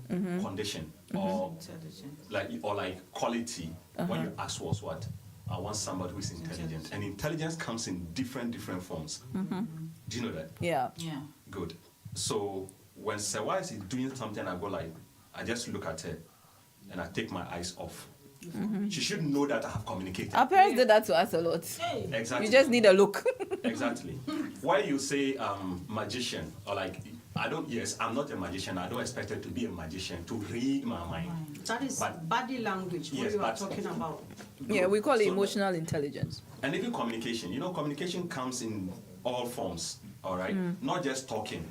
H: condition or
C: Intelligent.
H: quality when you ask was what? I want somebody who is intelligent. And intelligence comes in different forms. Do you know that?
B: Yeah.
C: Yeah.
H: Good. So when Sewa is doing something, I go like, I just look at her. and I take my eyes off. She should know that I have communicated.
B: Our parents did that to us a lot.
C: Hey,
H: Exactly.
B: You just need a look.
H: Exactly. Why you say magician or like yes, I'm not a magician. I don't expect her to be a magician to read my mind.
F: That is
H: But-
F: body language, what
H: Yes,
F: you are
H: but-
F: talking about.
B: Yeah, we call it
H: So-
B: emotional intelligence.
H: And even communication. Communication comes in all forms, all right? Not just talking,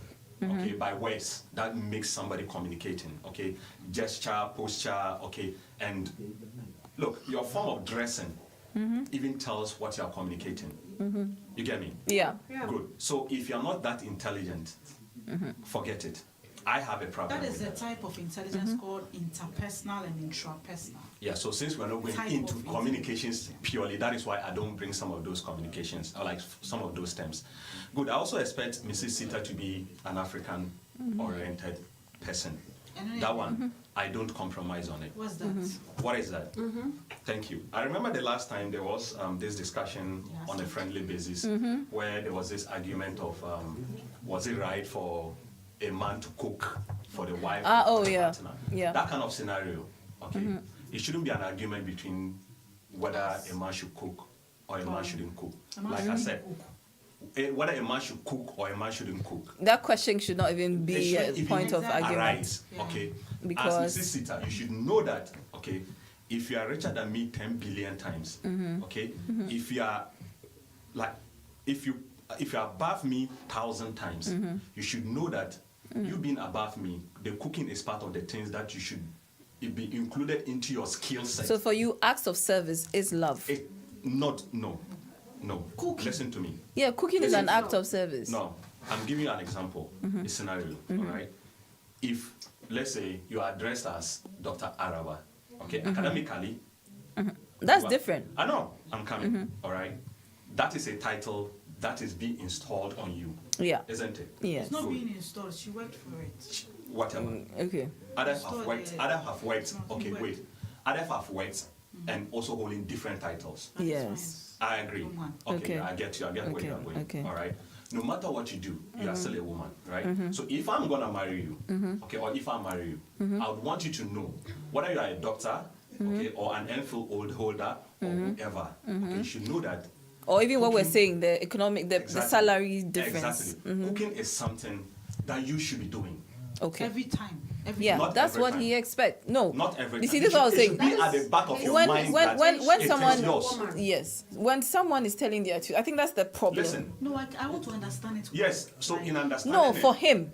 H: okay, by words. That makes somebody communicating, okay? Gesture, posture, okay? And look, your form of dressing even tells what you're communicating. You get me?
B: Yeah.
F: Yeah.
H: Good. So if you're not that intelligent, forget it. I have a problem
C: that is
H: with
C: a
H: that.
C: type of intelligence called interpersonal and intrapersonal.
H: Yeah, so since we're not going
C: Type
H: into
C: of
H: communications purely, that is why I don't bring some of those communications, or like some of those terms. Good, I also expect Mrs. Sita to be an African-oriented person.
C: And
H: That one, I don't compromise on it.
C: What's that?
H: What is that? Thank you. I remember the last time there was this discussion
C: Yes.
H: on a friendly basis where there was this argument of was it right for a man to cook for the wife?
B: Ah,
H: or
B: oh,
H: the
B: yeah.
H: partner?
B: Yeah.
H: That kind of scenario. Okay. It shouldn't be an argument between whether a man should cook or a man shouldn't cook.
C: A man
H: Like I
C: shouldn't
H: said,
C: cook.
H: whether a man should cook or a man shouldn't cook.
B: That question should not even
H: It
B: be
H: shouldn't
B: a
H: even
B: point of
C: Exactly.
B: argument.
H: arise,
C: Yeah.
H: okay?
B: Because-
H: As Mrs. Sita, you should know that, okay, if you are richer than me 10 billion times, okay, if you are like, if you are above me 1,000 times, you should know that you being above me, the cooking is part of the things that you should be included into your skill set.
B: So for you, acts of service is love.
H: No.
C: Cooking.
H: Listen to me.
B: Yeah, cooking is an
H: Listen.
B: act of service.
H: No, I'm giving you an example, a scenario, all right? If, let's say, you are addressed as Dr. Araba, okay, academically.
B: That's
H: you are-
B: different.
H: I know, I'm coming, all right? That is a title that is being installed on you,
B: Yeah.
H: isn't it?
B: Yes.
C: It's not
H: Good.
C: being installed. She worked for it.
H: Whatever.
B: Okay.
H: Others
C: Installed,
H: have worked,
C: yeah.
H: okay,
C: Worked.
H: wait. Others have worked and also holding different titles.
C: That is
B: Yes.
H: I agree.
C: Woman.
H: Okay,
B: Okay.
H: I get you. I get where
B: Okay,
H: you're going.
B: okay.
H: All right. No matter what you do, you are still a woman, right? So if I'm gonna marry you, okay, or if I marry you, I would want you to know whether you are a doctor, okay, or an MPhil holder, or whoever. Okay, you should know that.
B: Or even what we're
H: Cooking-
B: saying, the economic, the
H: Exactly.
B: salary difference.
H: Exactly. Cooking is something that you should be doing.
B: Okay.
C: Every time. Every
B: Yeah,
H: Not
B: that's
H: every
B: what
H: time.
B: he expects. No.
H: Not every
B: You
H: time.
B: see, this is what I was
H: It
B: saying.
H: should be at the back of your
B: When
H: mind
B: when
H: that
B: when
H: it is
B: someone
H: yours.
B: yes, when someone is telling their truth, I think that's the problem.
H: Listen.
C: No, I want to understand it.
H: Yes. So
C: Like-
H: in understanding
B: No,
H: it,
B: for him.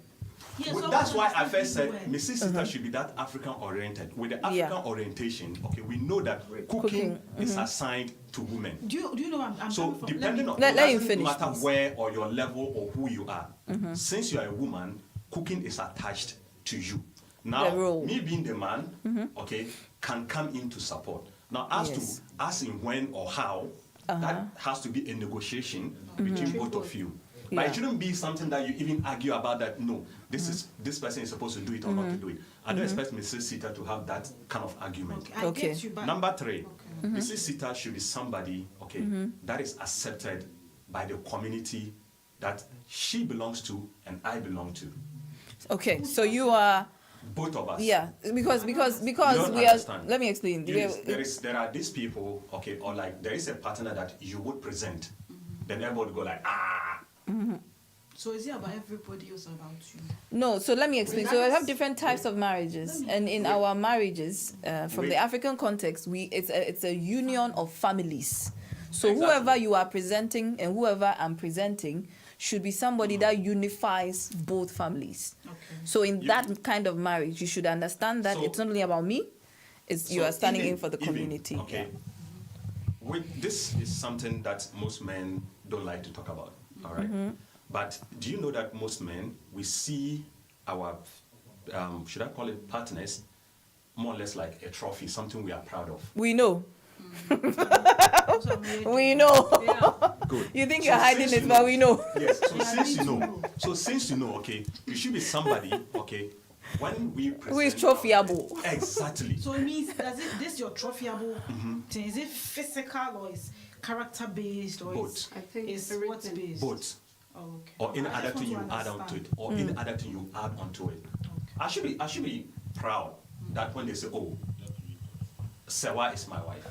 C: Yes,
H: Well,
C: I
H: that's
C: want
H: why
C: to
H: I first said
C: understand
H: Mrs. Sita should be that African oriented. With the
B: Yeah.
H: African orientation, okay, we know that cooking is assigned to women.
C: Do you know I'm
H: So
C: coming from?
H: depending on
B: Let
H: it
B: him
H: doesn't
B: finish,
H: matter
B: please.
H: where or your level or who you are. Since you are a woman, cooking is attached to you. Now,
B: The role.
H: me being the man, okay, can come in to support. Now, as
B: Yes.
H: to as in when or how, that has to be a negotiation between both of you. But
B: Yeah.
H: it shouldn't be something that you even argue about that, no, this person is supposed to do it or not to do it. I don't expect Mrs. Sita to have that kind of argument.
C: Okay, I
B: Okay.
C: get you, but
H: Number 3, Mrs. Sita should be somebody, okay, that is accepted by the community that she belongs to and I belong to.
B: Okay, so you are
H: Both of us.
B: yeah, because
H: You
B: we
H: don't
B: are.
H: understand.
B: Let me explain.
H: There are these people, okay, or like there is a partner that you would present, then everybody would go like, ah.
C: so is it about everybody or is it about you?
B: No, so let me explain. So I have
C: That's-
B: different types of marriages, and in our marriages, from the African context, it's a union of families. So
H: Exactly.
B: whoever you are presenting and whoever I'm presenting should be somebody that unifies both families.
C: Okay.
B: So in that kind of marriage, you should understand that
H: So-
B: it's not only about me; it's you
H: So
B: are standing
H: even-
B: in for the
H: even,
B: community.
H: Okay. This is something that most men don't like to talk about. All right? But do you know that most men, we see our, should I call it partners, more or less like a trophy, something we are proud of.
B: We know.
C: Also, I'm ready.
B: We know.
C: Yeah.
H: Good.
B: You think
H: So
B: you're hiding
H: since
B: it,
H: you
B: but
H: know-
B: we know.
H: Yes. So
C: Yeah,
H: since
C: me
H: you
C: too.
H: know, okay, you should be somebody, okay, when we present
B: Who is trophyable?
H: Exactly.
C: So it means this your trophyable thing? Is it physical or is character based or
H: Both.
C: is
F: I think
C: it's what
F: everything.
C: based?
H: Both.
C: Oh, okay.
H: Or any
C: I just
H: other thing you
C: want to
H: add on to it,
C: understand.
H: or any other thing you add onto it. I should be proud that when they say, oh, Sewa is my wife.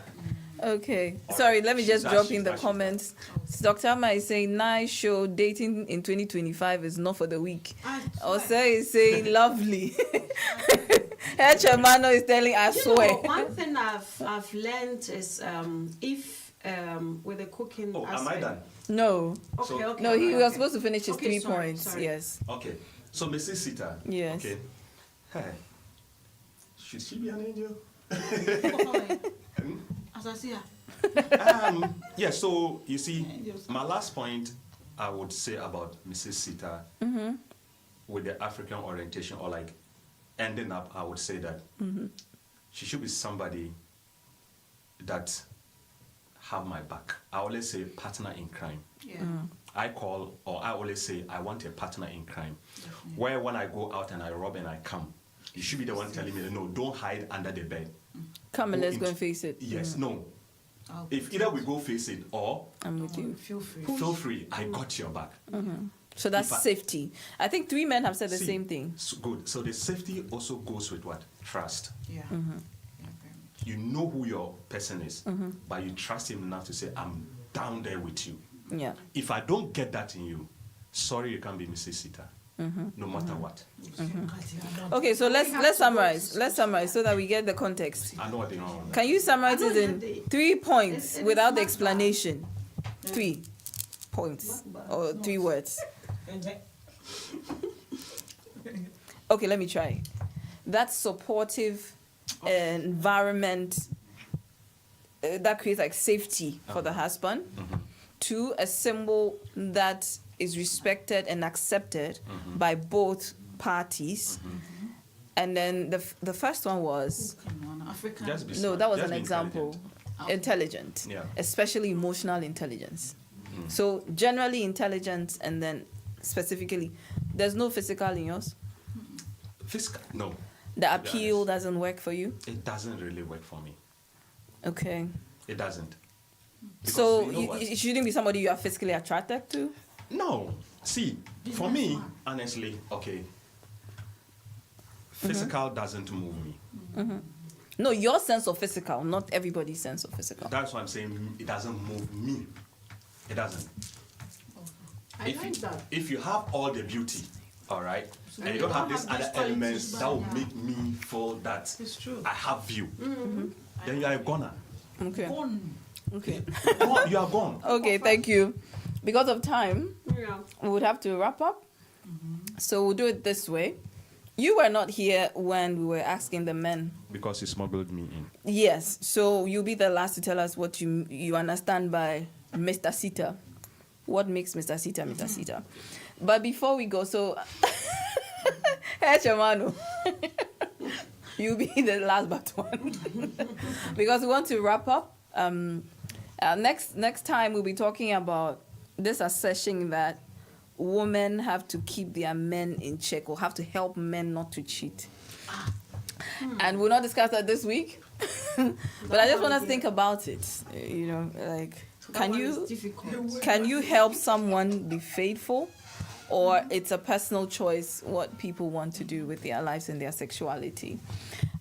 B: Okay.
H: All
B: Sorry,
H: right.
B: let me
H: She's
B: just
H: that-
B: drop
H: she's
B: in the
H: that- she's
B: comments. Dr. Amma is saying, nice show. Dating in 2025 is not for the weak.
C: I
B: Ose
C: swear.
B: is saying, lovely. Hechamano is telling, I
F: You
B: swear.
F: know, one thing I've learned is if with the cooking
H: Oh, am I
F: aspect.
H: done?
B: No.
F: Okay,
H: So-
F: okay.
B: No, he
F: okay,
B: was
F: okay.
B: supposed to finish his
F: Okay,
B: 3
F: sorry,
B: points.
F: sorry.
B: Yes.
H: Okay. So Mrs. Sita.
B: Yes.
H: Okay. Hey. Should she be an angel?
C: As I see her.
H: Yeah, so you see, my last point I would say about Mrs. Sita with the African orientation, or like ending up, I would say that she should be somebody that have my back. I always say partner in crime.
C: Yeah.
H: I always say I want a partner in crime. Where when I go out and I rob and I come, you should be the one telling me, no, don't hide under the bed.
B: Come and
H: Go
B: let's go
H: into-
B: and face it.
H: Yes, no.
C: I'll
H: If either we go face it or
B: I'm with you.
C: feel free.
H: feel free, I got your back.
B: So that's
H: If I-
B: safety. I think 3 men have said the
H: See,
B: same thing.
H: Good. So the safety also goes with what? Trust.
C: Yeah. Yeah, very much.
H: You know who your person is, but you trust him enough to say, I'm down there with you.
B: Yeah.
H: If I don't get that in you, sorry, you can't be Mrs. Sita, no matter what.
B: Okay, so let's summarize. Let's summarize so that we get the context.
H: I know what they want.
B: Can you summarize
F: I
B: it
F: know
B: in
F: that
B: 3 points
F: it is
B: without the
F: not
B: explanation? 3 points or 3 words. Okay, let me try. That supportive environment that creates like safety for the husband. 2, a symbol that is respected and accepted by both parties. And then the first one was
C: African.
H: Just be
B: no,
H: smart.
B: that was
H: Just
B: an
H: be
B: example. Intelligent,
H: Yeah.
B: especially emotional intelligence. So generally intelligence, and then specifically, there's no physical in yours.
H: Fiscal, no,
B: The appeal doesn't work for you.
H: it doesn't really work for me.
B: Okay.
H: It doesn't. Because
B: So
H: you know what?
B: it shouldn't be somebody you are physically attracted to.
H: No. See, for me, honestly, okay, physical doesn't move me.
B: No, your sense of physical, not everybody's sense of physical.
H: That's why I'm saying it doesn't move me. It doesn't. If you have all the beauty, all right, and you don't have these other elements that will make me feel that
C: It's true.
H: I have you, then you are a goner.
B: Okay.
C: Gone.
B: Okay.
H: You are gone.
B: Okay, thank you. Because of time,
F: Yeah.
B: we would have to wrap up. So we'll do it this way. You were not here when we were asking the men.
H: Because you smuggled me in.
B: Yes, so you'll be the last to tell us what you understand by Mr. Sita. What makes Mr. Sita Mr. Sita? But before we go, so hey Chamano, you'll be the last but one because we want to wrap up. Next time we'll be talking about this assertion that women have to keep their men in check or have to help men not to cheat. And we'll not discuss that this week. But I just want to think about it. You know, like, can you help someone be faithful, or it's a personal choice what people want to do with their lives and their sexuality?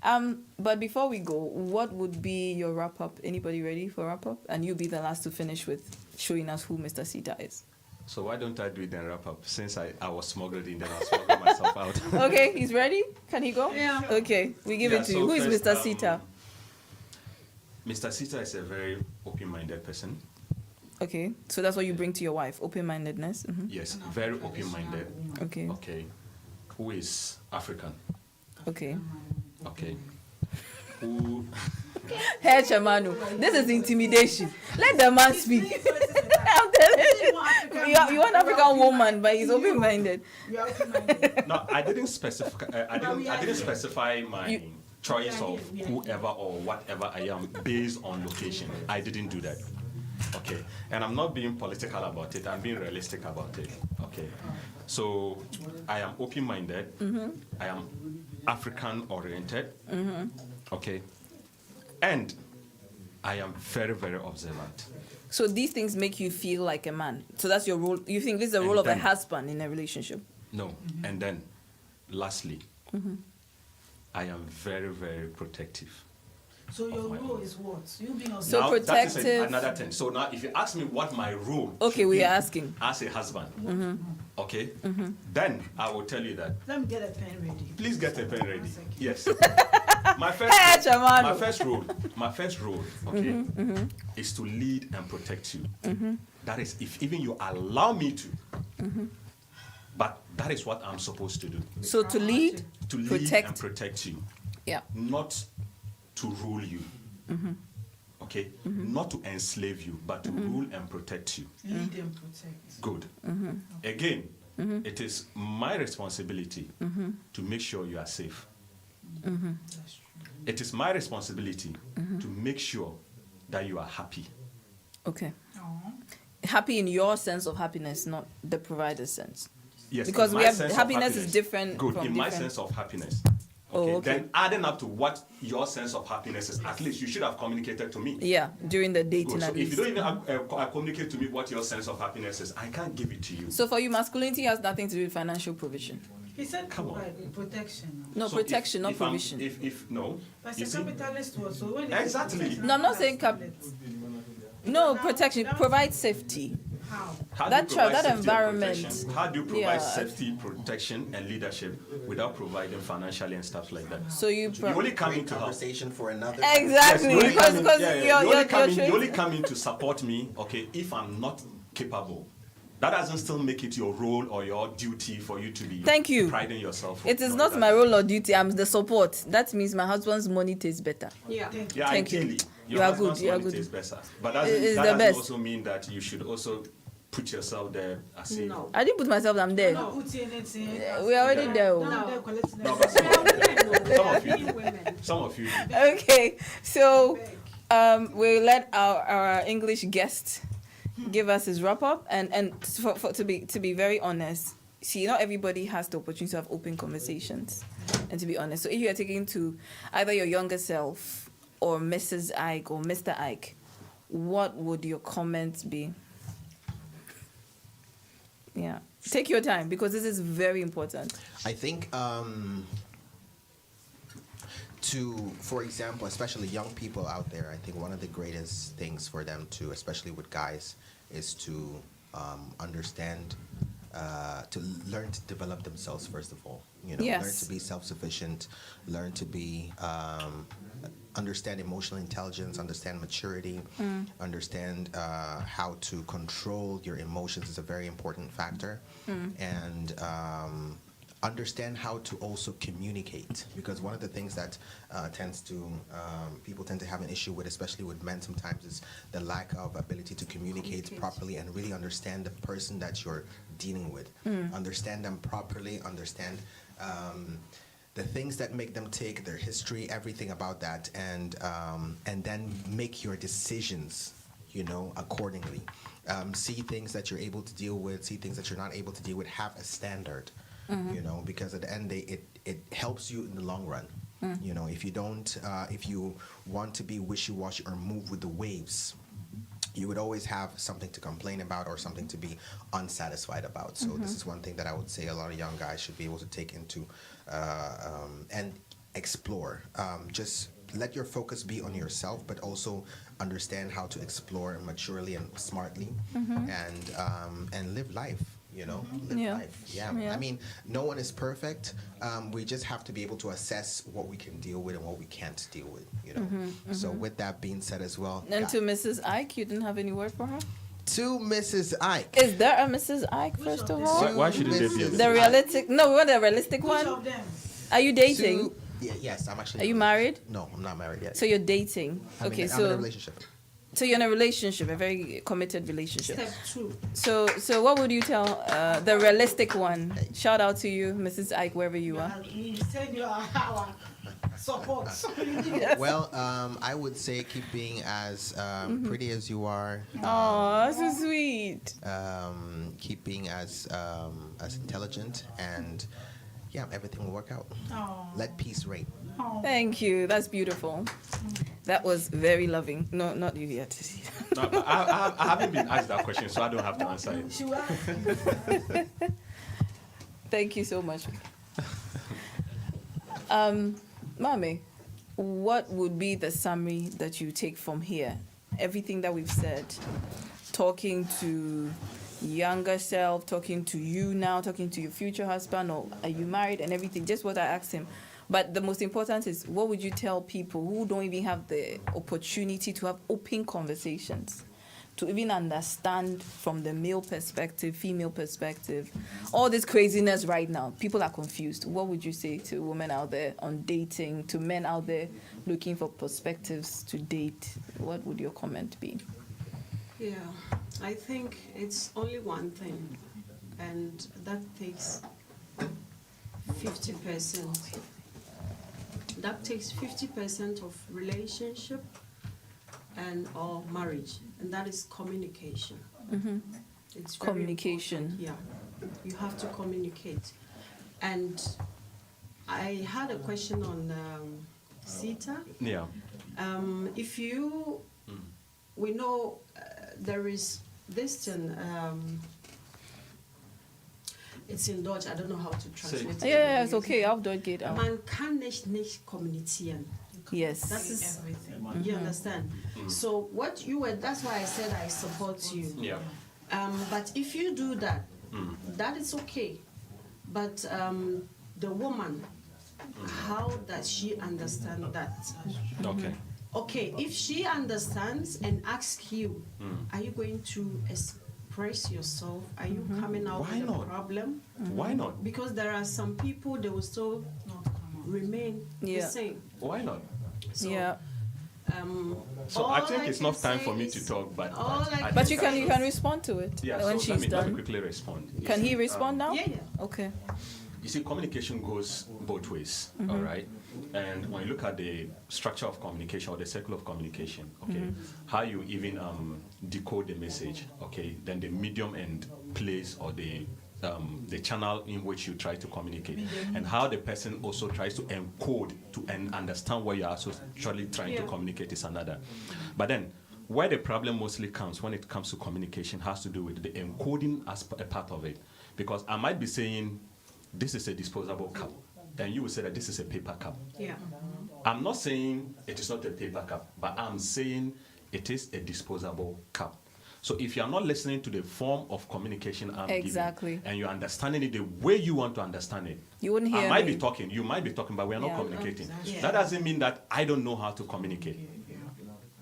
B: But before we go, what would be your wrap up? Anybody ready for wrap up? And you'll be the last to finish with showing us who Mr. Sita is.
H: So why don't I do it then wrap up? Since I was smuggled in, then I'll smuggle myself out.
B: Okay, he's ready. Can he go?
F: Yeah.
B: Okay, we give
H: Yeah,
B: it to
H: so
B: you. Who is
H: first,
B: Mr. Sita?
H: Mr. Sita is a very open-minded person.
B: Okay, so that's what you bring to your wife, open-mindedness.
H: Yes, very open-minded.
B: Okay,
H: Okay. Who is African?
B: okay.
H: Okay. Who?
B: Hey, Chamanu, this is intimidation. Let the man speak. I'm telling you, you want African woman, but he's open-minded.
C: You are open-minded.
H: No, I didn't specify. I didn't specify my
B: You-
H: choice of whoever or whatever I am based on location. I didn't do that. Okay, and I'm not being political about it. I'm being realistic about it. Okay, so I am open-minded. I am African-oriented. Okay, and I am very, very observant.
B: So these things make you feel like a man. So that's your role. You think this is the
H: And
B: role of a
H: then-
B: husband in a relationship?
H: No, and then, lastly, I am very, very protective.
C: So your
H: of my
C: role
H: own.
C: is what? You being a
B: So
H: Now, that is
B: protective-
H: another thing. So now, if you ask me what my role
B: Okay,
H: should
B: we
H: be
B: are asking.
H: as a husband, okay, then I will tell you that.
C: Let me get a pen ready.
H: Please get a pen ready.
C: Second.
H: Yes. my
B: Hey,
H: first,
B: Chamano.
H: my first role, okay, is to lead and protect you. That is, if even you allow me to. But that is what I'm supposed to do.
B: So to lead,
H: To lead
B: protect.
H: and protect you,
B: Yeah.
H: not to rule you. Okay, not to enslave you, but to rule and protect you.
C: Lead and protect.
H: Good. Again, it is my responsibility to make sure you are safe.
C: That's true.
H: It is my responsibility to make sure that you are happy.
B: Okay.
C: Aw.
B: Happy in your sense of happiness, not the provider's sense.
H: Yes,
B: Because
H: in
B: we
H: my
B: have-
H: sense of
B: happiness is different
H: Good,
B: from
H: in my
B: different-
H: sense of happiness.
B: Oh,
H: Okay,
B: okay.
H: then adding up to what your sense of happiness is, at least you should have communicated to me.
B: Yeah, during the dating
H: Good. So
B: at
H: if you
B: least.
H: don't even communicate to me what your sense of happiness is, I can't give it to you.
B: So for you, masculinity has nothing to do with financial provision.
C: He said
H: Come on.
C: provide, protection.
B: No,
H: So if-
B: protection, not
H: if I'm-
B: provision.
H: If no,
C: But
H: you
C: it's a
H: see,
C: capitalist word, so when
H: Exactly.
B: No, I'm not saying No, protection, provide safety.
C: How?
H: how
B: that
H: do you provide
B: that
H: safety and
B: environment,
H: protection? How do you provide
B: yeah,
H: safety, protection, and leadership without providing financially and stuff like that?
B: So you.
H: You only come in
E: Great
H: to help.
E: conversation for another.
B: Exactly,
H: You only
B: because
H: come in- yeah,
B: you're,
H: you only
B: you're,
H: come in-
B: you're
H: you only come in to support me, okay, if I'm not capable. That doesn't still make it your role or your duty for you to be
B: Thank you.
H: priding yourself.
B: It is
H: No,
B: not
H: that-
B: my role or duty. I'm the support. That means my husband's money tastes better.
F: Yeah.
H: Yeah,
B: Thank you.
H: ideally,
B: You
H: your
B: are
H: husband's
B: good, you are
H: money
B: good.
H: is better. But
B: It is
H: that
B: the
H: doesn't
B: best.
H: also mean that you should also put yourself there as a
F: No.
B: I didn't put myself. I'm there.
C: Not putting anything.
B: We're already there. oh.
C: Now they're collecting
H: No,
C: everything.
H: some of you,
F: Being women.
H: some of you.
B: Okay, so we'll let our English guest give us his wrap up, and to be very honest, see, not everybody has the opportunity to have open conversations, and to be honest, so if you are taking to either your younger self or Mrs. Ike or Mr. Ike, what would your comments be? Yeah, take your time because this is very important.
E: I think for example, especially young people out there, I think one of the greatest things for them to, especially with guys, is to understand, to learn to develop themselves first of all. You know,
B: Yes.
E: learn to be self-sufficient, learn to be understand emotional intelligence, understand maturity, understand how to control your emotions is a very important factor, and understand how to also communicate, because one of the things that people tend to have an issue with, especially with men sometimes, is the lack of ability to communicate properly and really understand the person that you're dealing with, understand them properly, understand the things that make them tick, their history, everything about that, and then make your decisions, you know, accordingly. See things that you're able to deal with, see things that you're not able to deal with, have a standard, you know, because at the end of the day, it helps you in the long run. You know, if you don't, if you want to be wishy-washy or move with the waves, you would always have something to complain about or something to be unsatisfied about. So this is one thing that I would say a lot of young guys should be able to take into and explore. Just let your focus be on yourself, but also understand how to explore maturely and smartly, and live life. You know, live
B: Yeah.
E: life. Yeah.
B: Yeah.
E: I mean, no one is perfect. We just have to be able to assess what we can deal with and what we can't deal with. You know. So with that being said, as well,
B: And
E: yeah.
B: to Mrs. Ike, you didn't have any word for her?
E: To Mrs. Ike.
B: Is there a Mrs. Ike, first of all?
H: Why shouldn't there be a
E: Mrs.
B: The
E: Ike.
B: realistic, no, we want the realistic
C: Which
B: one.
C: of them?
B: Are you dating?
E: Yes, I'm actually.
B: Are you married?
E: No, I'm not married yet.
B: So you're dating.
E: I'm
B: Okay,
E: in, I'm in a
B: so
E: relationship.
B: so you're in a relationship, a very committed relationship.
F: Step 2.
B: So what would you tell the realistic one? Shout out to you, Mrs. Ike, wherever you are.
C: We send you our support.
E: Well, I would say keep being as pretty as you are.
B: Oh, so sweet.
E: Keep being as intelligent, and yeah, everything will work out.
C: Oh,
E: Let peace reign.
C: oh.
B: Thank you. That's beautiful. That was very loving. No, not you yet.
H: No, but I haven't been asked that question, so I don't have to answer it.
C: She will ask you.
B: Thank you so much. Mami, what would be the summary that you take from here? Everything that we've said, talking to younger self, talking to you now, talking to your future husband, or are you married, and everything, just what I asked him. But the most important is, what would you tell people who don't even have the opportunity to have open conversations, to even understand from the male perspective, female perspective, all this craziness right now? People are confused. What would you say to women out there on dating, to men out there looking for perspectives to date? What would your comment be?
F: Yeah, I think it's only one thing, and that takes 50%. That takes 50% of relationship and or marriage, and that is communication. It's very
B: Communication.
F: important. Yeah, you have to communicate. And I had a question on CETA.
H: Yeah.
F: If you, we know there is this thing, it's in Dutch, I don't know how to translate it.
B: Yeah, it's okay. I'll do it.
F: Man kann nicht kommunizieren.
B: Yes.
F: That is,
C: Everything.
F: you understand? So what you were, that's why I said I support you.
H: Yeah.
F: But if you do that, that is okay. But the woman, how does she understand that?
H: Okay.
F: Okay, if she understands and asks you, are you going to express yourself? Are you coming out
H: Why
F: with a
H: not?
F: problem?
H: Why not?
F: Because there are some people, they will still remain
B: Yeah.
F: the same.
H: Why not?
F: So,
B: Yeah.
H: So
F: all
H: I think it's
F: can
H: not time
F: say
H: for me
F: is-
H: to talk, but
F: all I
H: I
F: can
B: But
H: think
B: you
H: I
B: can
H: should.
B: respond to it
H: Yeah.
B: when
H: So
B: she's
H: let me
B: done.
H: quickly respond. You
B: Can
H: see,
B: he respond now?
F: Yeah, yeah.
B: Okay.
H: You see, communication goes both ways, all right? And when you look at the structure of communication or the circle of communication, okay, how you even decode the message, okay, then the medium and place or the channel in which you try to communicate, and how the person also tries to encode to and understand what you are actually trying to
F: Yeah.
H: communicate is another. But then, where the problem mostly comes when it comes to communication has to do with the encoding as a part of it. Because I might be saying, this is a disposable cup, and you will say that this is a paper cup.
F: Yeah.
H: I'm not saying it is not a paper cup, but I'm saying it is a disposable cup. So if you're not listening to the form of communication I'm
B: Exactly.
H: giving, and you're understanding it the way you want to understand it,
B: You wouldn't hear
H: I might
B: me.
H: be talking, you might be talking, but we're not
B: Yeah.
H: communicating.
C: Yeah.
H: That doesn't mean that I don't know how to communicate.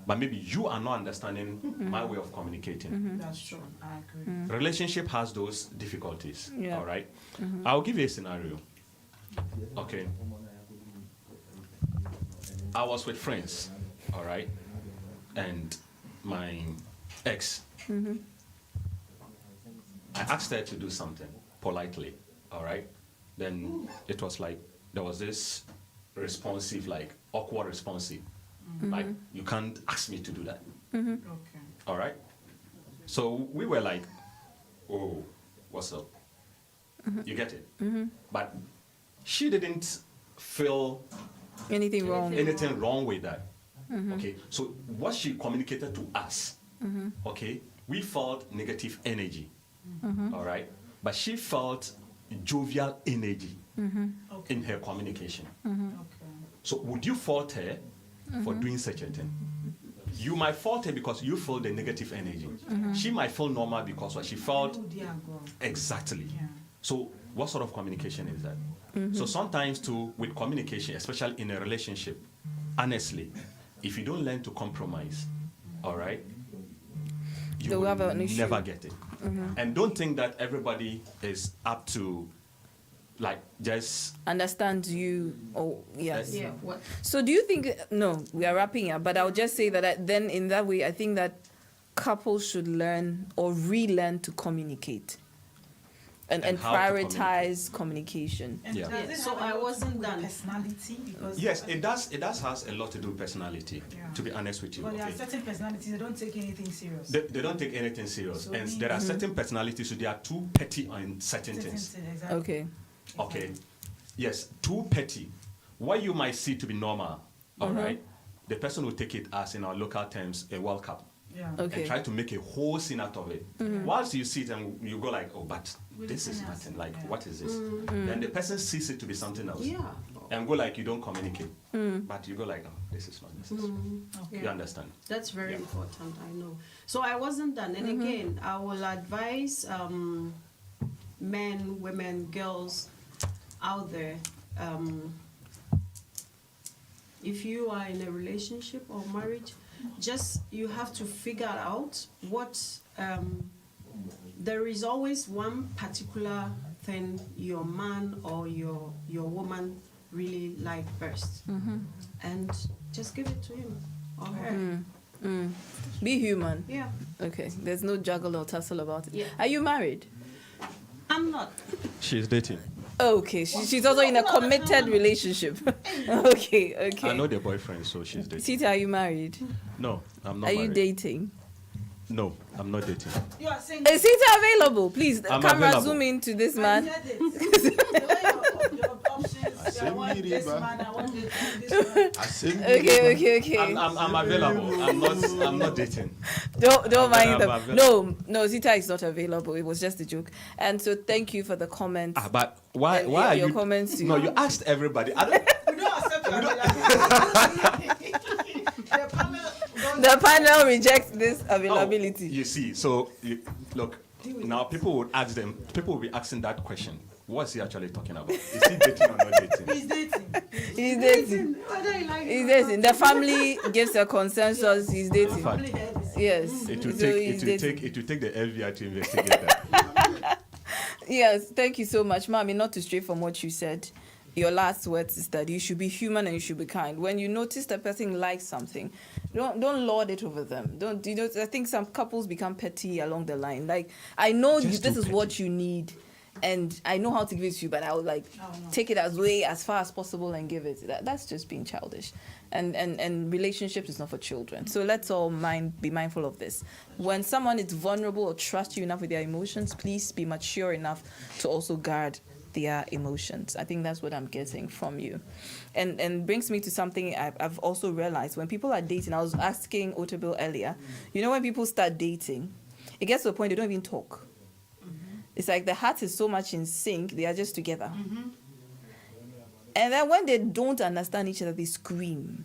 H: But maybe you are not understanding my way of communicating.
C: That's true. I agree.
H: Relationship has those difficulties,
B: Yeah.
H: all right? I'll give you a scenario. Okay. I was with friends, all right? And my ex, I asked her to do something politely, all right? Then it was like, there was this responsive, like awkward responsive. Like, you can't ask me to do that,
C: Okay.
H: all right? So we were like, oh, what's up? You get it? But she didn't feel
B: Anything wrong?
H: anything wrong with that. Okay, so what she communicated to us, okay, we felt negative energy, all right, but she felt jovial energy in her communication.
C: Okay.
H: So would you fault her for doing such a thing? You might fault her because you feel the negative energy. She might feel normal because what she felt
C: Oh, dear God.
H: exactly.
C: Yeah.
H: So what sort of communication is that? So sometimes too, with communication, especially in a relationship, honestly, if you don't learn to compromise, all right, you
B: They'll
H: will
B: have an issue.
H: never get it. And don't think that everybody is up to, like, just
B: Understand you? Oh, yes.
F: Yeah. What?
B: So do you think, no, we are wrapping up, but I'll just say that then in that way, I think that couples should learn or relearn to communicate and
H: And how to
B: prioritize communication.
C: And
H: Yeah.
C: does
F: Yeah,
C: it
F: so
C: have a
F: I
C: lot to
F: wasn't
C: do with
F: done.
C: personality? Because
H: yes, it does. It does has a lot to do with personality.
C: Yeah.
H: To be honest with you,
C: But there are
H: okay?
C: certain personalities that don't take anything serious.
H: They don't take anything serious,
C: So
H: and
C: we-
H: there are certain personalities, so they are too petty on certain things.
C: Exactly.
B: Okay.
H: Okay. Yes, too petty. What you might see to be normal, all right, the person will take it as, in our local terms, a World Cup.
C: Yeah.
B: Okay.
H: And try to make a whole scene out of it. Whilst you see it and you go like, oh, but this is nothing. Like, what is this? Then the person sees it to be something else.
F: Yeah.
H: and go like you don't communicate, but you go like, oh, this is not necessary. You
F: Yeah.
H: understand?
F: That's very
H: Yeah.
F: important, I know. So I wasn't done. And again, I will advise men, women, girls out there, if you are in a relationship or marriage, just you have to figure out what, there is always one particular thing your man or your woman really like first. And just give it to him or her.
B: Be human.
F: Yeah.
B: Okay. There's no juggle or tussle about it.
F: Yeah.
B: Are you married?
F: I'm not.
H: She's dating.
B: Okay. She's also in a committed relationship. Okay. Okay.
H: I know the boyfriend, so she's dating.
B: Sita, are you married?
H: No, I'm not
B: Are
H: married.
B: you dating?
H: No, I'm not dating.
C: You are saying
B: Is Sita available? Please,
H: I'm
B: camera
H: available.
B: zoom into this man.
C: Your options, I want this man, I want this one.
B: Okay.
H: I'm available. I'm not dating.
B: Don't mind
H: I'm
B: them. No, Zita is not available. It was just a joke. And so thank you for the comments.
H: But why
B: And
H: are
B: your
H: you?
B: comments
H: No,
B: too.
H: you asked everybody. I don't,
C: We don't accept your availability. The panel don't
B: The panel rejects this availability.
H: You see, so look, now people would ask them. People will be asking that question. What's he actually talking about? Is he dating or not dating?
C: He's dating.
B: He's dating.
F: Whether you like
B: He's dating. The family gives a consensus. He's dating.
C: Family head is
B: Yes.
H: It will
B: So
H: take
B: he's dating.
H: it will take the FBI to investigate that.
B: Yes, thank you so much, Mommy. Not to stray from what you said, your last words is that you should be human and you should be kind. When you notice the person likes something, don't lord it over them. Don't I think some couples become petty along the line. Like, I know
H: Just
B: this
H: too
B: is what
H: petty.
B: you need, and I know how to give it to you, but I would take it as far as possible and give it. That's just being childish. And relationships is not for children. So let's all be mindful of this. When someone is vulnerable or trusts you enough with their emotions, please be mature enough to also guard their emotions. I think that's what I'm getting from you. And brings me to something I've also realized. When people are dating, I was asking Otabil earlier, when people start dating, it gets to a point they don't even talk. It's like the heart is so much in sync, they are just together. And then when they don't understand each other, they scream.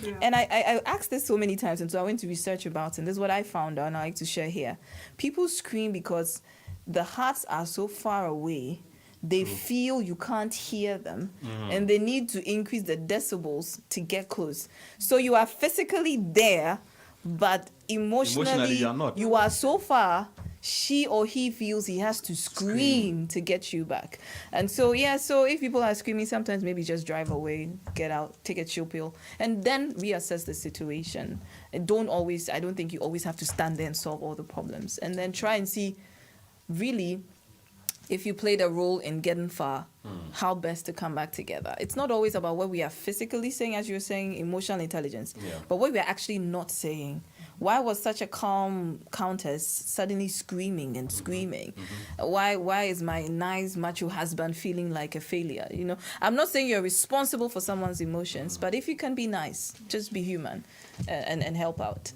F: Yeah.
B: And I asked this so many times, and so I went to research about it, and this is what I found out, and I like to share here. People scream because the hearts are so far away, they feel you can't hear them, and they need to increase the decibels to get close. So you are physically there, but emotionally
H: you are not.
B: You are so far, she or he feels he has to scream to get you back. And so, so if people are screaming, sometimes maybe just drive away, get out, take a chill pill, and then reassess the situation. I don't think you always have to stand there and solve all the problems. And then try and see, really, if you played a role in getting far, how best to come back together. It's not always about what we are physically saying, as you were saying, emotional intelligence, but what we are actually not saying. Why was such a calm countess suddenly screaming and screaming? Why is my nice macho husband feeling like a failure? I'm not saying you're responsible for someone's emotions, but if you can be nice, just be human and help out.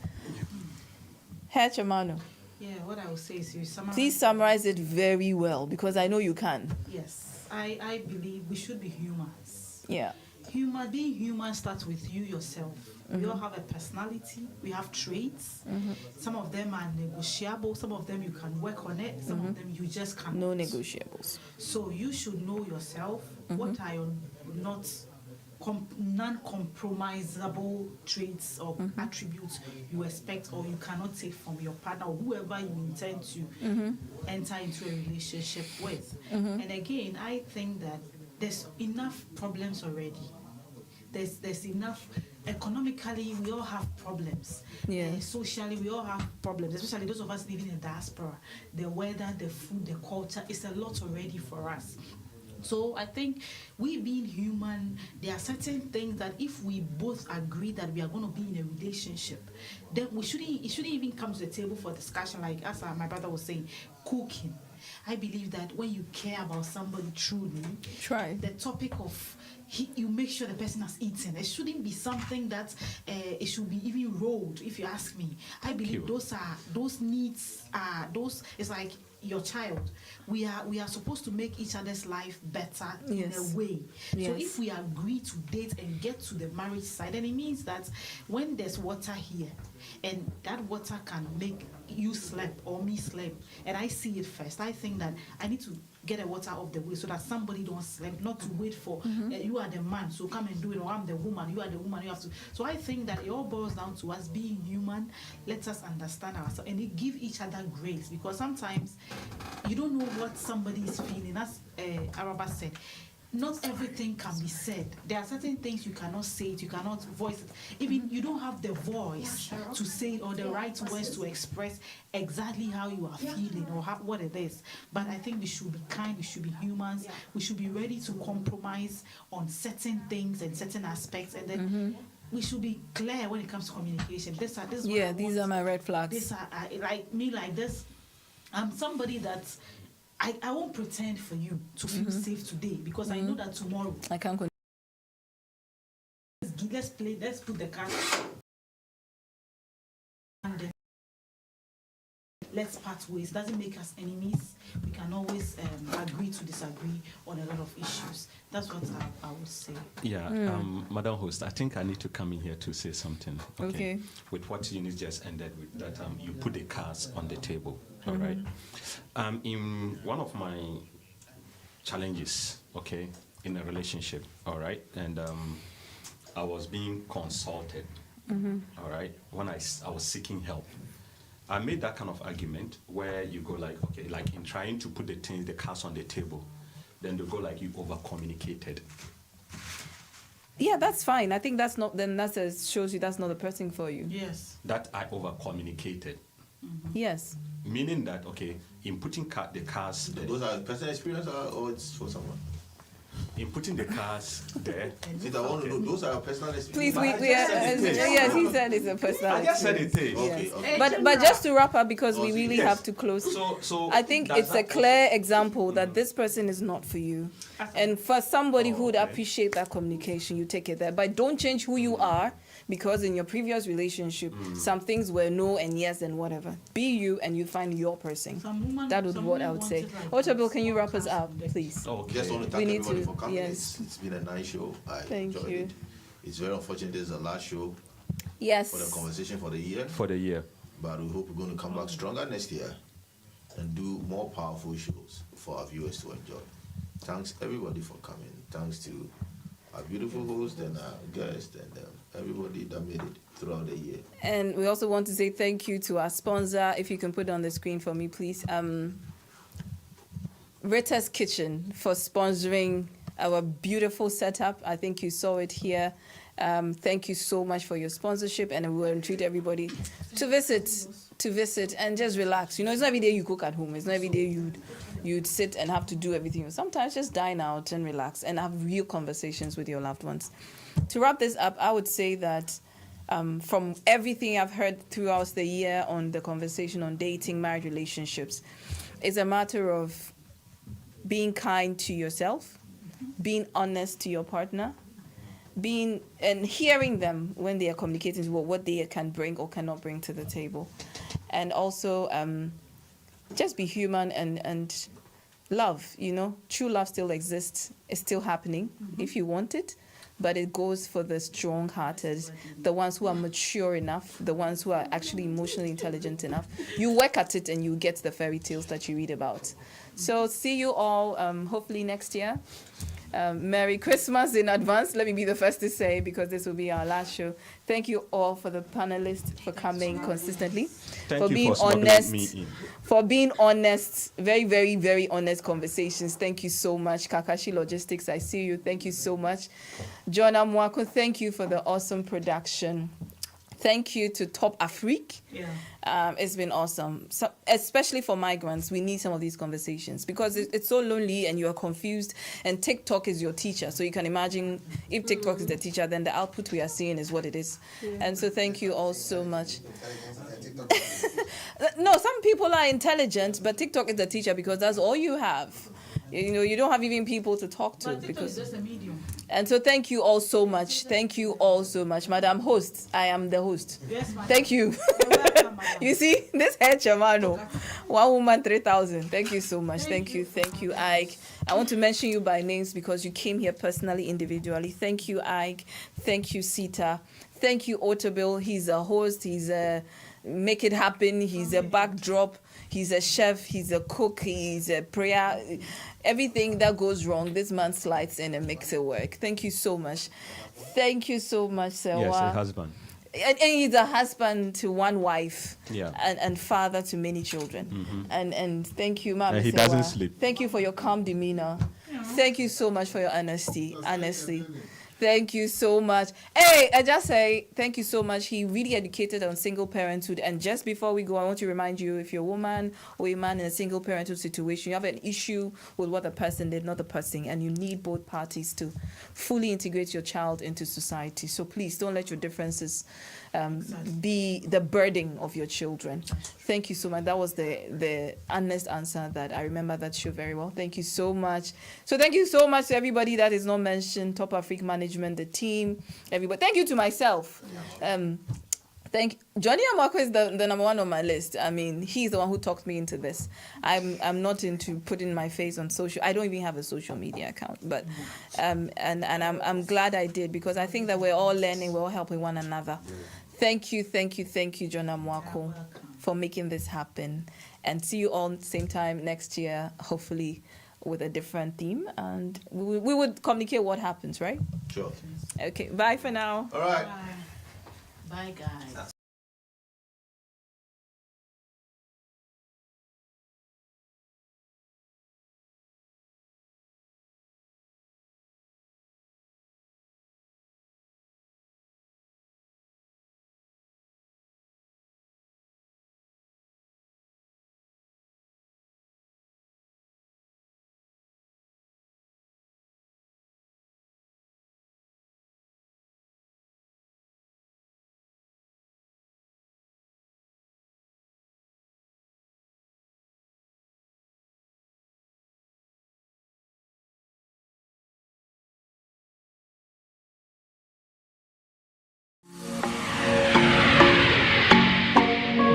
B: Herr Chamano,
C: Yeah, what I will say is you summarize.
B: please summarize it very well, because I know you can.
C: Yes, I believe we should be humans.
B: Yeah.
C: Being human starts with you yourself. We all have a personality. We have traits. Some of them are negotiable. Some of them you can work on it. Some of them you just can't.
B: No negotiables.
C: So you should know yourself. What are your non-compromisable traits or attributes you expect or you cannot take from your partner or whoever you intend to enter into a relationship with. And again, I think that there's enough problems already. There's enough. Economically, we all have problems.
B: Yeah.
C: Socially, we all have problems, especially those of us living in diaspora. The weather, the food, the culture, it's a lot already for us. So I think we being human, there are certain things that if we both agree that we are going to be in a relationship, then it shouldn't even come to the table for discussion, like as my brother was saying, cooking. I believe that when you care about somebody truly,
B: Try.
C: the topic of you make sure the person has eaten. It shouldn't be something that it should be even rolled. If you ask me, I believe those needs are those. It's like your child. We are supposed to make each other's life better in a way. So
B: Yes.
C: if we agree to date and get to the marriage side, then it means that when there's water here, and that water can make you sleep or me sleep, and I see it first, I think that I need to get the water off the way so that somebody don't sleep, not to wait for you are the man, so come and do it, or I'm the woman, you are the woman, you have to. So I think that it all boils down to us being human. Let us understand ourselves and give each other grace, because sometimes you don't know what somebody is feeling. As Araba said, not everything can be said. There are certain things you cannot say it, you cannot voice it. Even you don't have the voice to say it or the right words to express exactly how you are feeling or what it is. But I think we should be kind, we should be humans, we should be ready to compromise on certain things and certain aspects, and then we should be clear when it comes to communication. These
B: are my red flags.
C: These are like me, like this. I'm somebody that I won't pretend for you to feel safe today, because I know that tomorrow.
B: I can't.
C: Let's put the card. And then let's part ways. Doesn't make us enemies. We can always agree to disagree on a lot of issues. That's what I would say.
H: Yeah, Madam Host, I think I need to come in here to say something.
B: Okay.
H: With what Eunice just ended with, that you put the cards on the table. All right. In one of my challenges, okay, in a relationship, all right, and I was being consulted, all right, when I was seeking help. I made that kind of argument where you go like, okay, like in trying to put the cards on the table, then they go like you over-communicated.
B: Yeah, that's fine. I think that's not. Then that shows you that's not the person for you.
C: Yes.
H: That I over-communicated.
B: Yes.
H: Meaning that, okay, in putting the cards there,
A: Those are personal experience or it's for someone?
H: in putting the cards there,
A: See, I want to know, those are personal experience.
B: Please, we
H: But I
B: are.
H: just said it is.
B: Yes, he said it's a personal.
H: I just said it
B: experience.
H: is.
A: Okay,
B: Yes.
A: okay.
B: But just to wrap up, because we really
H: Yes.
B: have to close.
H: So
B: I think
H: does
B: it's a
H: that-
B: clear example that this person is not for you. And for somebody who would
H: okay.
B: appreciate that communication, you take it there. But don't change who you are, because in your previous relationship, some things were no and yes and whatever. Be you and you find your person. That would be what I would say. Ochabil, can you wrap us up, please?
H: Okay.
A: Just want to
B: We
A: thank
B: need
A: everybody
B: to-
A: for coming.
B: yes.
A: It's been a nice show. I
B: Thank
A: enjoyed
B: you.
A: it. It's very unfortunate this is the last show
B: Yes.
A: for the conversation for the year,
H: For the year.
A: but we hope we're going to come back stronger next year and do more powerful shows for our viewers to enjoy. Thanks everybody for coming. Thanks to our beautiful host and our guest and everybody that made it throughout the year.
B: And we also want to say thank you to our sponsor. If you can put it on the screen for me, please. Rita's Kitchen for sponsoring our beautiful setup. I think you saw it here. Thank you so much for your sponsorship, and we will entreat everybody to visit and just relax. You know, it's not every day you cook at home. It's not every day you'd sit and have to do everything. Sometimes just dine out and relax and have real conversations with your loved ones. To wrap this up, I would say that from everything I've heard throughout the year on the conversation on dating, marriage, relationships, it's a matter of being kind to yourself, being honest to your partner, being and hearing them when they are communicating what they can bring or cannot bring to the table, and also just be human and love. You know, true love still exists. It's still happening if you want it, but it goes for the strong-hearted, the ones who are mature enough, the ones who are actually emotionally intelligent enough. You work at it and you get the fairy tales that you read about. So see you all hopefully next year. Merry Christmas in advance. Let me be the first to say, because this will be our last show. Thank you all for the panelists for coming consistently,
H: Thank you
B: being
H: for smuggling
B: honest,
H: me in.
B: for being honest, very, very, very honest conversations. Thank you so much. Kakashi Logistics, I see you. Thank you so much. John Amwako, thank you for the awesome production. Thank you to Top Afrique.
C: Yeah.
B: It's been awesome. So, especially for migrants, we need some of these conversations because it's so lonely and you are confused. And TikTok is your teacher. So you can imagine if TikTok is the teacher, then the output we are seeing is what it is. And so thank you all so much. No, some people are intelligent, but TikTok is the teacher because that's all you have. You know, you don't have even people to talk to.
C: But TikTok is just a medium.
B: And so thank you all so much. Thank you all so much. Madam Host, I am the host.
C: Yes, madam.
B: Thank you.
C: You're welcome, madam.
B: You see, this head Chamano, 1 woman, 3,000. Thank you so much. Thank you, Ike. I want to mention you by names because you came here personally, individually. Thank you, Ike. Thank you, Sita. Thank you, Otabil. He's a host. He's a make it happen. He's a backdrop. He's a chef. He's a cook. He's a prayer. Everything that goes wrong, this man slides in and makes it work. Thank you so much. Thank you so much, Sewa.
H: Yes, a husband.
B: And he's a husband to one wife,
H: Yeah.
B: and father to many children. And thank you, Mama.
H: And he doesn't sleep.
B: Thank you for your calm demeanor. Thank you so much for your honesty. Honestly. Thank you so much. Hey, I just say thank you so much. He really educated on single parenthood. And just before we go, I want to remind you, if you're a woman or a man in a single parenthood situation, you have an issue with what the person did, not the person, and you need both parties to fully integrate your child into society. So please don't let your differences be the burden of your children. Thank you so much. That was the honest answer that I remember that show very well. Thank you so much. So thank you so much to everybody that is not mentioned, Top Afrique Management, the team, everybody. Thank you to myself. Thank Johnny Amako is the number one on my list. I mean, he's the one who talked me into this. I'm not into putting my face on social. I don't even have a social media account, but and I'm glad I did because I think that we're all learning, we're all helping one another. Thank you, John Amwako, for making this happen. And see you all same time next year, hopefully with a different theme. And we would communicate what happens, right?
A: Sure.
B: Okay, bye for now.
A: All right.
C: Bye, guys.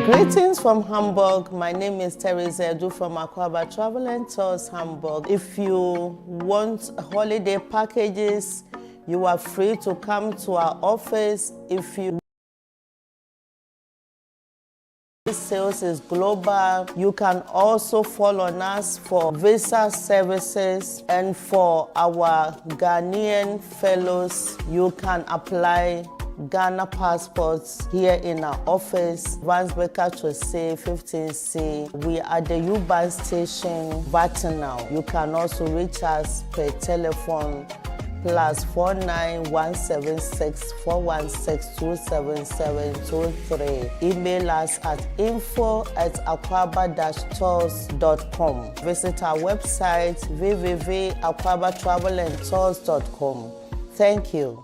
G: Greetings from Hamburg. My name is Teresa Edu from Akwaba Travel and Tours Hamburg. If you want holiday packages, you are free to come to our office. If you sales is global, you can also follow on us for visa services, and for our Ghanaian fellows, you can apply Ghana passports here in our office, Vansbecker Chose 15C. We are at the U-Bahn station, Vatinau. You can also reach us per telephone +49 176 416 27723. Email us at info@akwaba-tours.com. Visit our website www.akwabatravelandtours.com. Thank you.